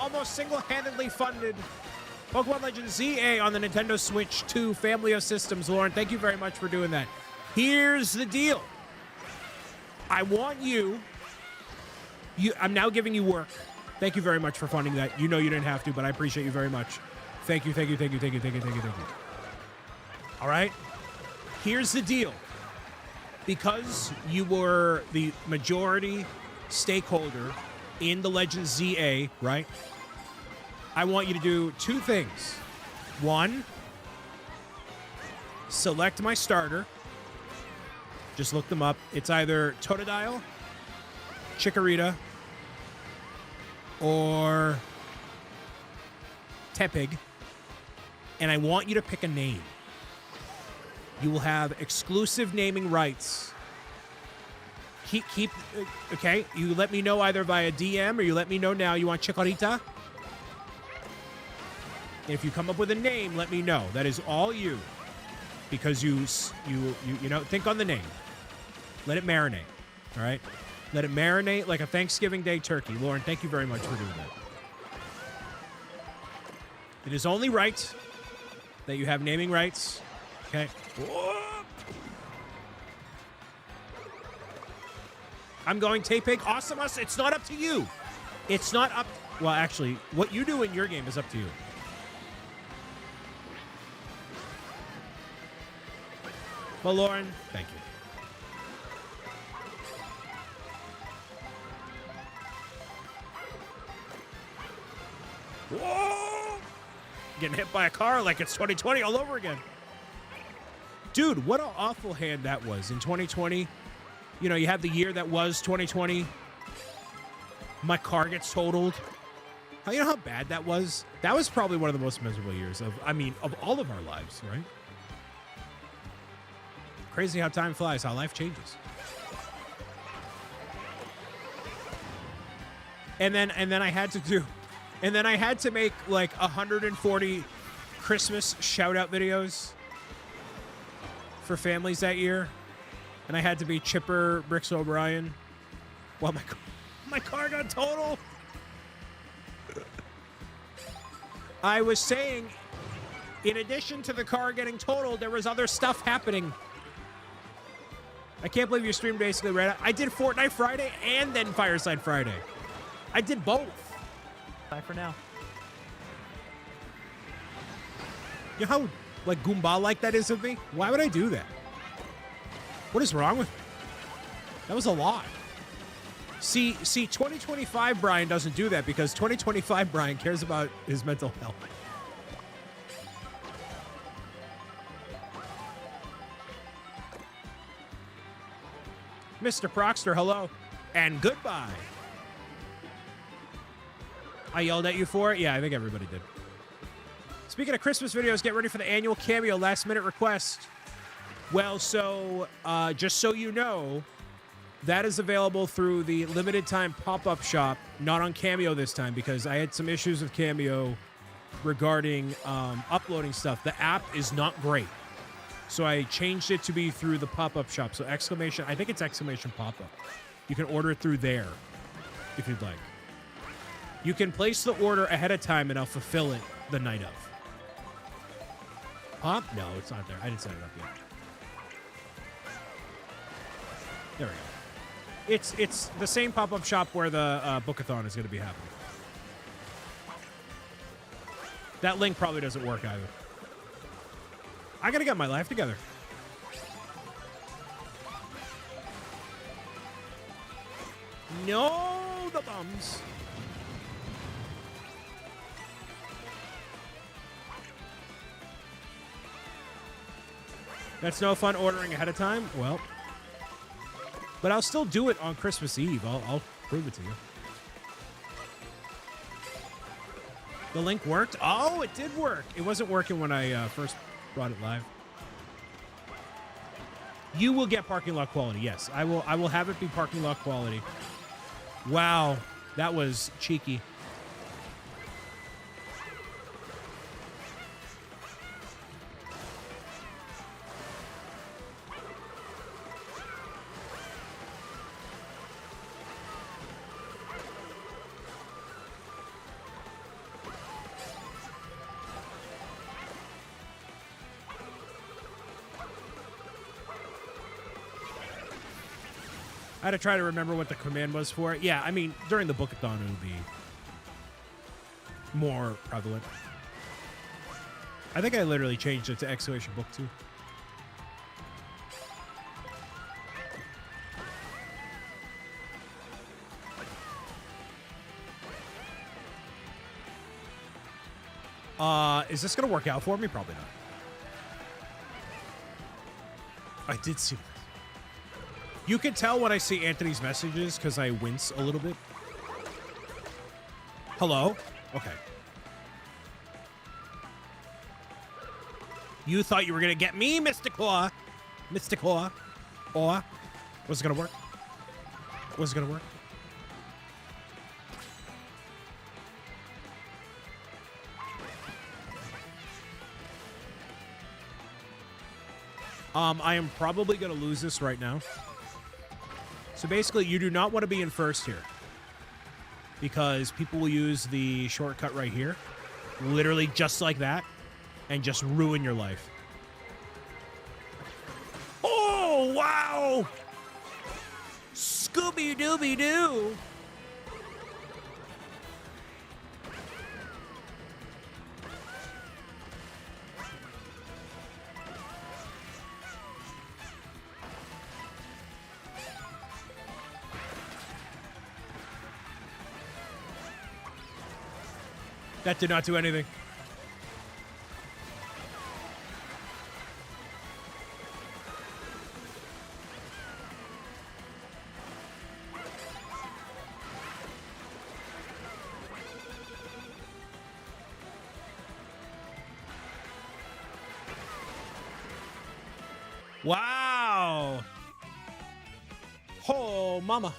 almost single-handedly funded Pokemon Legends ZA on the Nintendo Switch 2 family of systems. Lauren, thank you very much for doing that. Here's the deal. I want I'm now giving you work. Thank you very much for funding that. You know you didn't have to, but I appreciate you very much. Thank you. All right? Here's the deal. Because you were the majority stakeholder in the Legends ZA, right? I want you to do two things. One, select my starter. Just look them up. It's either Totodile, Chikorita, or Tepig. And I want you to pick a name. You will have exclusive naming rights. Okay? You let me know either via DM or you let me know now you want Chikorita. If you come up with a name, let me know. That is all you. Because you know, think on the name. Let it marinate. All right? Let it marinate like a Thanksgiving Day turkey. Lauren, thank you very much for doing that. It is only right that you have naming rights. Okay? I'm going Tepig. Awesomus. It's not up to you. It's not up. Well, actually, what you do in your game is up to you. Well, Lauren, thank you. Whoa! Getting hit by a car like it's 2020 all over again. Dude, what an awful hand that was in 2020. You know, you have the year that was 2020. My car gets totaled. You know how bad that was? That was probably one of the most miserable years of all of our lives, right? Crazy how time flies, how life changes. And then I had to make like 140 Christmas shout out videos for families that year. And I had to be Chipper BricksOBrian while my car got totaled. I was saying In addition to the car getting totaled, there was other stuff happening. I can't believe you streamed basically right. I did Fortnite Friday and then Fireside Friday. I did both. Bye for now. You know how like Goomba like that is of me? Why would I do that? What is wrong with me? That was a lot. See, 2025 Brian doesn't do that because 2025 Brian cares about his mental health. Mr. Proxter, hello. And goodbye. I yelled at you for it? Yeah, I think everybody did. Speaking of Christmas videos, get ready for the annual Cameo last-minute request. Well, so, just so you know, that is available through the limited-time pop-up shop, not on Cameo this time, because I had some issues with Cameo regarding uploading stuff. The app is not great. So I changed it to be through the pop-up shop. So exclamation, I think it's exclamation pop-up. You can order it through there if you'd like. You can place the order ahead of time and I'll fulfill it the night of. Huh? No, it's not there. I didn't set it up yet. There we go. It's the same pop-up shop where the bookathon is going to be happening. That link probably doesn't work either. I gotta get my life together. No, the bums. That's no fun ordering ahead of time? Well, but I'll still do it on Christmas Eve. I'll prove it to you. The link worked? Oh, it did work. It wasn't working when I first brought it live. You will get parking lot quality. Yes, I will have it be parking lot quality. Wow, that was cheeky. I had to try to remember what the command was for it. Yeah, I mean, during the bookathon, it would be more prevalent. I think I literally changed it to exclamation book too. Is this going to work out for me? Probably not. I did see this. You can tell when I see Anthony's messages because I wince a little bit. Hello? Okay. You thought you were going to get me, Mysticore. Mysticore. Or, was it going to work? Was it going to work? I am probably going to lose this right now. So basically, you do not want to be in first here. Because people will use the shortcut right here. Literally just like that. And just ruin your life. Oh, wow! Scooby-Dooby-Doo! That did not do anything. Wow. Oh, mama.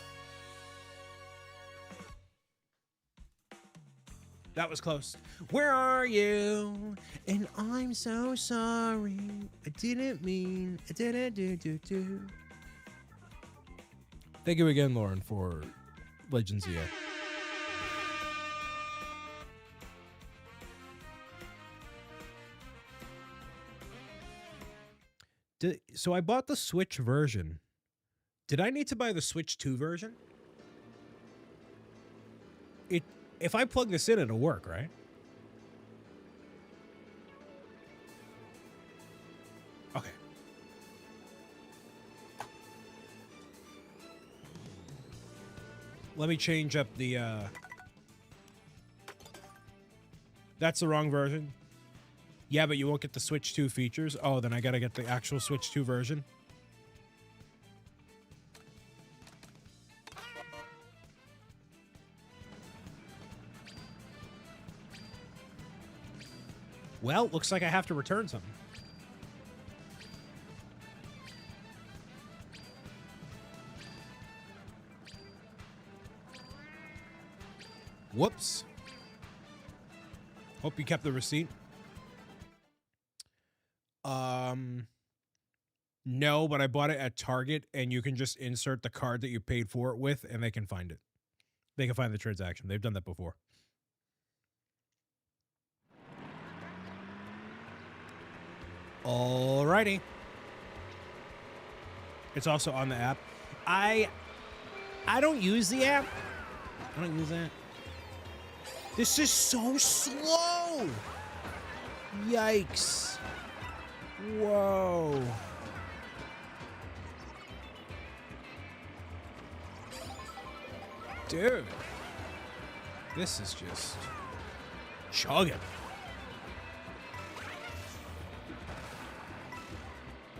That was close. Where are you? And I'm so sorry. I didn't mean. I didn't do. Thank you again, Lauren, for Legends EA. So I bought the Switch version. Did I need to buy the Switch 2 version? If I plug this in, it'll work, right? Okay. Let me change up the, That's the wrong version. Yeah, but you won't get the Switch 2 features. Oh, then I gotta get the actual Switch 2 version. Well, looks like I have to return something. Whoops. Hope you kept the receipt. No, but I bought it at Target, and you can just insert the card that you paid for it with, and they can find it. They can find the transaction. They've done that before. Alrighty. It's also on the app. I don't use the app. I don't use that. This is so slow. Yikes. Whoa. Dude. This is just chugging.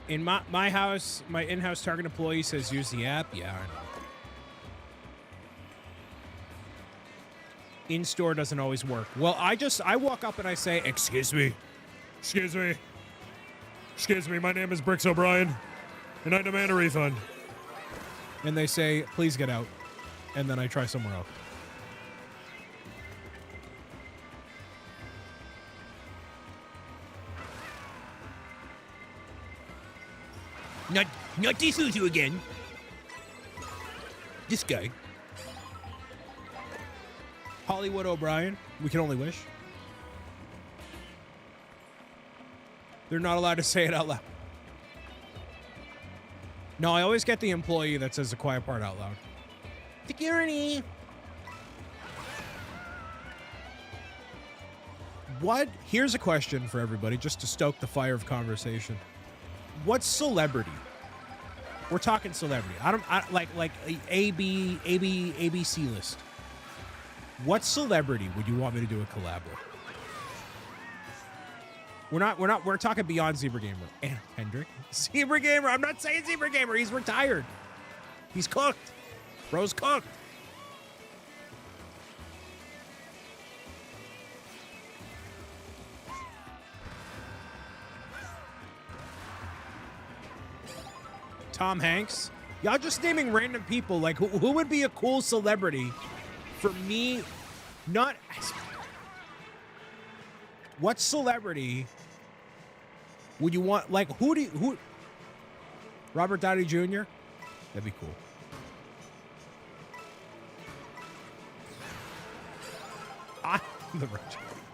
In my house, my in-house Target employee says use the app. Yeah, I know. In-store doesn't always work. Well, I walk up and I say, excuse me, my name is BricksOBrian, and I demand a refund. And they say, please get out. And then I try somewhere else. Not this Uzu again. This guy. Hollywood O'Brien. We can only wish. They're not allowed to say it out loud. No, I always get the employee that says the quiet part out loud. Security. What? Here's a question for everybody, just to stoke the fire of conversation. What's celebrity? We're talking celebrity. Like ABC list. What celebrity would you want me to do a collab with? We're talking beyond Zebra Gamer. And Hendrick. Zebra Gamer. I'm not saying Zebra Gamer. He's retired. He's cooked. Bro's cooked. Tom Hanks. Y'all just naming random people. Like, who would be a cool celebrity for me? Not... What celebrity would you want? Like, who... Robert Downey Jr.? That'd be cool.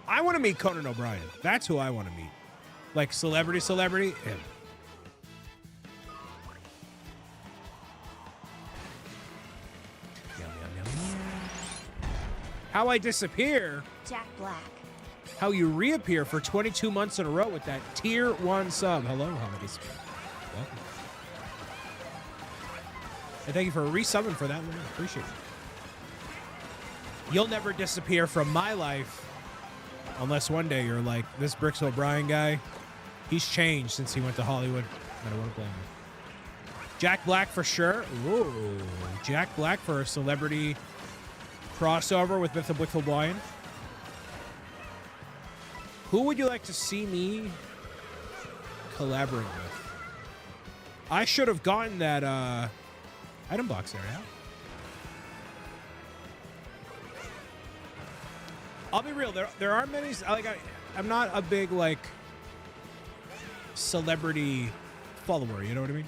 I want to meet Conan O'Brien. That's who I want to meet. Like, celebrity? Him. How I disappear. Jack Black. How you reappear for 22 months in a row with that tier 1 sub. Hello, how I disappear. Welcome. And thank you for resubbing for that one. Appreciate it. You'll never disappear from my life unless one day you're like, this BricksOBrian guy, he's changed since he went to Hollywood. I don't want to blame him. Jack Black for sure. Ooh, Jack Black for a celebrity crossover with BricksOBrian. Who would you like to see me collaborate with? I should have gotten that item box there, yeah? I'll be real, there aren't many, like, I'm not a big, like, celebrity follower, you know what I mean?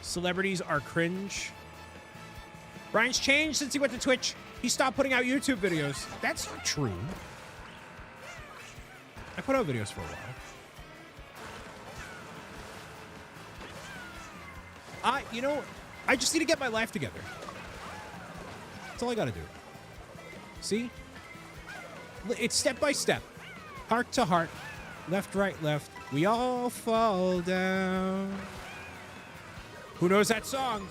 Celebrities are cringe. Brian's changed since he went to Twitch. He stopped putting out YouTube videos. That's not true. I put out videos for a while. You know, I just need to get my life together. That's all I gotta do. See? It's step by step. Heart to heart. Left, right, left. We all fall down. Who knows that song?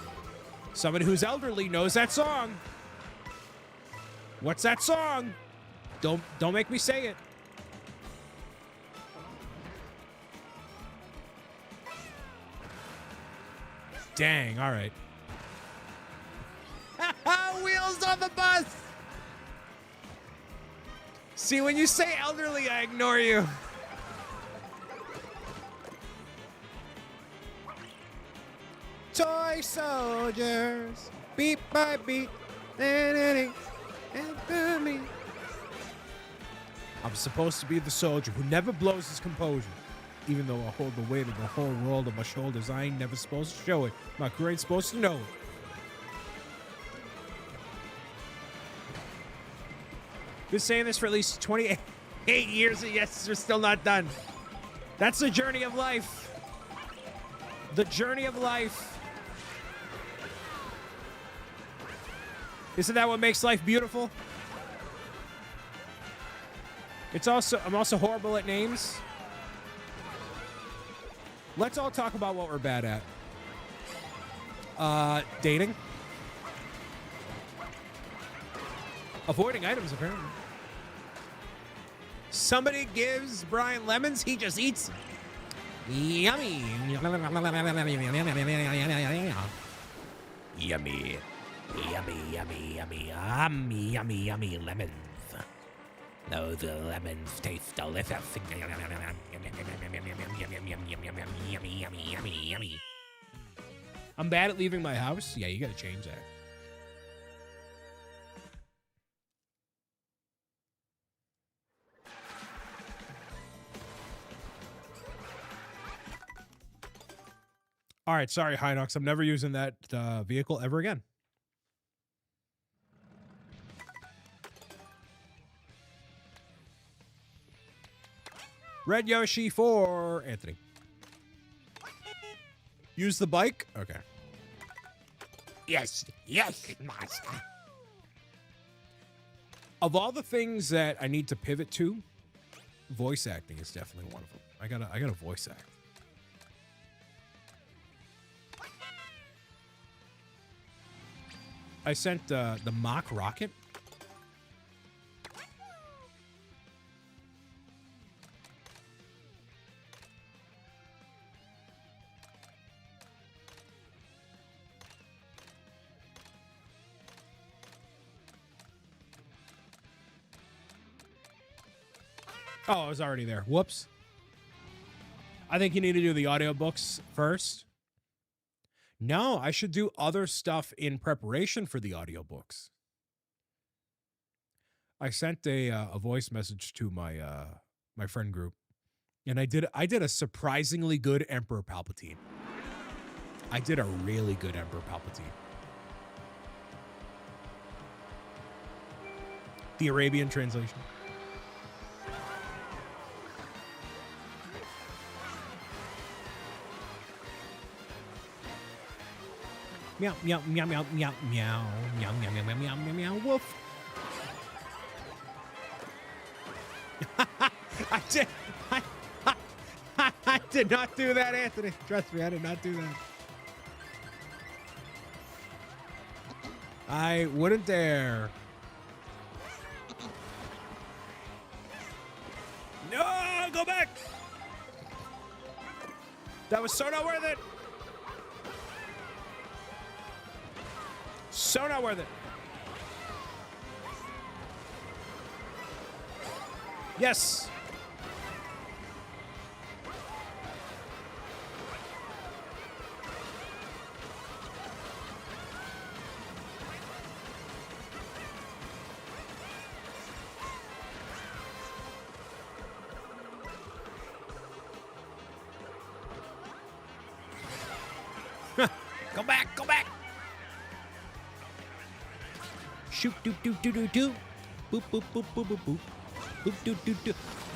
Somebody who's elderly knows that song. What's that song? Don't make me say it. Dang, all right. Wheels on the bus. See, when you say elderly, I ignore you. Toy soldiers, beat by beat, and me. I'm supposed to be the soldier who never blows his composure. Even though I hold the weight of the whole world on my shoulders, I ain't never supposed to show it. My crew ain't supposed to know it. Been saying this for at least 28 years, and yes, we're still not done. That's the journey of life. The journey of life. Isn't that what makes life beautiful? I'm also horrible at names. Let's all talk about what we're bad at. Dating. Avoiding items, apparently. Somebody gives Brian lemons, he just eats. Yummy. Yummy. Yummy, yummy, yummy, yummy, yummy, yummy lemons. Those lemons taste delicious. Yummy, yummy, yummy, yummy. I'm bad at leaving my house. Yeah, you gotta change that. All right, sorry, Hinox. I'm never using that vehicle ever again. Red Yoshi for Anthony. Use the bike? Okay. Yes, master. Of all the things that I need to pivot to, voice acting is definitely one of them. I gotta voice act. I sent the mock rocket. Oh, it was already there. Whoops. I think you need to do the audiobooks first. No, I should do other stuff in preparation for the audiobooks. I sent a voice message to my my friend group, and I did a surprisingly good Emperor Palpatine. I did a really good Emperor Palpatine. The Arabian translation. Meow, meow, meow, meow, meow, meow, meow, meow, meow, meow, meow, meow, meow, woof. I did not do that, Anthony. Trust me, I did not do that. I wouldn't dare. No, go back. That was so not worth it. So not worth it. Yes. Go back, go back. Shoot, do, do, do, do, do. Boop, boop, boop, boop, boop, boop. Boop, do, do, do.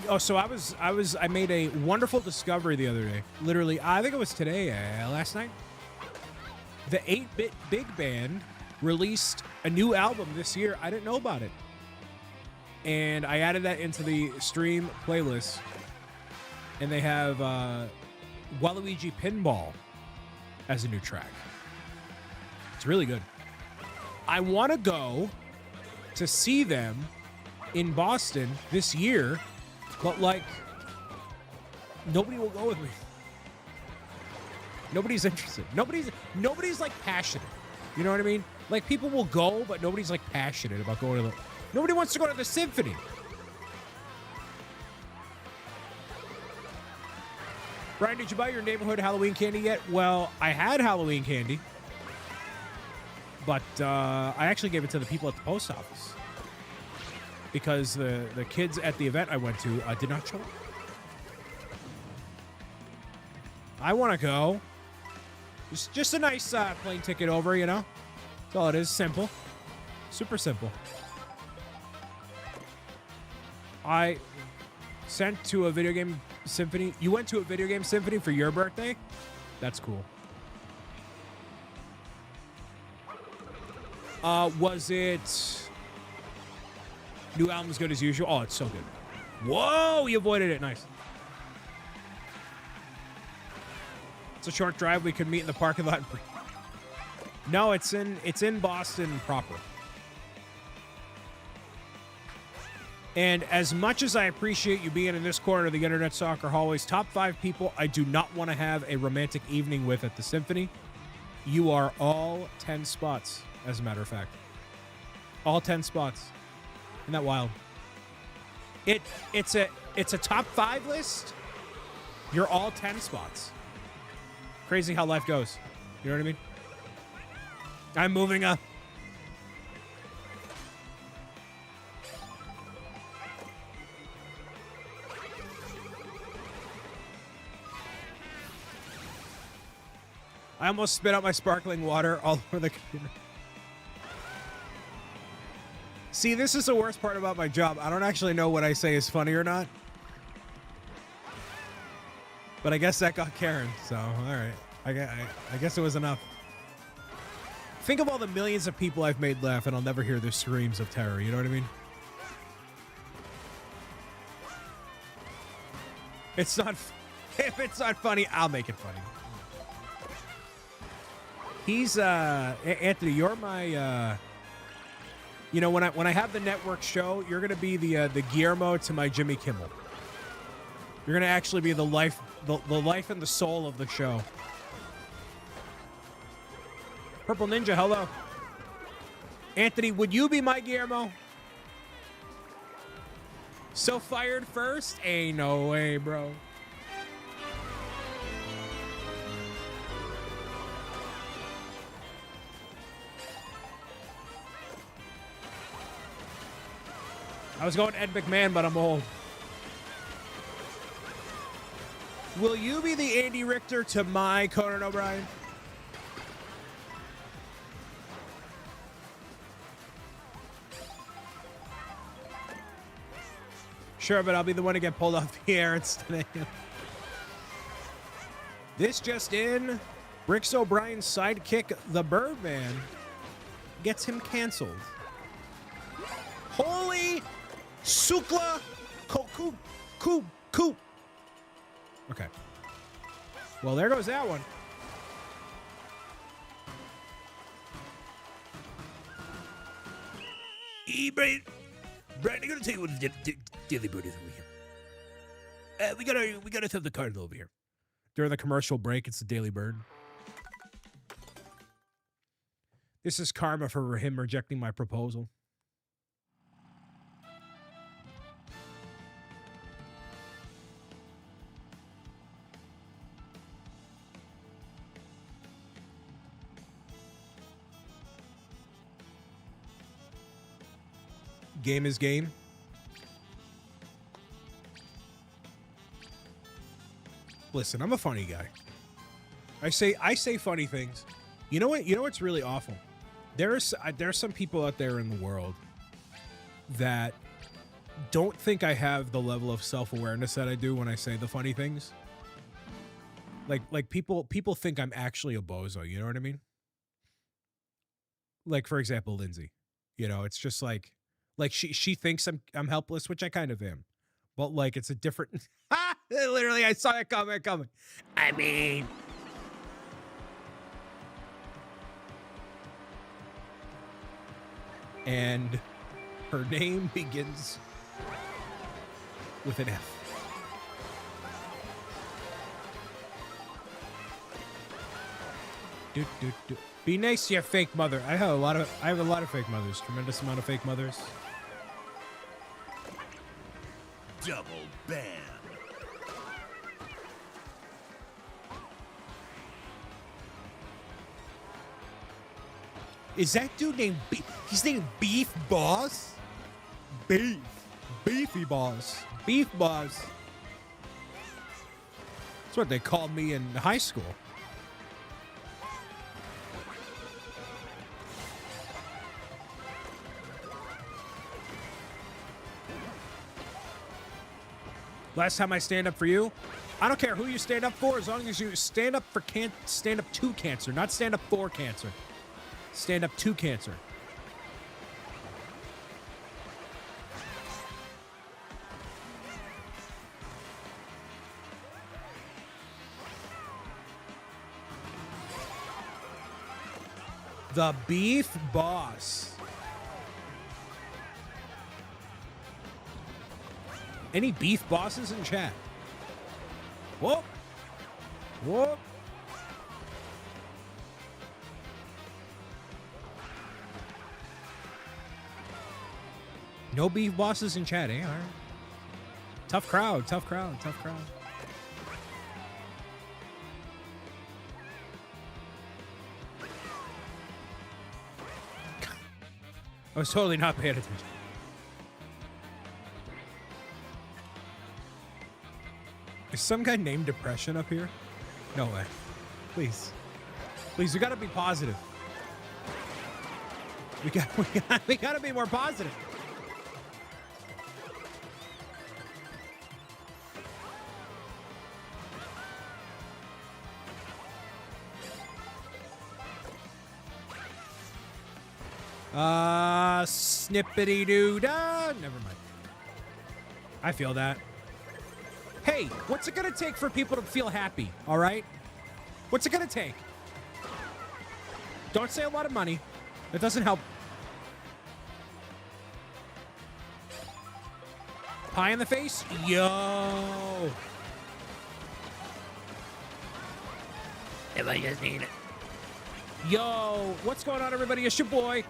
Oh, so I made a wonderful discovery the other day. Literally, I think it was today, last night. The 8-Bit Big Band released a new album this year. I didn't know about it. And I added that into the stream playlist. And they have Waluigi Pinball as a new track. It's really good. I want to go to see them in Boston this year, but like nobody will go with me. Nobody's interested. Nobody's like passionate. You know what I mean? Like people will go, but nobody's like passionate about going to the. Nobody wants to go to the symphony. Brian, did you buy your neighborhood Halloween candy yet? Well, I had Halloween candy, but I actually gave it to the people at the post office because the kids at the event I went to did not show up. I want to go. Just a nice plane ticket over, you know? That's all it is. Simple. Super simple. I sent to a video game symphony. You went to a video game symphony for your birthday? That's cool. Was it new album's good as usual? Oh, it's so good. Whoa, you avoided it. Nice. It's a short drive. We could meet in the parking lot. No, it's in Boston proper. And as much as I appreciate you being in this corner of the Internet Soccer Hallways, top 5 people I do not want to have a romantic evening with at the Symphony. You are all 10 spots, as a matter of fact. All 10 spots. Isn't that wild? It's a top 5 list. You're all 10 spots. Crazy how life goes. You know what I mean? I'm moving up. I almost spit out my sparkling water all over the computer. See, this is the worst part about my job. I don't actually know what I say is funny or not. But I guess that got Karen, so all right. I guess it was enough. Think of all the millions of people I've made laugh, and I'll never hear their screams of terror. You know what I mean? It's not. If it's not funny, I'll make it funny. He's Anthony. You're my. You know, when I have the network show, you're gonna be the Guillermo to my Jimmy Kimmel. You're gonna actually be the life and the soul of the show. Purple Ninja, hello. Anthony, would you be my Guillermo? So fired first? Ain't no way, bro. I was going Ed McMahon, but I'm old. Will you be the Andy Richter to my Conan O'Brien? Sure, but I'll be the one to get pulled off the air instead of him. This just in. BricksO'Brien's sidekick, the Birdman, gets him canceled. Holy Sukla Coop. Okay. Well, there goes that one. Brian, I'm gonna tell you what the Daily Bird is over here. We gotta have the cardinal over here. During the commercial break, it's the Daily Bird. This is karma for him rejecting my proposal. Game is game. Listen, I'm a funny guy. I say funny things. You know what? You know what's really awful? There's some people out there in the world that don't think I have the level of self-awareness that I do when I say the funny things. Like people think I'm actually a bozo, you know what I mean? Like, for example, Lindsay. You know, it's just like she thinks I'm helpless, which I kind of am. But like it's a different literally I saw that comment coming. I mean, and her name begins with an F. Do. Be nice to your fake mother. I have a lot of fake mothers. Tremendous amount of fake mothers. Double ban. Is that dude named he's named Beef Boss? Beefy Boss. Beef Boss. That's what they called me in high school. Last time I stand up for you, I don't care who you stand up for, as long as you stand up for stand up to cancer, not stand up for cancer. Stand up to cancer. The Beef Boss. Any beef bosses in chat? Whoop. Whoop. No beef bosses in chat, eh? All right. Tough crowd, tough crowd, tough crowd. I was totally not paying attention. Is some guy named Depression up here? No way. Please. Please, we gotta be positive. We gotta be more positive. Snippity doo da. Never mind. I feel that. Hey, what's it gonna take for people to feel happy? All right? What's it gonna take? Don't say a lot of money. That doesn't help. Pie in the face? Yo. if I just need it. Yo, what's going on, everybody? It's your boy.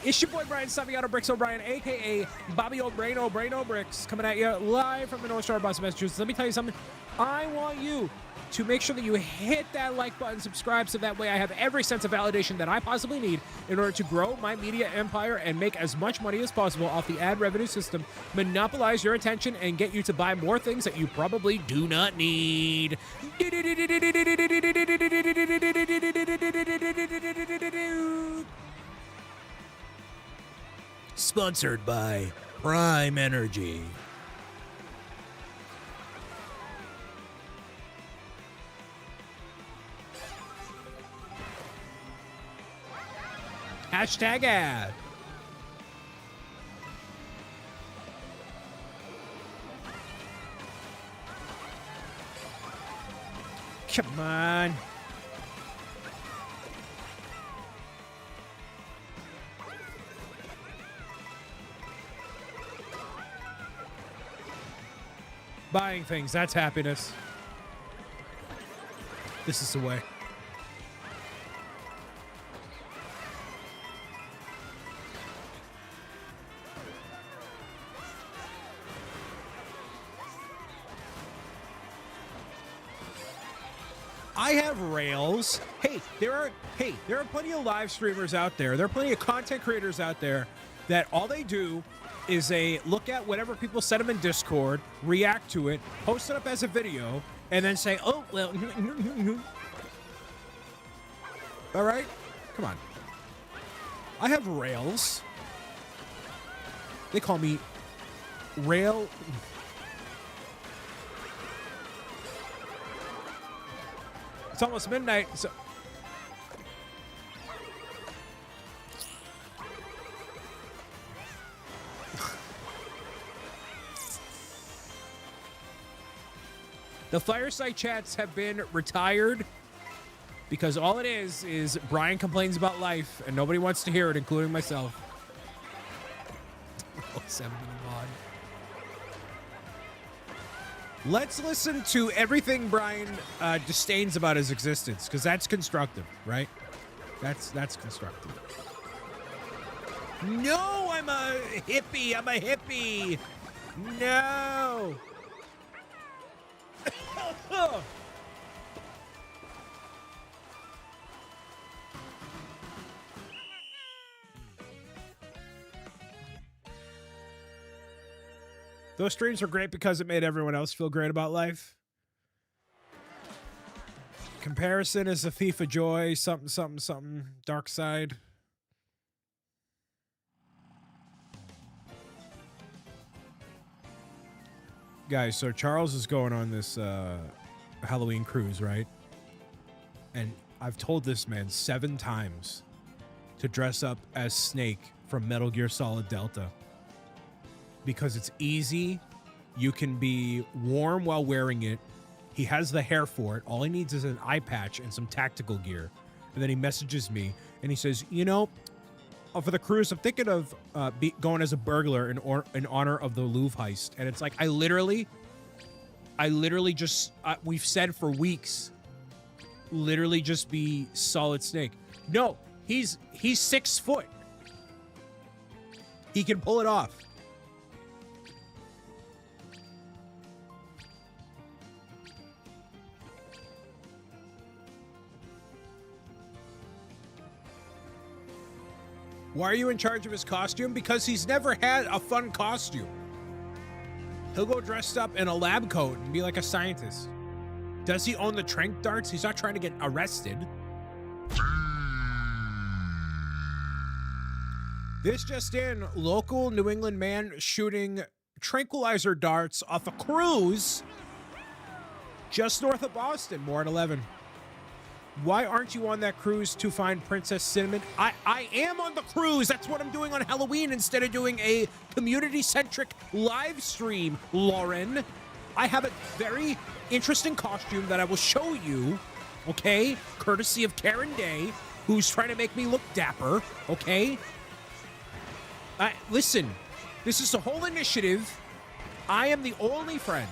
It's your boy, Brian Saviano, BricksOBrian, a.k.a. Bobby O'Brain O'Bricks, coming at you live from the North Shore of Boston, Massachusetts. Let me tell you something. I want you to make sure that you hit that like button, subscribe, so that way I have every sense of validation that I possibly need in order to grow my media empire and make as much money as possible off the ad revenue system, monopolize your attention, and get you to buy more things that you probably do not need. Sponsored by Prime Energy. Hashtag ad. Come on. Buying things, that's happiness. This is the way. I have rails. Hey, there are plenty of live streamers out there. There are plenty of content creators out there that all they do is they look at whatever people send them in Discord, react to it, post it up as a video, and then say, oh, well, all right? Come on. I have rails. They call me Rail. It's almost midnight, so... The fireside chats have been retired because all it is Brian complains about life and nobody wants to hear it, including myself. Oh, 7 mod. Let's listen to everything Brian disdains about his existence, because that's constructive, right? That's constructive. No, I'm a hippie. I'm a hippie. No. Those streams were great because it made everyone else feel great about life. Comparison is a thief of joy. Something, something, something. Dark side. Guys, so Charles is going on this Halloween cruise, right? And I've told this man 7 times to dress up as Snake from Metal Gear Solid Delta. Because it's easy. You can be warm while wearing it. He has the hair for it. All he needs is an eye patch and some tactical gear. And then he messages me and he says, you know, for the cruise, I'm thinking of going as a burglar in honor of the Louvre heist. And it's like, I literally just, we've said for weeks, literally just be Solid Snake. No, he's 6 foot. He can pull it off. Why are you in charge of his costume? Because he's never had a fun costume. He'll go dressed up in a lab coat and be like a scientist. Does he own the tranq darts? He's not trying to get arrested. This just in, local New England man shooting tranquilizer darts off a cruise just north of Boston. More at 11. Why aren't you on that cruise to find Princess Cinnamon? I am on the cruise. That's what I'm doing on Halloween instead of doing a community-centric live stream, Lauren. I have a very interesting costume that I will show you, okay? Courtesy of Karen Day, who's trying to make me look dapper, okay? Listen, this is a whole initiative. I am the only friend.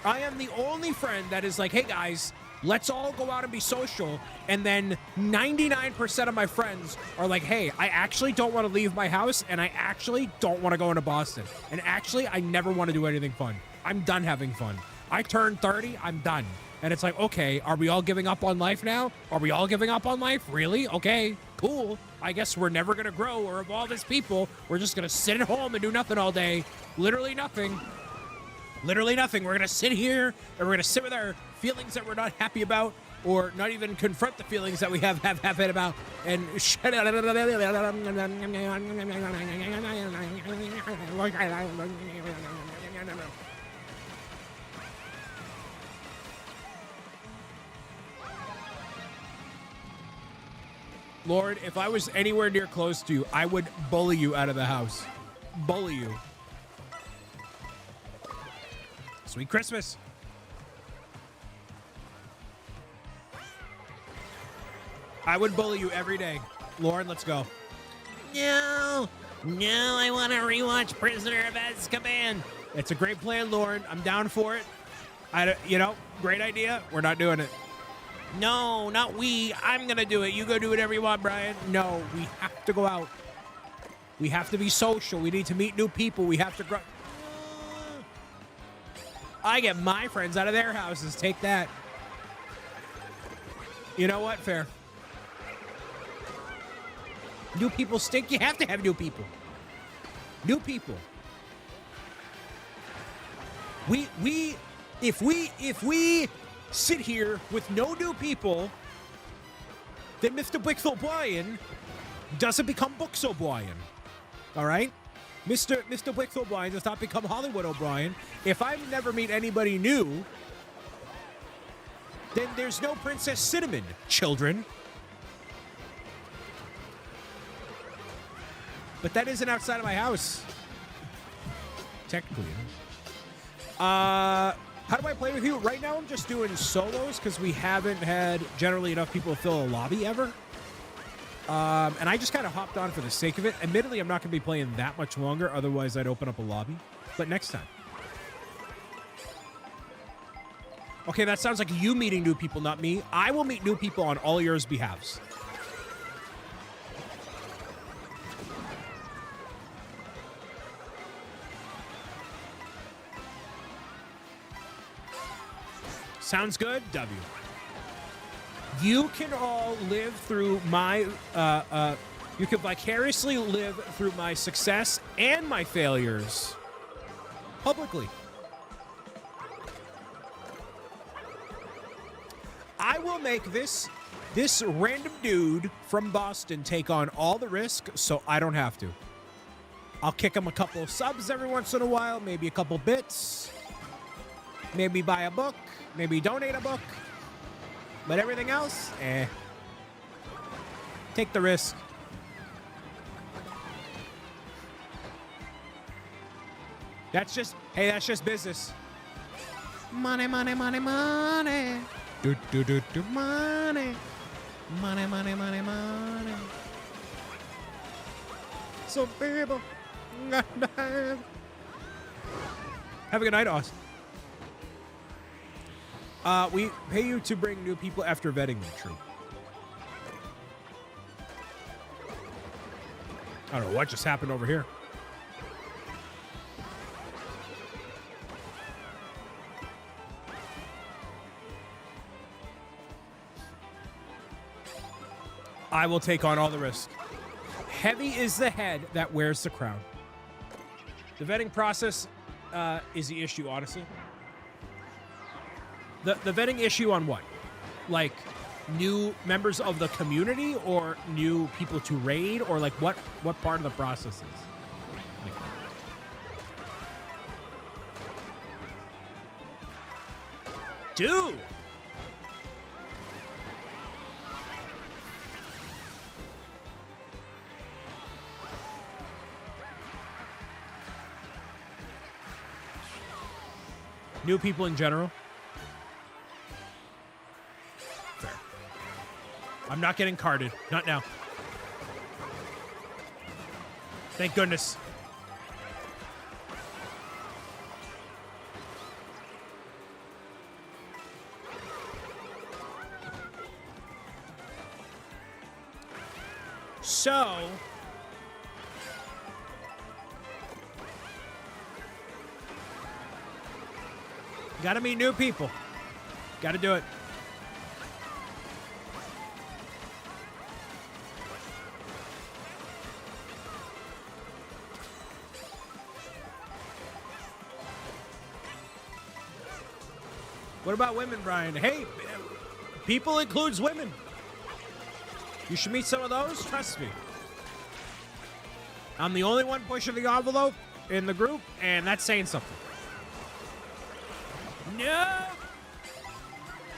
I am the only friend that is like, hey, guys, let's all go out and be social. And then 99% of my friends are like, hey, I actually don't want to leave my house, and I actually don't want to go into Boston. And actually, I never want to do anything fun. I'm done having fun. I turned 30, I'm done. And it's like, okay, are we all giving up on life now? Are we all giving up on life? Really? Okay, cool. I guess we're never going to grow or evolve as people. We're just going to sit at home and do nothing all day. Literally nothing. Literally nothing. We're going to sit here and we're going to sit with our feelings that we're not happy about, or not even confront the feelings that we have had about, and Lord, if I was anywhere near close to you, I would bully you out of the house. Bully you. Sweet Christmas. I would bully you every day. Lauren, let's go. No, I want to rewatch Prisoner of Azkaban. It's a great plan, Lauren. I'm down for it. Great idea. We're not doing it. No, not we. I'm going to do it. You go do whatever you want, Brian. No, we have to go out. We have to be social. We need to meet new people. We have to grow. I get my friends out of their houses. Take that. You know what? Fair. New people stink. You have to have new people. New people. If we sit here with no new people, then Mr. BricksOBrian doesn't become BooksO'Brien. All right? Mr. BricksO'Brien does not become Hollywood O'Brien. If I never meet anybody new, then there's no Princess Cinnamon, children. But that isn't outside of my house. Technically. How How do I play with you? Right now I'm just doing solos because we haven't had generally enough people to fill a lobby ever. And I just kind of hopped on for the sake of it. Admittedly, I'm not going to be playing that much longer. Otherwise, I'd open up a lobby. But next time. Okay, that sounds like you meeting new people, not me. I will meet new people on all yours behalves. Sounds good? W. You can all live through my, you can vicariously live through my success and my failures publicly. I will make this random dude from Boston take on all the risk so I don't have to. I'll kick him a couple of subs every once in a while, maybe a couple bits, maybe buy a book, maybe donate a book. But everything else, take the risk. That's just business. Money, money, money, money. Do, do, do, do, money. Money, money, money, money. So, people. Have a good night, Austin. We pay you to bring new people after vetting them. True. I don't know what just happened over here. I will take on all the risk. Heavy is the head that wears the crown. The vetting process is the issue, honestly. The vetting issue on what? Like new members of the community or new people to raid or like what part of the process is? Like, dude! New people in general? I'm not getting carded. Not now. Thank goodness. So... gotta meet new people. Gotta do it. What about women, Brian? Hey, people includes women. You should meet some of those. Trust me. I'm the only one pushing the envelope in the group, and that's saying something. No!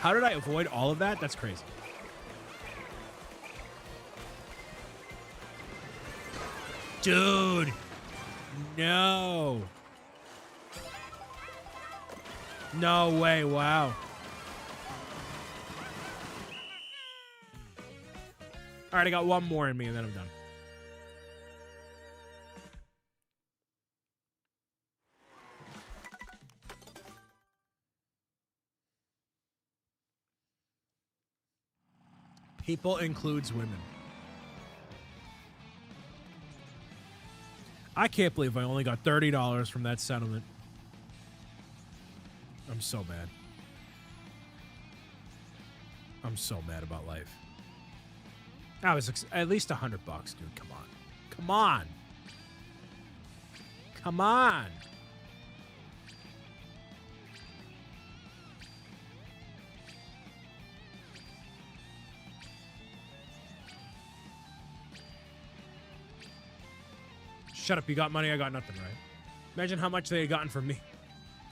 How did I avoid all of that? That's crazy. Dude. No. No way, wow. All right, I got one more in me and then I'm done. People includes women. I can't believe I only got $30 from that settlement. I'm so mad. I'm so mad about life. That was at least $100, dude. Come on. Come on. Come on. Shut up, you got money, I got nothing, right? Imagine how much they had gotten from me.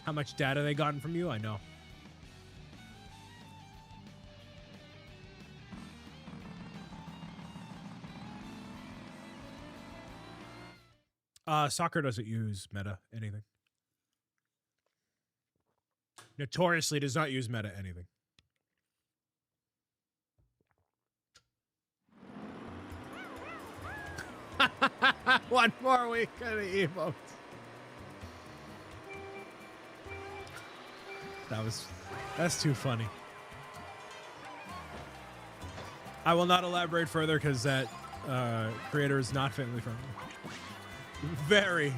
How much data they gotten from you, I know. Soccer doesn't use meta anything. notoriously does not use meta anything. One more week of the emotes. That's too funny. I will not elaborate further because that creator is not family friendly. Very,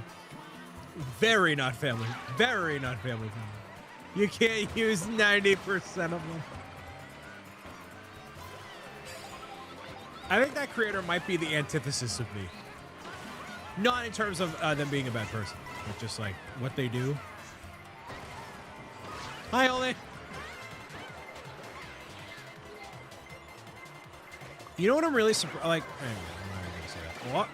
very not family. Very not family friendly. You can't use 90% of them. I think that creator might be the antithesis of me. Not in terms of them being a bad person, but just like what they do. Hi, Ole. You know what I'm really surprised? Like, anyway, I'm not gonna say that. What?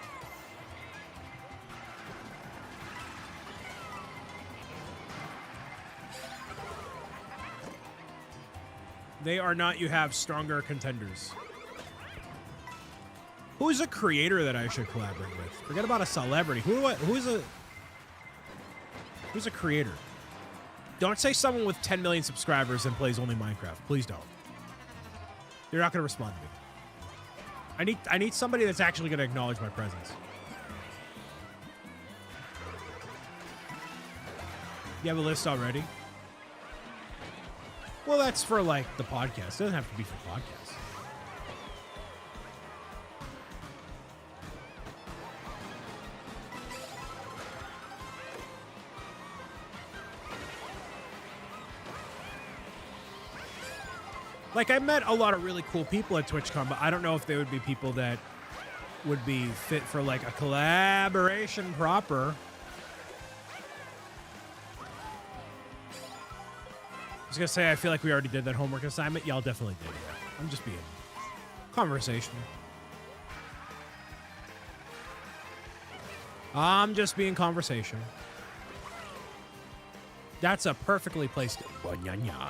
They are not. You have stronger contenders. Who's a creator that I should collaborate with? Forget about a celebrity. Who's a creator? Don't say someone with 10 million subscribers and plays only Minecraft. Please don't. You're not going to respond to me. I need somebody that's actually going to acknowledge my presence. You have a list already? Well, that's for, like, the podcast. It doesn't have to be for podcasts. Like, I met a lot of really cool people at TwitchCon, but I don't know if they would be people that would be fit for, like, a collaboration proper. I was going to say, I feel like we already did that homework assignment. Y'all definitely did, yeah. I'm just being conversational. I'm just being conversational. That's a perfectly placed... Banyanya.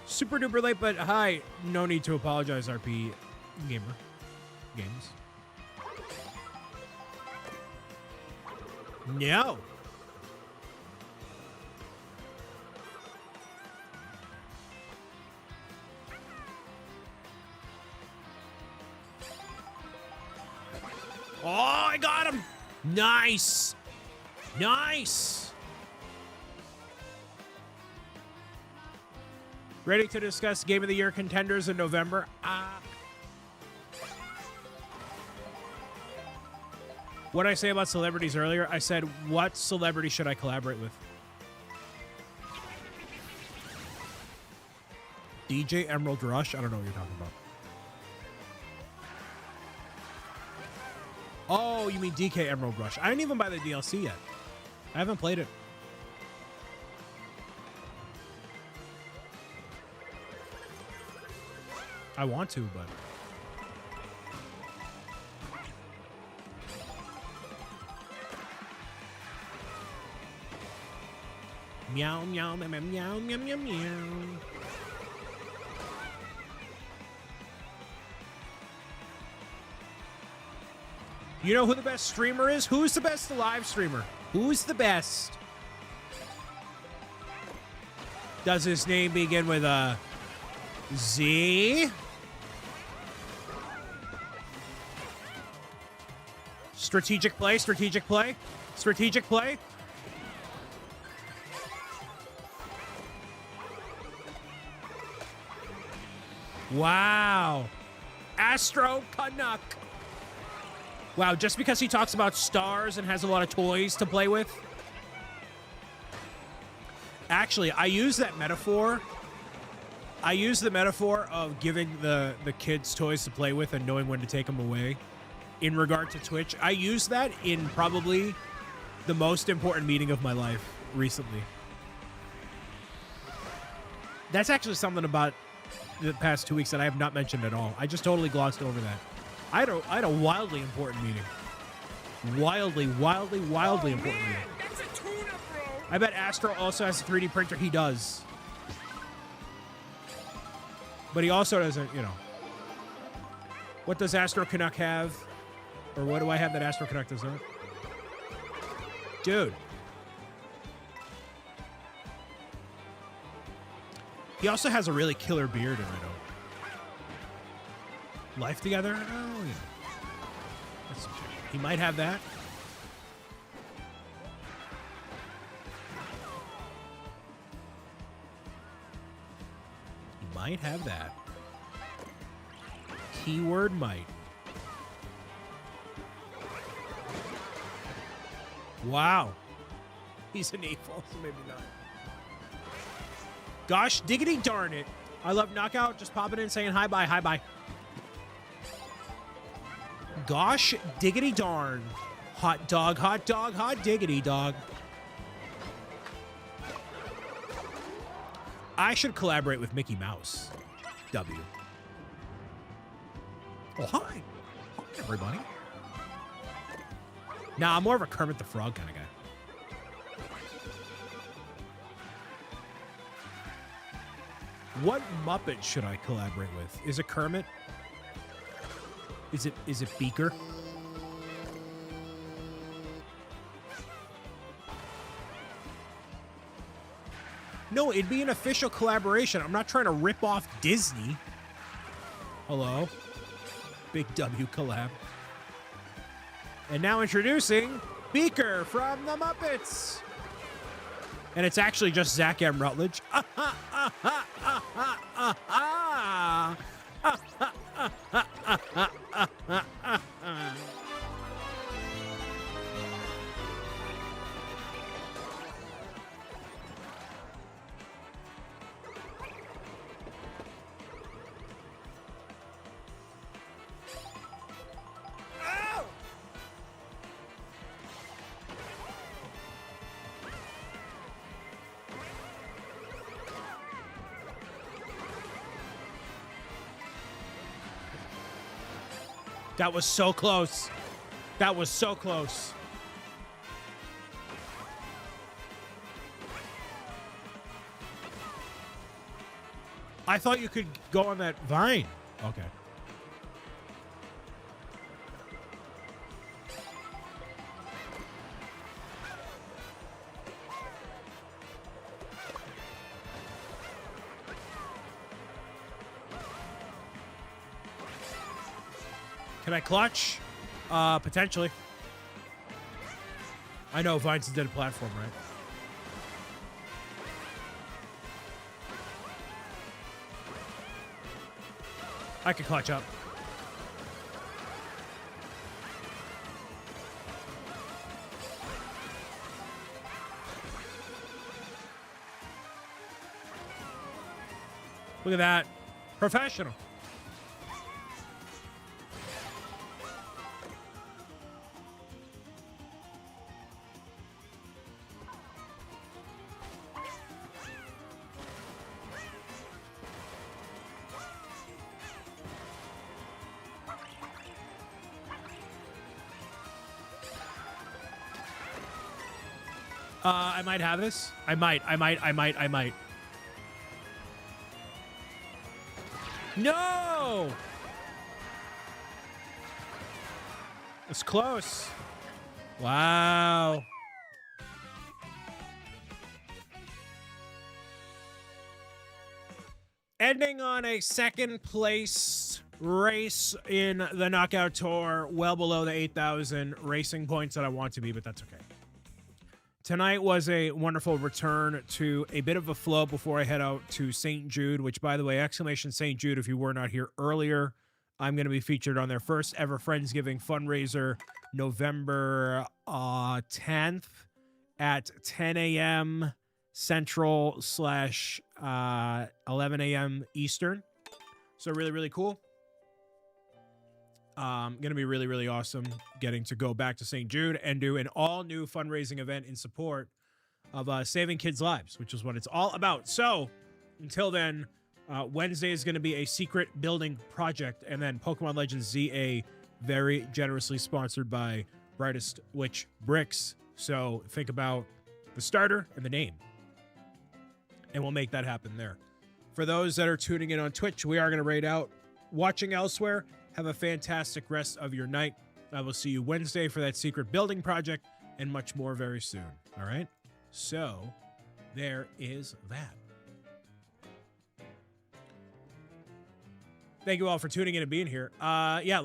Super duper late, but hi. No need to apologize, RP Gamer. Games. No. Oh, I got him. Nice. Nice. Ready to discuss Game of the Year contenders in November? What did I say about celebrities earlier? I said, what celebrity should I collaborate with? DJ Emerald Rush? I don't know what you're talking about. Oh, you mean DK Emerald Rush. I didn't even buy the DLC yet. I haven't played it. I want to, but... Meow, meow, meow, meow, meow, meow, meow, meow. You know who the best streamer is? Who's the best live streamer? Who's the best? Does his name begin with a Z? Strategic play, strategic play, strategic play. Wow. Astro Canuck. Wow, just because he talks about stars and has a lot of toys to play with. Actually, I use that metaphor. I use the metaphor of giving the kids toys to play with and knowing when to take them away in regard to Twitch. I use that in probably the most important meeting of my life recently. That's actually something about the past 2 weeks that I have not mentioned at all. I just totally glossed over that. I had a wildly important meeting. Wildly important meeting. That's a tuna, bro. I bet Astro also has a 3D printer. He does. But he also doesn't, you know. What does Astro Canuck have? Or what do I have that Astro Connect is on? Dude. He also has a really killer beard, and I don't. Life Together? Oh, yeah. Let's see. He might have that. He might have that. Keyword might. Wow. He's an evil, so maybe not. Gosh, diggity darn it. I love Knockout. Just popping in saying hi, bye, hi, bye. Gosh, diggity darn. Hot dog, hot diggity dog. I should collaborate with Mickey Mouse. W. Oh, hi. Hi, everybody. Nah, I'm more of a Kermit the Frog kind of guy. What Muppet should I collaborate with? Is it Kermit? Is it Beaker? No, it'd be an official collaboration. I'm not trying to rip off Disney. Hello? Big W collab. And now introducing Beaker from the Muppets. And it's actually just Zach M. Rutledge. That was so close. That was so close. I thought you could go on that vine. Okay. Can I clutch? Potentially. I know Vine's a dead platform, right? I can clutch up. Look at that. Professional. I might have this. I might. No! It's close. Wow. Ending on a second place race in the Knockout Tour, well below the 8,000 racing points that I want to be, but that's okay. Tonight was a wonderful return to a bit of a flow before I head out to St. Jude, which, by the way, exclamation St. Jude, if you were not here earlier, I'm going to be featured on their first ever Friendsgiving fundraiser, November 10th at 10 a.m. Central / 11 a.m. Eastern. So really, really cool. Going to be really, really awesome getting to go back to St. Jude and do an all-new fundraising event in support of saving kids' lives, which is what it's all about. So, until then, Wednesday is going to be a secret building project, and then Pokemon Legends ZA, very generously sponsored by Brightest Witch Bricks. So, think about the starter and the name, and we'll make that happen there. For those that are tuning in on Twitch, we are going to raid out. Watching elsewhere, have a fantastic rest of your night. I will see you Wednesday for that secret building project and much more very soon. All right? So, there is that. Thank you all for tuning in and being here. Yeah.